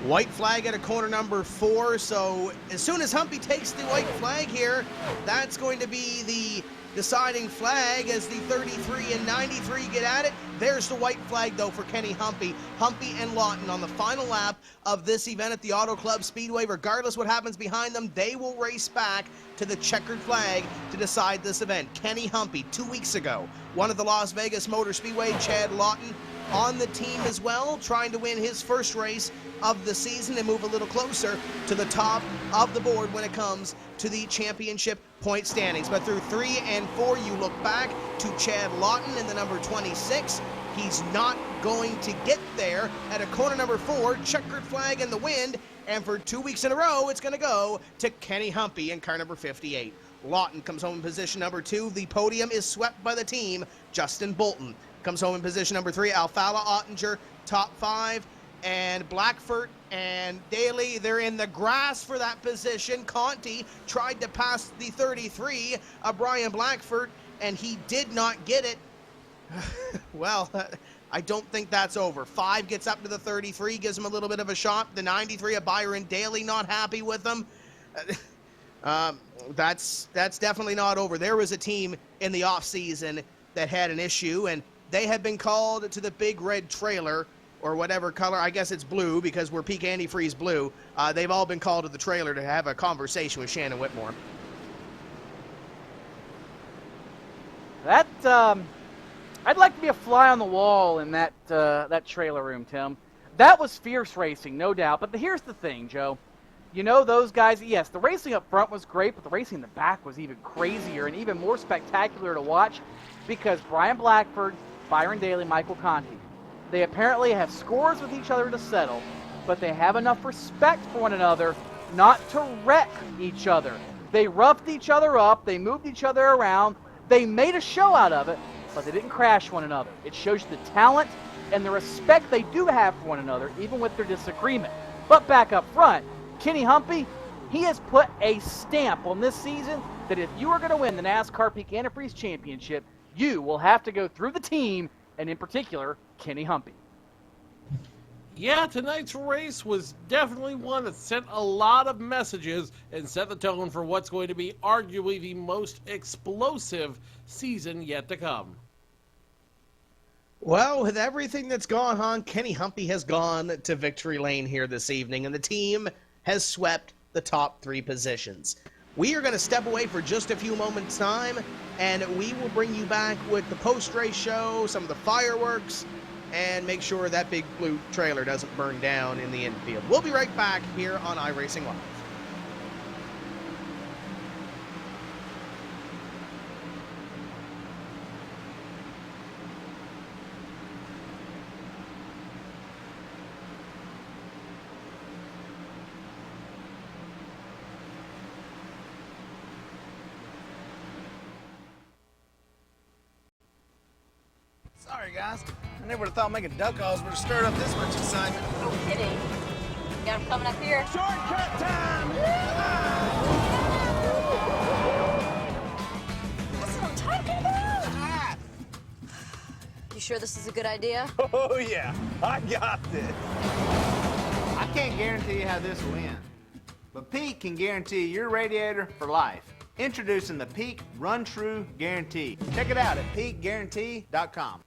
White flag at a corner number 4, so as soon as Humpy takes the white flag here, that's going to be the deciding flag as the 33 and 93 get at it. There's the white flag, though, for Kenny Humpy. Humpy and Lawton on the final lap of this event at the Auto Club Speedway. Regardless what happens behind them, they will race back to the checkered flag to decide this event. Kenny Humpy, 2 weeks ago, won at the Las Vegas Motor Speedway. Chad Lawton on the team as well, trying to win his first race of the season and move a little closer to the top of the board when it comes to the championship point standings. But through 3 and 4, you look back to Chad Lawton in the number 26. He's not going to get there at a corner number 4, checkered flag in the wind, and for 2 weeks in a row, it's going to go to Kenny Humpy in car number 58. Lawton comes home in position number 2. The podium is swept by the team. Justin Bolton comes home in position number 3. Alfala Ottinger, top 5. And Blackford and Daly, they're in the grass for that position. Conti tried to pass the 33, Brian Blackford, and he did not get it. Well, I don't think that's over. 5 gets up to the 33, gives him a little bit of a shot. The 93 of Byron Daly, not happy with him. That's definitely not over. There was a team in the offseason that had an issue, and they had been called to the big red trailer, or whatever color. I guess it's blue because we're peak antifreeze blue. They've all been called to the trailer to have a conversation with Shannon Whitmore. That I'd like to be a fly on the wall in that that trailer room, Tim. That was fierce racing, no doubt. But here's the thing, Joe. You know those guys, yes, the racing up front was great, but the racing in the back was even crazier and even more spectacular to watch because Brian Blackford, Byron Daly, Michael Conti, they apparently have scores with each other to settle, but they have enough respect for one another not to wreck each other. They roughed each other up, they moved each other around, they made a show out of it, but they didn't crash one another. It shows you the talent and the respect they do have for one another, even with their disagreement. But back up front, Kenny Humpy, he has put a stamp on this season that if you are going to win the NASCAR Peak Antifreeze Championship, you will have to go through the team, and in particular, Kenny Humpy. Yeah, tonight's race was definitely one that sent a lot of messages and set the tone for what's going to be arguably the most explosive season yet to come. Well, with everything that's gone on, Kenny Humpy has gone to victory lane here this evening, and the team has swept the top 3 positions. We are going to step away for just a few moments' time, and we will bring you back with the post-race show, some of the fireworks, and make sure that big blue trailer doesn't burn down in the infield. We'll be right back here on iRacing Live. Sorry, guys. I never would have thought making duck calls would have stirred up this much excitement. No kidding. Got him coming up here. Shortcut time! That's what I'm talking about. You sure this is a good idea? Oh, yeah. I got this. I can't guarantee how this will end, but Pete can guarantee your radiator for life. Introducing the Peak Run True Guarantee. Check it out at peakguarantee.com.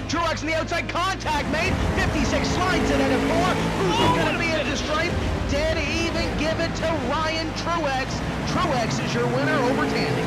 Truex in the outside, contact made, 56 slides it into 4, who's going to be at the stripe, dead even, give it to Ryan Truex. Truex is your winner over Tandy.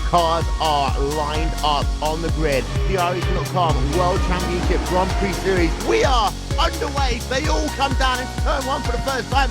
Cars are lined up on the grid. The iRacing.com World Championship Grand Prix Series. We are underway. They all come down into turn 1 for the first time.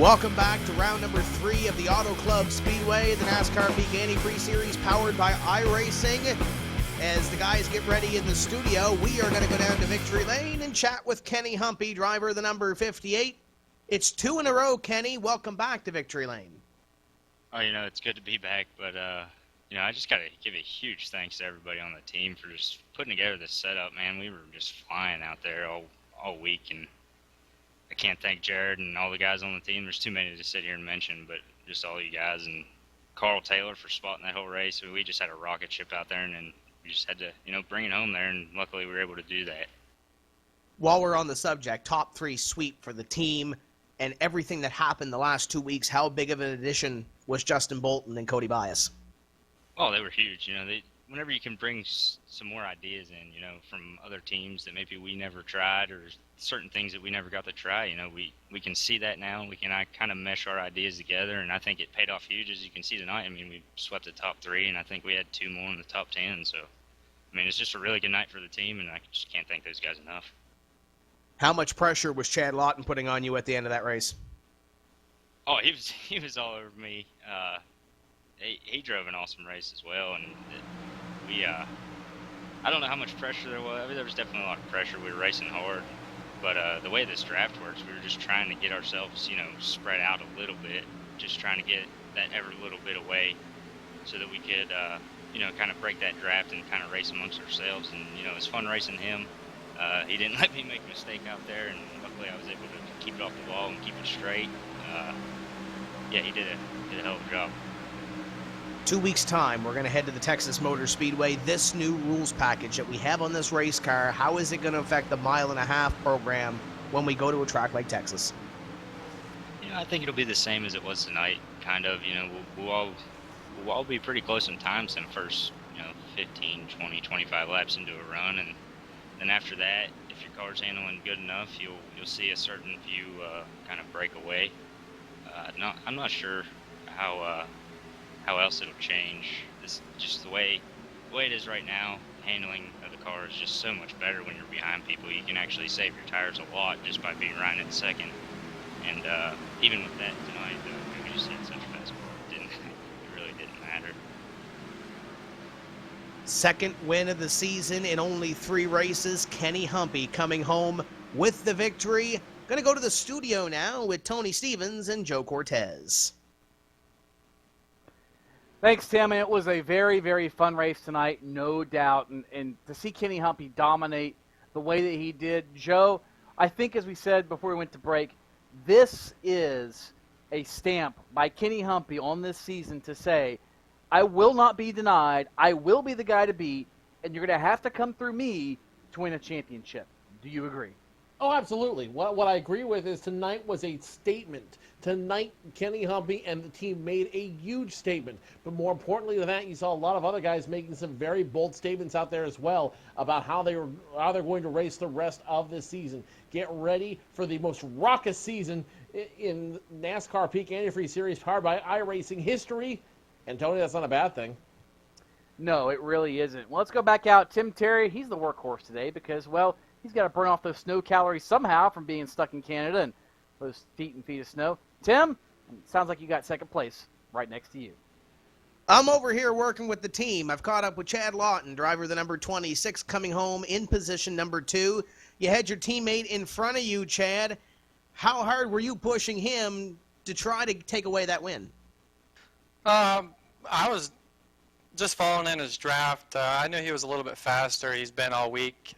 Welcome back to round number 3 of the Auto Club Speedway, the NASCAR Peak Antifreeze Series powered by iRacing. As the guys get ready in the studio, we are going to go down to Victory Lane and chat with Kenny Humpy, driver of the number 58. It's 2 in a row, Kenny. Welcome back to Victory Lane. Oh, it's good to be back, but, I just got to give a huge thanks to everybody on the team for just putting together this setup, man. We were just flying out there all week, and I can't thank Jared and all the guys on the team. There's too many to sit here and mention, but just all you guys and Carl Taylor for spotting that whole race. We just had a rocket ship out there, and then we just had to, bring it home there, and luckily we were able to do that. While we're on the subject, top 3 sweep for the team and everything that happened the last 2 weeks, how big of an addition was Justin Bolton and Cody Bias? Oh, they were huge. Whenever you can bring some more ideas in, from other teams that maybe we never tried, or certain things that we never got to try, we can see that now. We can kind of mesh our ideas together, and I think it paid off huge, as you can see tonight. We swept the top 3, and I think we had 2 more in the top 10. So, it's just a really good night for the team, and I just can't thank those guys enough. How much pressure was Chad Lawton putting on you at the end of that race? Oh, he was all over me. He drove an awesome race as well, and I don't know how much pressure there was. There was definitely a lot of pressure. We were racing hard, but the way this draft works, we were just trying to get ourselves, spread out a little bit, just trying to get that every little bit away, so that we could, kind of break that draft and kind of race amongst ourselves. And it was fun racing him. He didn't let me make a mistake out there, and luckily I was able to keep it off the wall and keep it straight. He did a hell of a job. 2 weeks' time, we're going to head to the Texas Motor Speedway. This new rules package that we have on this race car, how is it going to affect the mile-and-a-half program when we go to a track like Texas? I think it'll be the same as it was tonight. Kind of, we'll all be pretty close in times in first, 15, 20, 25 laps into a run, and then after that, if your car's handling good enough, you'll see a certain few kind of break away. I'm not sure how else it'll change. This just the way it is right now. Handling of the car is just so much better when you're behind people. You can actually save your tires a lot just by being right in second. And even with that tonight, we just had such a fast car. It really didn't matter. Second win of the season in only 3 races. Kenny Humpy coming home with the victory. Going to go to the studio now with Tony Stevens and Joe Cortez. Thanks, Tim. It was a very, very fun race tonight, no doubt. And to see Kenny Humpy dominate the way that he did, Joe, I think as we said before we went to break, this is a stamp by Kenny Humpy on this season to say, I will not be denied, I will be the guy to beat, and you're going to have to come through me to win a championship. Do you agree? Oh, absolutely. What I agree with is tonight was a statement. Tonight, Kenny Humpy and the team made a huge statement. But more importantly than that, you saw a lot of other guys making some very bold statements out there as well about how they're going to race the rest of this season. Get ready for the most raucous season in NASCAR Peak Antifreeze Series powered by iRacing history. And Tony, that's not a bad thing. No, it really isn't. Well, let's go back out. Tim Terry, he's the workhorse today because, well, he's got to burn off those snow calories somehow from being stuck in Canada and those feet and feet of snow. Tim, sounds like you got second place right next to you. I'm over here working with the team. I've caught up with Chad Lawton, driver of the number 26, coming home in position number 2. You had your teammate in front of you, Chad. How hard were you pushing him to try to take away that win? I was just following in his draft. I knew he was a little bit faster. He's been all week.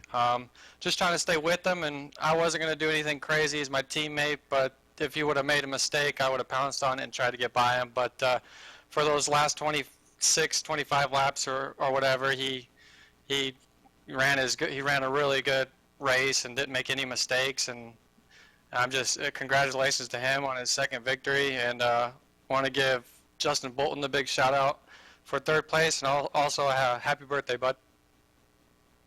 Just trying to stay with him, and I wasn't going to do anything crazy. He's my teammate, but if he would have made a mistake, I would have pounced on it and tried to get by him. But for those last 26, 25 laps or whatever, he ran a really good race and didn't make any mistakes. And I'm just congratulations to him on his second victory, and want to give Justin Bolton a big shout out for third place, and also a happy birthday, bud.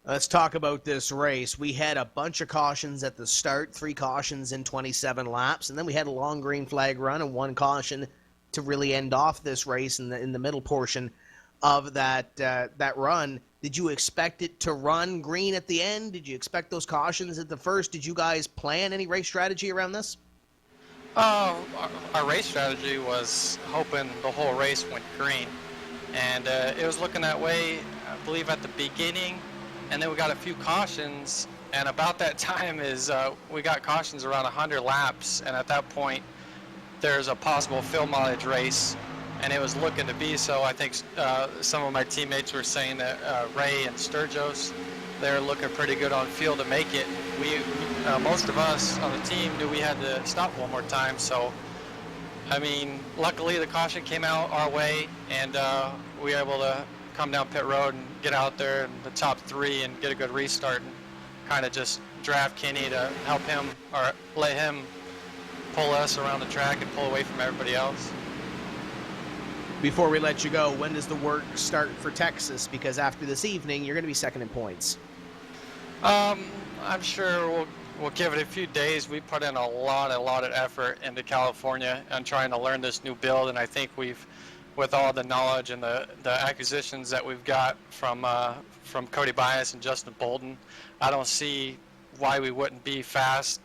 Let's talk about this race. We had a bunch of cautions at the start, 3 cautions in 27 laps, and then we had a long green flag run and 1 caution to really end off this race in the middle portion of that run. Did you expect it to run green at the end? Did you expect those cautions at the first? Did you guys plan any race strategy around this? Our race strategy was hoping the whole race went green. And it was looking that way, I believe, at the beginning. And then we got a few cautions. And about that time is we got cautions around 100 laps. And at that point, there's a possible field mileage race. And it was looking to be so. I think some of my teammates were saying that Ray and Sturgis, they're looking pretty good on field to make it. Most of us on the team knew we had to stop one more time. So, I mean, luckily the caution came out our way, and we were able to come down pit road and get out there in the top 3 and get a good restart and kind of just draft Kenny to help him or let him pull us around the track and pull away from everybody else. Before we let you go, when does the work start for Texas? Because after this evening, you're going to be second in points. I'm sure we'll give it a few days. We put in a lot of effort into California and trying to learn this new build, and I think with all the knowledge and the acquisitions that we've got from Cody Bias and Justin Bolden, I don't see why we wouldn't be fast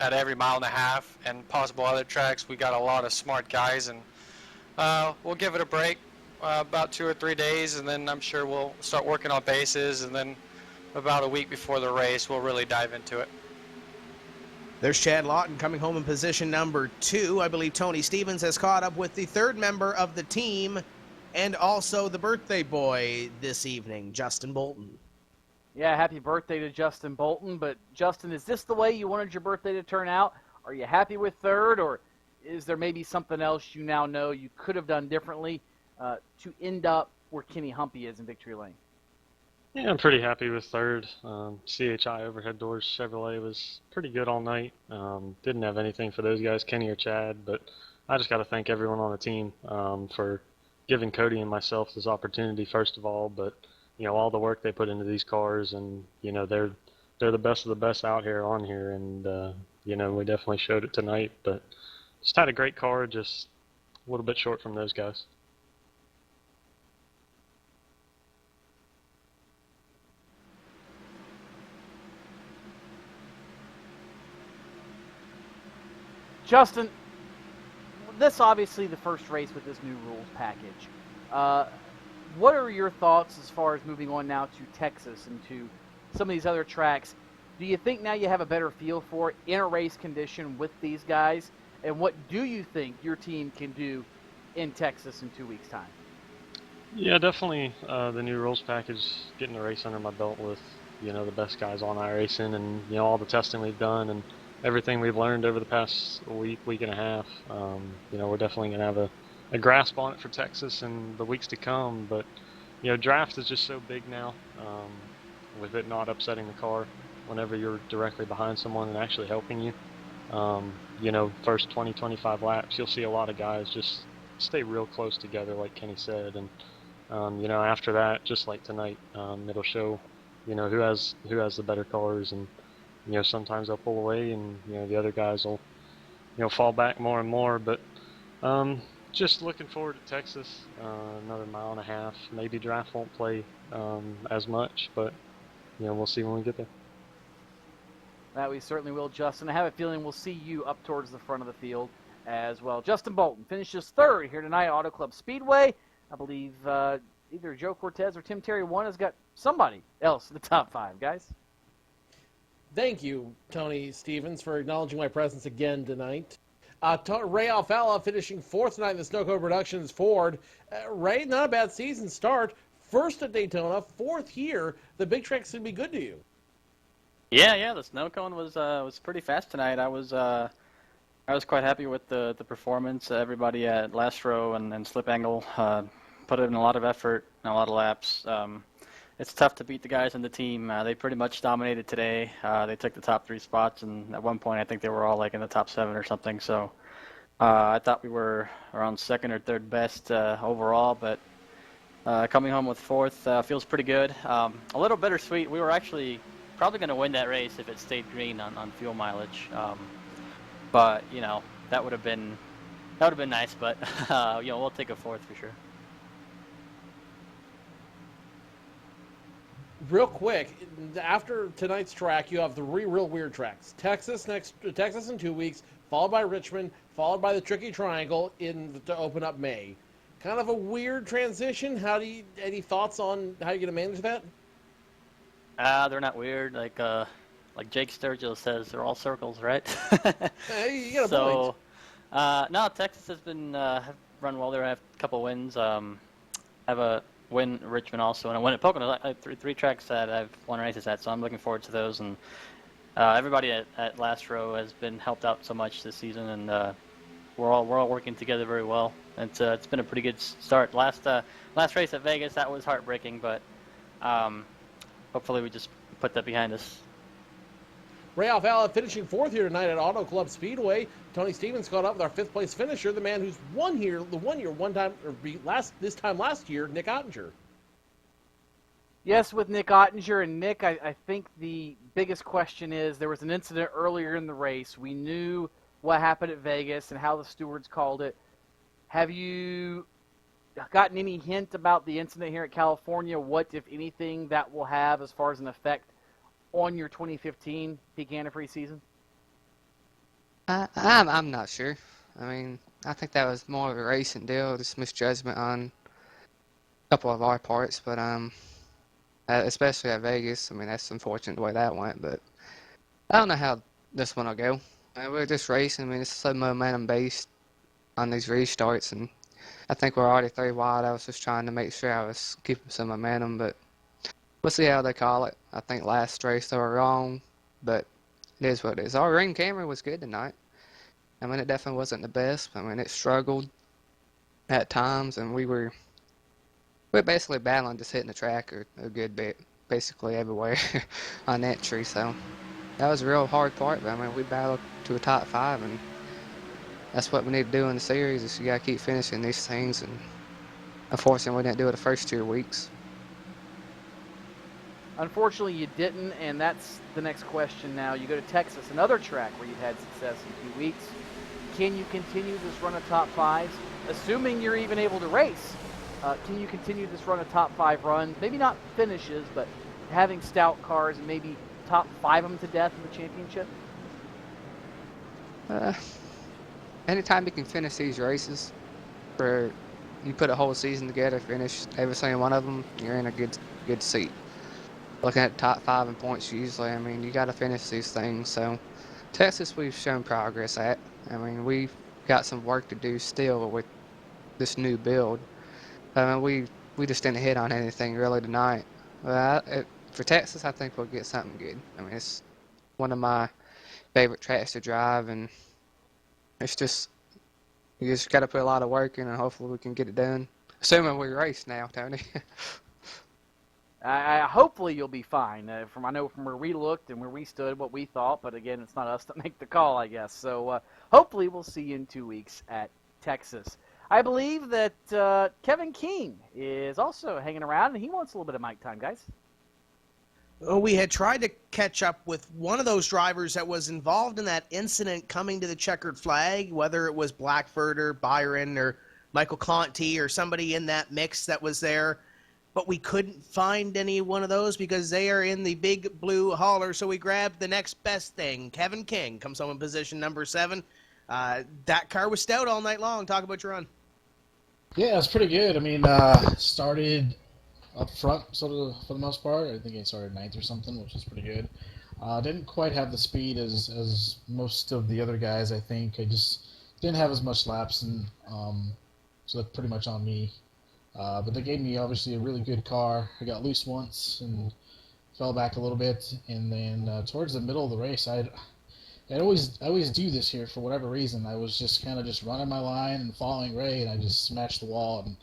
at every mile and a half and possible other tracks. We got a lot of smart guys, and we'll give it a break, about 2 or 3 days, and then I'm sure we'll start working on bases, and then about a week before the race, we'll really dive into it. There's Chad Lawton coming home in position number 2. I believe Tony Stevens has caught up with the 3rd member of the team and also the birthday boy this evening, Justin Bolton. Yeah, happy birthday to Justin Bolton. But, Justin, is this the way you wanted your birthday to turn out? Are you happy with 3rd, or is there maybe something else you now know you could have done differently to end up where Kenny Humpy is in victory lane? Yeah, I'm pretty happy with 3rd. CHI Overhead Doors Chevrolet was pretty good all night. Didn't have anything for those guys, Kenny or Chad, but I just got to thank everyone on the team for giving Cody and myself this opportunity, first of all, but all the work they put into these cars, and they're the best of the best out here on here, and we definitely showed it tonight, but just had a great car, just a little bit short from those guys. Justin, this obviously the first race with this new rules package. What are your thoughts as far as moving on now to Texas and to some of these other tracks? Do you think now you have a better feel for it in a race condition with these guys? And what do you think your team can do in Texas in 2 weeks' time? Yeah, definitely the new rules package, getting a race under my belt with, the best guys on iRacing, and, all the testing we've done and everything we've learned over the past week and a half. We're definitely going to have a grasp on it for Texas and the weeks to come. But, draft is just so big now, with it not upsetting the car whenever you're directly behind someone and actually helping you. First 20, 25 laps, you'll see a lot of guys just stay real close together, like Kenny said. And, after that, just like tonight, it'll show, who has the better cars. And, sometimes they'll pull away, and the other guys will fall back more and more. But just looking forward to Texas, another mile and a half. Maybe draft won't play as much, but we'll see when we get there. That we certainly will, Justin. I have a feeling we'll see you up towards the front of the field as well. Justin Bolton finishes 3rd here tonight at Auto Club Speedway. I believe either Joe Cortez or Tim Terry one has got somebody else in the top 5, guys. Thank you, Tony Stevens, for acknowledging my presence again tonight. Ray Alfalla finishing 4th tonight in the Snowco Productions Ford. Ray, not a bad season start. 1st at Daytona, 4th here. The big track's going to be good to you. Yeah. The snow cone was pretty fast tonight. I was quite happy with the performance. Everybody at Last Row and Slip Angle put in a lot of effort and a lot of laps. It's tough to beat the guys on the team. They pretty much dominated today. They took the top 3 spots, and at one point I think they were all like in the top 7 or something. So I thought we were around 2nd or 3rd best overall, but coming home with 4th feels pretty good. A little bittersweet. We were actually probably going to win that race if it stayed green on fuel mileage. But that would have been nice. But we'll take a 4th for sure. Real quick, after tonight's track, you have 3 real weird tracks. Texas in 2 weeks, followed by Richmond, followed by the tricky triangle to open up May. Kind of a weird transition. Any thoughts on how you're going to manage that? They're not weird. Like Jake Sturgill says, they're all circles, right? Hey, you got a point. No, Texas has been have run well there. I have a couple wins. Have a win at Richmond also, and I win at Pocono. I have three tracks that I've won races at, so I'm looking forward to those. And everybody at Last Row has been helped out so much this season, and we're all working together very well. It's been a pretty good start. Last race at Vegas, that was heartbreaking, but hopefully we just put that behind us. Ray Alvala finishing fourth here tonight at Auto Club Speedway. Tony Stevens caught up with our fifth place finisher, the man who's won here this time last year, Nick Ottinger. Yes, with Nick Ottinger. And Nick, I think the biggest question is there was an incident earlier in the race. We knew what happened at Vegas and how the stewards called it. Have you gotten any hint about the incident here at California? What, if anything, that will have as far as an effect on your 2015 Peak Antifreeze season? I'm not sure. I mean, I think that was more of a racing deal, just misjudgment on a couple of our parts. But especially at Vegas, I mean, that's unfortunate the way that went. But I don't know how this one will go. We're just racing. I mean, it's so momentum based on these restarts, and I think we're already 3 wide. I was just trying to make sure I was keeping some momentum, but we'll see how they call it. I think last race they were wrong, but it is what it is. Our ring camera was good tonight. I mean, it definitely wasn't the best. I mean, it struggled at times, and we're basically battling just hitting the track a good bit, basically everywhere on entry. So that was a real hard part. But I mean, we battled to a top 5, and that's what we need to do in the series. Is you got to keep finishing these things. And unfortunately, we didn't do it the first 2 weeks. Unfortunately, you didn't, and that's the next question now. You go to Texas, another track where you've had success in 2 weeks. Can you continue this run of top 5s? Assuming you're even able to race, can you continue this run of top 5 runs? Maybe not finishes, but having stout cars and maybe top 5 them to death in the championship? Anytime you can finish these races, where you put a whole season together, finish every single one of them, you're in a good seat. Looking at top 5 in points usually, I mean, you got to finish these things. So Texas, we've shown progress at. I mean, we've got some work to do still with this new build. I mean, we just didn't hit on anything really tonight. For Texas, I think we'll get something good. I mean, it's one of my favorite tracks to drive, and it's just, you just got to put a lot of work in, and hopefully we can get it done. Assuming we race now, Tony. Hopefully you'll be fine. I know from where we looked and where we stood, what we thought, but again, it's not us to make the call, I guess. So hopefully we'll see you in 2 weeks at Texas. I believe that Kevin King is also hanging around, and he wants a little bit of mic time, guys. Well, we had tried to catch up with one of those drivers that was involved in that incident coming to the checkered flag, whether it was Blackford or Byron or Michael Conti or somebody in that mix that was there. But we couldn't find any one of those because they are in the big blue hauler, so we grabbed the next best thing. Kevin King comes home in position number 7. That car was stout all night long. Talk about your run. Yeah, it's pretty good. I mean, started up front sort of for the most part. I think I started 9th or something, which is pretty good. Didn't quite have the speed as most of the other guys, I think. I just didn't have as much laps, and so that's pretty much on me. But they gave me, obviously, a really good car. I got loose once and fell back a little bit. And then towards the middle of the race, I always do this here for whatever reason. I was just kind of just running my line and following Ray, and I just smashed the wall. And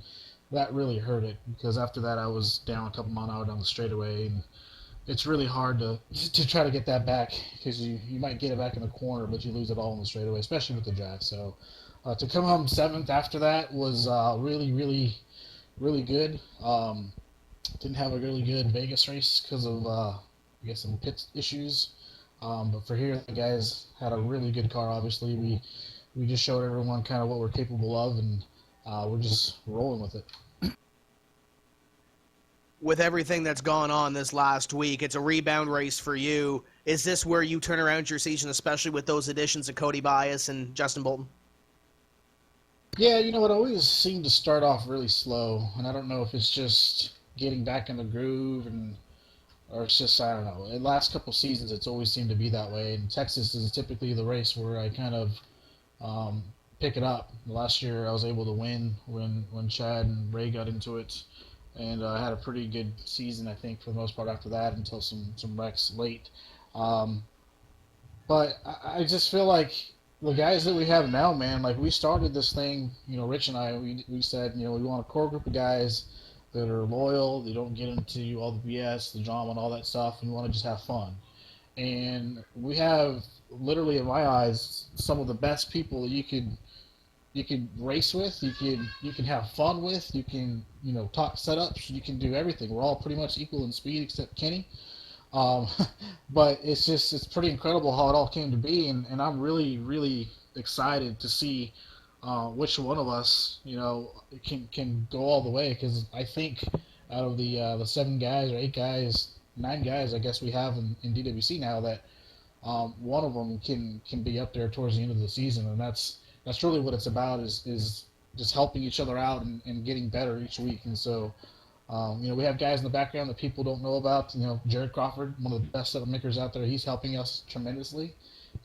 that really hurt it, because after that I was down a couple mile an hour down the straightaway. And it's really hard to try to get that back, because you might get it back in the corner, but you lose it all in the straightaway, especially with the jack. So to come home 7th after that was really good. Didn't have a really good Vegas race because of I guess some pit issues. But for here, the guys had a really good car. Obviously, we just showed everyone kind of what we're capable of, and we're just rolling with it. With everything that's gone on this last week, it's a rebound race for you. Is this where you turn around your season, especially with those additions of Cody Bias and Justin Bolton? Yeah, it always seemed to start off really slow, and I don't know if it's just getting back in the groove, or it's just, I don't know. The last couple seasons, it's always seemed to be that way, and Texas is typically the race where I kind of um, pick it up. Last year, I was able to win when Chad and Ray got into it, and I had a pretty good season, I think, for the most part after that until some wrecks late. Um, but I just feel like the guys that we have now, man, like we started this thing, Rich and I, we said, we want a core group of guys that are loyal, they don't get into all the BS, the drama, and all that stuff, and we want to just have fun. And we have, literally, in my eyes, some of the best people that you could race with, you can have fun with, you can talk setups, you can do everything. We're all pretty much equal in speed except Kenny. Um, but it's pretty incredible how it all came to be, and I'm really, really excited to see which one of us, can go all the way. Because I think out of the 7 guys or 8 guys, 9 guys, I guess we have in DWC now, that one of them can be up there towards the end of the season, and that's really what it's about, is just helping each other out and getting better each week. And so we have guys in the background that people don't know about. Jared Crawford, one of the best setup makers out there. He's helping us tremendously,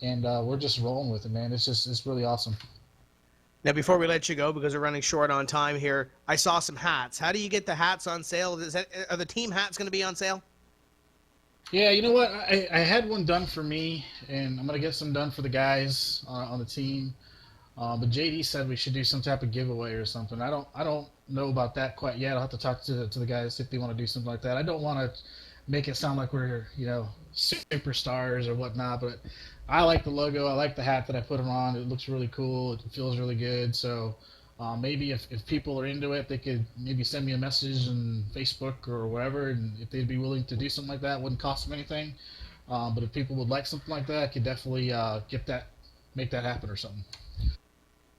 and we're just rolling with it, man. It's really awesome. Now, before we let you go, because we're running short on time here, I saw some hats. How do you get the hats on sale? Are the team hats going to be on sale? Yeah, you know what? I had one done for me, and I'm gonna get some done for the guys on the team. But JD said we should do some type of giveaway or something. I don't know about that quite yet. I'll have to talk to the guys if they want to do something like that. I don't want to make it sound like we're superstars or whatnot, but I like the logo. I like the hat that I put them on. It looks really cool. It feels really good. So maybe if people are into it, they could maybe send me a message on Facebook or wherever, and if they'd be willing to do something like that, it wouldn't cost them anything. But if people would like something like that, I could definitely make that happen or something.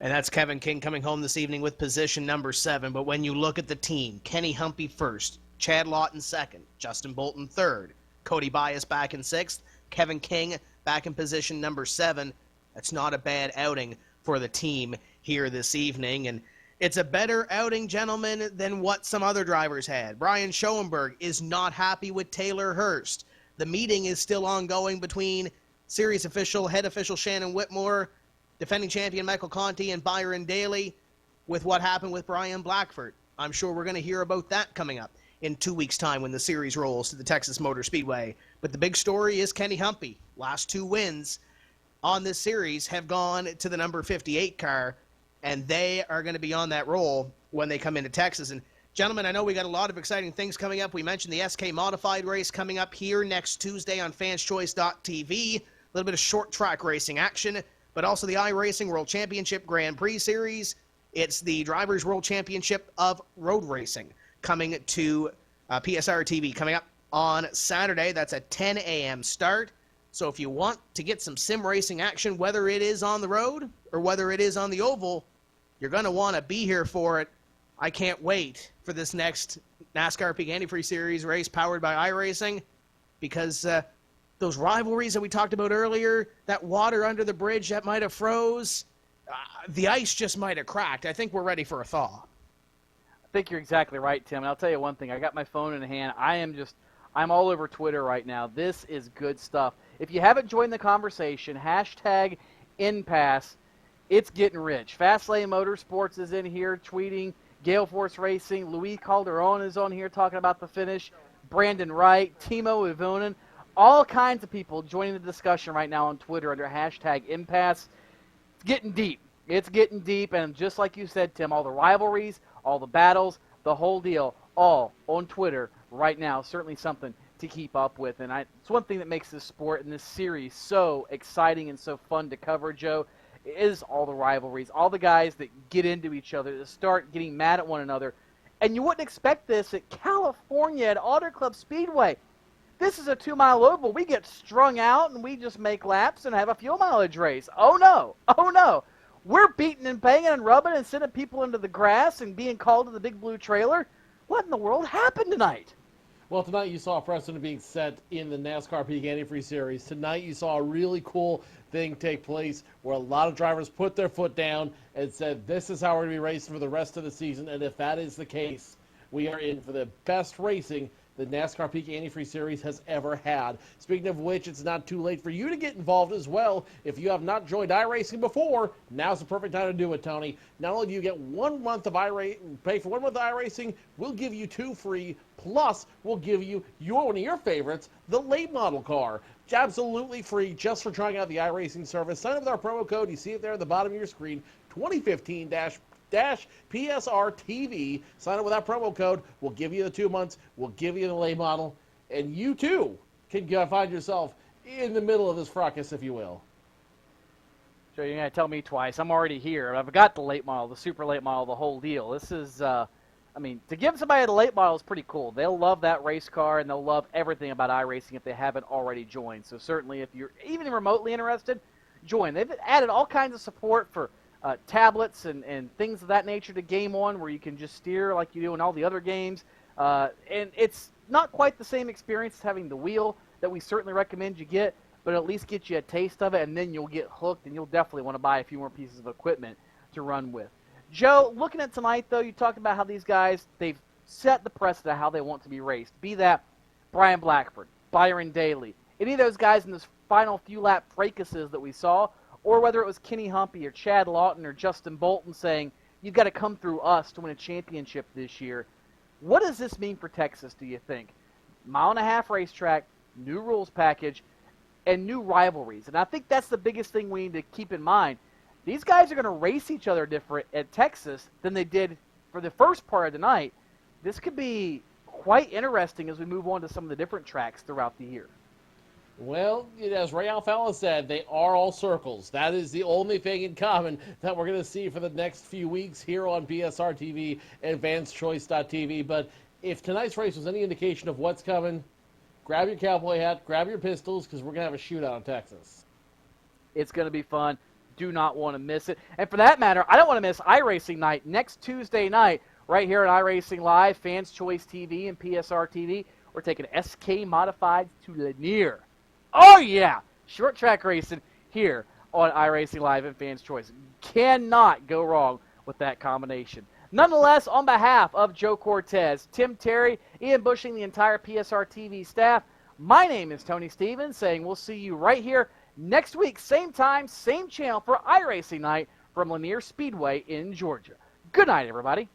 And that's Kevin King coming home this evening with position number 7. But when you look at the team, Kenny Humpy first, Chad Lawton second, Justin Bolton third, Cody Bias back in 6th, Kevin King back in position number 7. That's not a bad outing for the team here this evening. And it's a better outing, gentlemen, than what some other drivers had. Brian Schoenberg is not happy with Taylor Hurst. The meeting is still ongoing between series official, head official Shannon Whitmore, defending champion Michael Conti, and Byron Daly with what happened with Brian Blackford. I'm sure we're going to hear about that coming up in 2 weeks' time when the series rolls to the Texas Motor Speedway. But the big story is Kenny Humpy. Last 2 wins on this series have gone to the number 58 car, and they are going to be on that roll when they come into Texas. And gentlemen, I know we got a lot of exciting things coming up. We mentioned the SK Modified race coming up here next Tuesday on fanschoice.tv. A little bit of short track racing action, but also the iRacing World Championship Grand Prix Series. It's the Drivers' World Championship of Road Racing coming to PSR TV coming up on Saturday. That's a 10 a.m. start. So if you want to get some sim racing action, whether it is on the road or whether it is on the oval, you're going to want to be here for it. I can't wait for this next NASCAR Peak Antifreeze Series race powered by iRacing, because those rivalries that we talked about earlier, that water under the bridge that might have froze, the ice just might have cracked. I think we're ready for a thaw. I think you're exactly right, Tim. And I'll tell you one thing. I got my phone in hand. I'm all over Twitter right now. This is good stuff. If you haven't joined the conversation, hashtag #InPass, it's getting rich. Fastlane Motorsports is in here tweeting. Gale Force Racing. Luis Calderon is on here talking about the finish. Brandon Wright, Timo Ivonen. All kinds of people joining the discussion right now on Twitter under hashtag #Impasse. It's getting deep. It's getting deep, and just like you said, Tim, all the rivalries, all the battles, the whole deal, all on Twitter right now. Certainly something to keep up with, and it's one thing that makes this sport and this series so exciting and so fun to cover, Joe, is all the rivalries, all the guys that get into each other, that start getting mad at one another. And you wouldn't expect this at California at Auto Club Speedway. This is a 2-mile oval. We get strung out and we just make laps and have a fuel mileage race. Oh no. Oh no. We're beating and banging and rubbing and sending people into the grass and being called to the big blue trailer. What in the world happened tonight? Well, tonight you saw a precedent being set in the NASCAR Peak Antifreeze Series. Tonight you saw a really cool thing take place where a lot of drivers put their foot down and said, this is how we're going to be racing for the rest of the season. And if that is the case, we are in for the best racing the NASCAR Peak Antifreeze Series has ever had. Speaking of which, it's not too late for you to get involved as well. If you have not joined iRacing before, now's the perfect time to do it, Tony. Not only do you get 1 month of iRacing, pay for 1 month of iRacing, we'll give you 2 free, plus we'll give you one of your favorites, the late model car. It's absolutely free just for trying out the iRacing service. Sign up with our promo code. You see it there at the bottom of your screen, 2015-PSR TV. Sign up with that promo code. We'll give you the 2 months. We'll give you the late model. And you, too, can find yourself in the middle of this fracas, if you will. So you're going to tell me twice. I'm already here. I've got the late model, the super late model, the whole deal. This is, I mean, to give somebody the late model is pretty cool. They'll love that race car, and they'll love everything about iRacing if they haven't already joined. So certainly if you're even remotely interested, join. They've added all kinds of support for tablets and things of that nature to Game On, where you can just steer like you do in all the other games. And it's not quite the same experience as having the wheel that we certainly recommend you get, but at least get you a taste of it, and then you'll get hooked, and you'll definitely want to buy a few more pieces of equipment to run with. Joe, looking at tonight, though, you talked about how these guys, they've set the precedent of how they want to be raced. Be that Brian Blackford, Byron Daly, any of those guys in this final few lap fracases that we saw, or whether it was Kenny Humpy or Chad Lawton or Justin Bolton saying, you've got to come through us to win a championship this year. What does this mean for Texas, do you think? 1.5-mile racetrack, new rules package, and new rivalries. And I think that's the biggest thing we need to keep in mind. These guys are going to race each other different at Texas than they did for the first part of the night. This could be quite interesting as we move on to some of the different tracks throughout the year. Well, as Ray Alfalla said, they are all circles. That is the only thing in common that we're going to see for the next few weeks here on PSR TV and AdvancedChoice.tv. But if tonight's race was any indication of what's coming, grab your cowboy hat, grab your pistols, because we're going to have a shootout in Texas. It's going to be fun. Do not want to miss it. And for that matter, I don't want to miss iRacing night next Tuesday night right here at iRacing Live, Fans Choice TV, and PSR TV. We're taking SK Modifieds to Lanier. Oh, yeah. Short track racing here on iRacing Live and Fans Choice. Cannot go wrong with that combination. Nonetheless, on behalf of Joe Cortez, Tim Terry, Ian Bushing, the entire PSR TV staff, my name is Tony Stevens, saying we'll see you right here next week, same time, same channel for iRacing Night from Lanier Speedway in Georgia. Good night, everybody.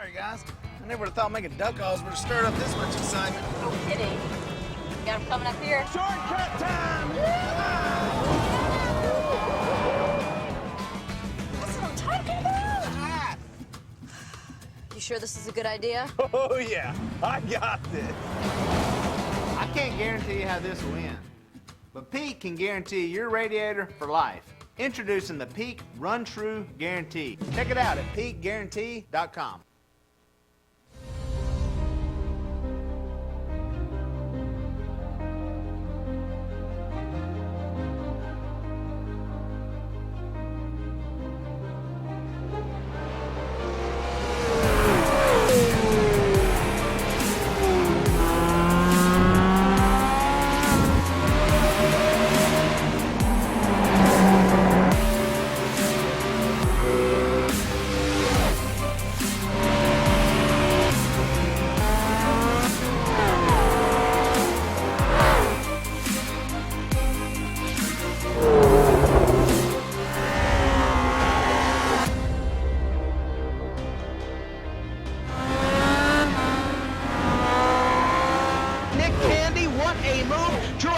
Sorry, guys. I never would have thought making duck calls would have stirred up this much excitement. No kidding. Got him coming up here. Shortcut time! That's what I'm talking about. You sure this is a good idea? Oh, yeah. I got this. I can't guarantee you how this will end, but Pete can guarantee your radiator for life. Introducing the Peak Run True Guarantee. Check it out at peakguarantee.com.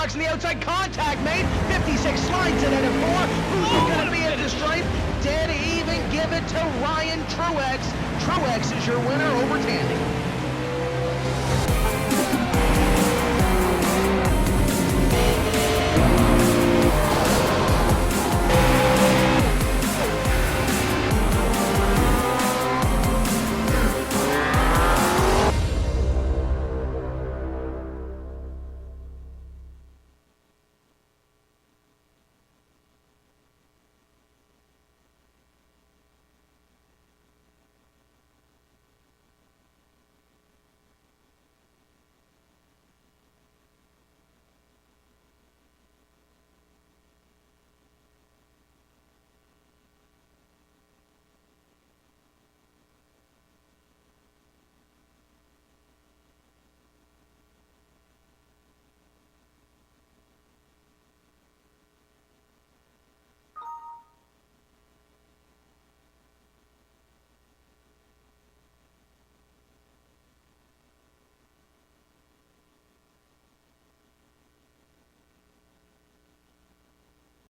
On the outside, contact made. 56 slides it at a 4. Who's going to be at the stripe? Dead even. Give it to Ryan Truex. Truex is your winner over Tandy.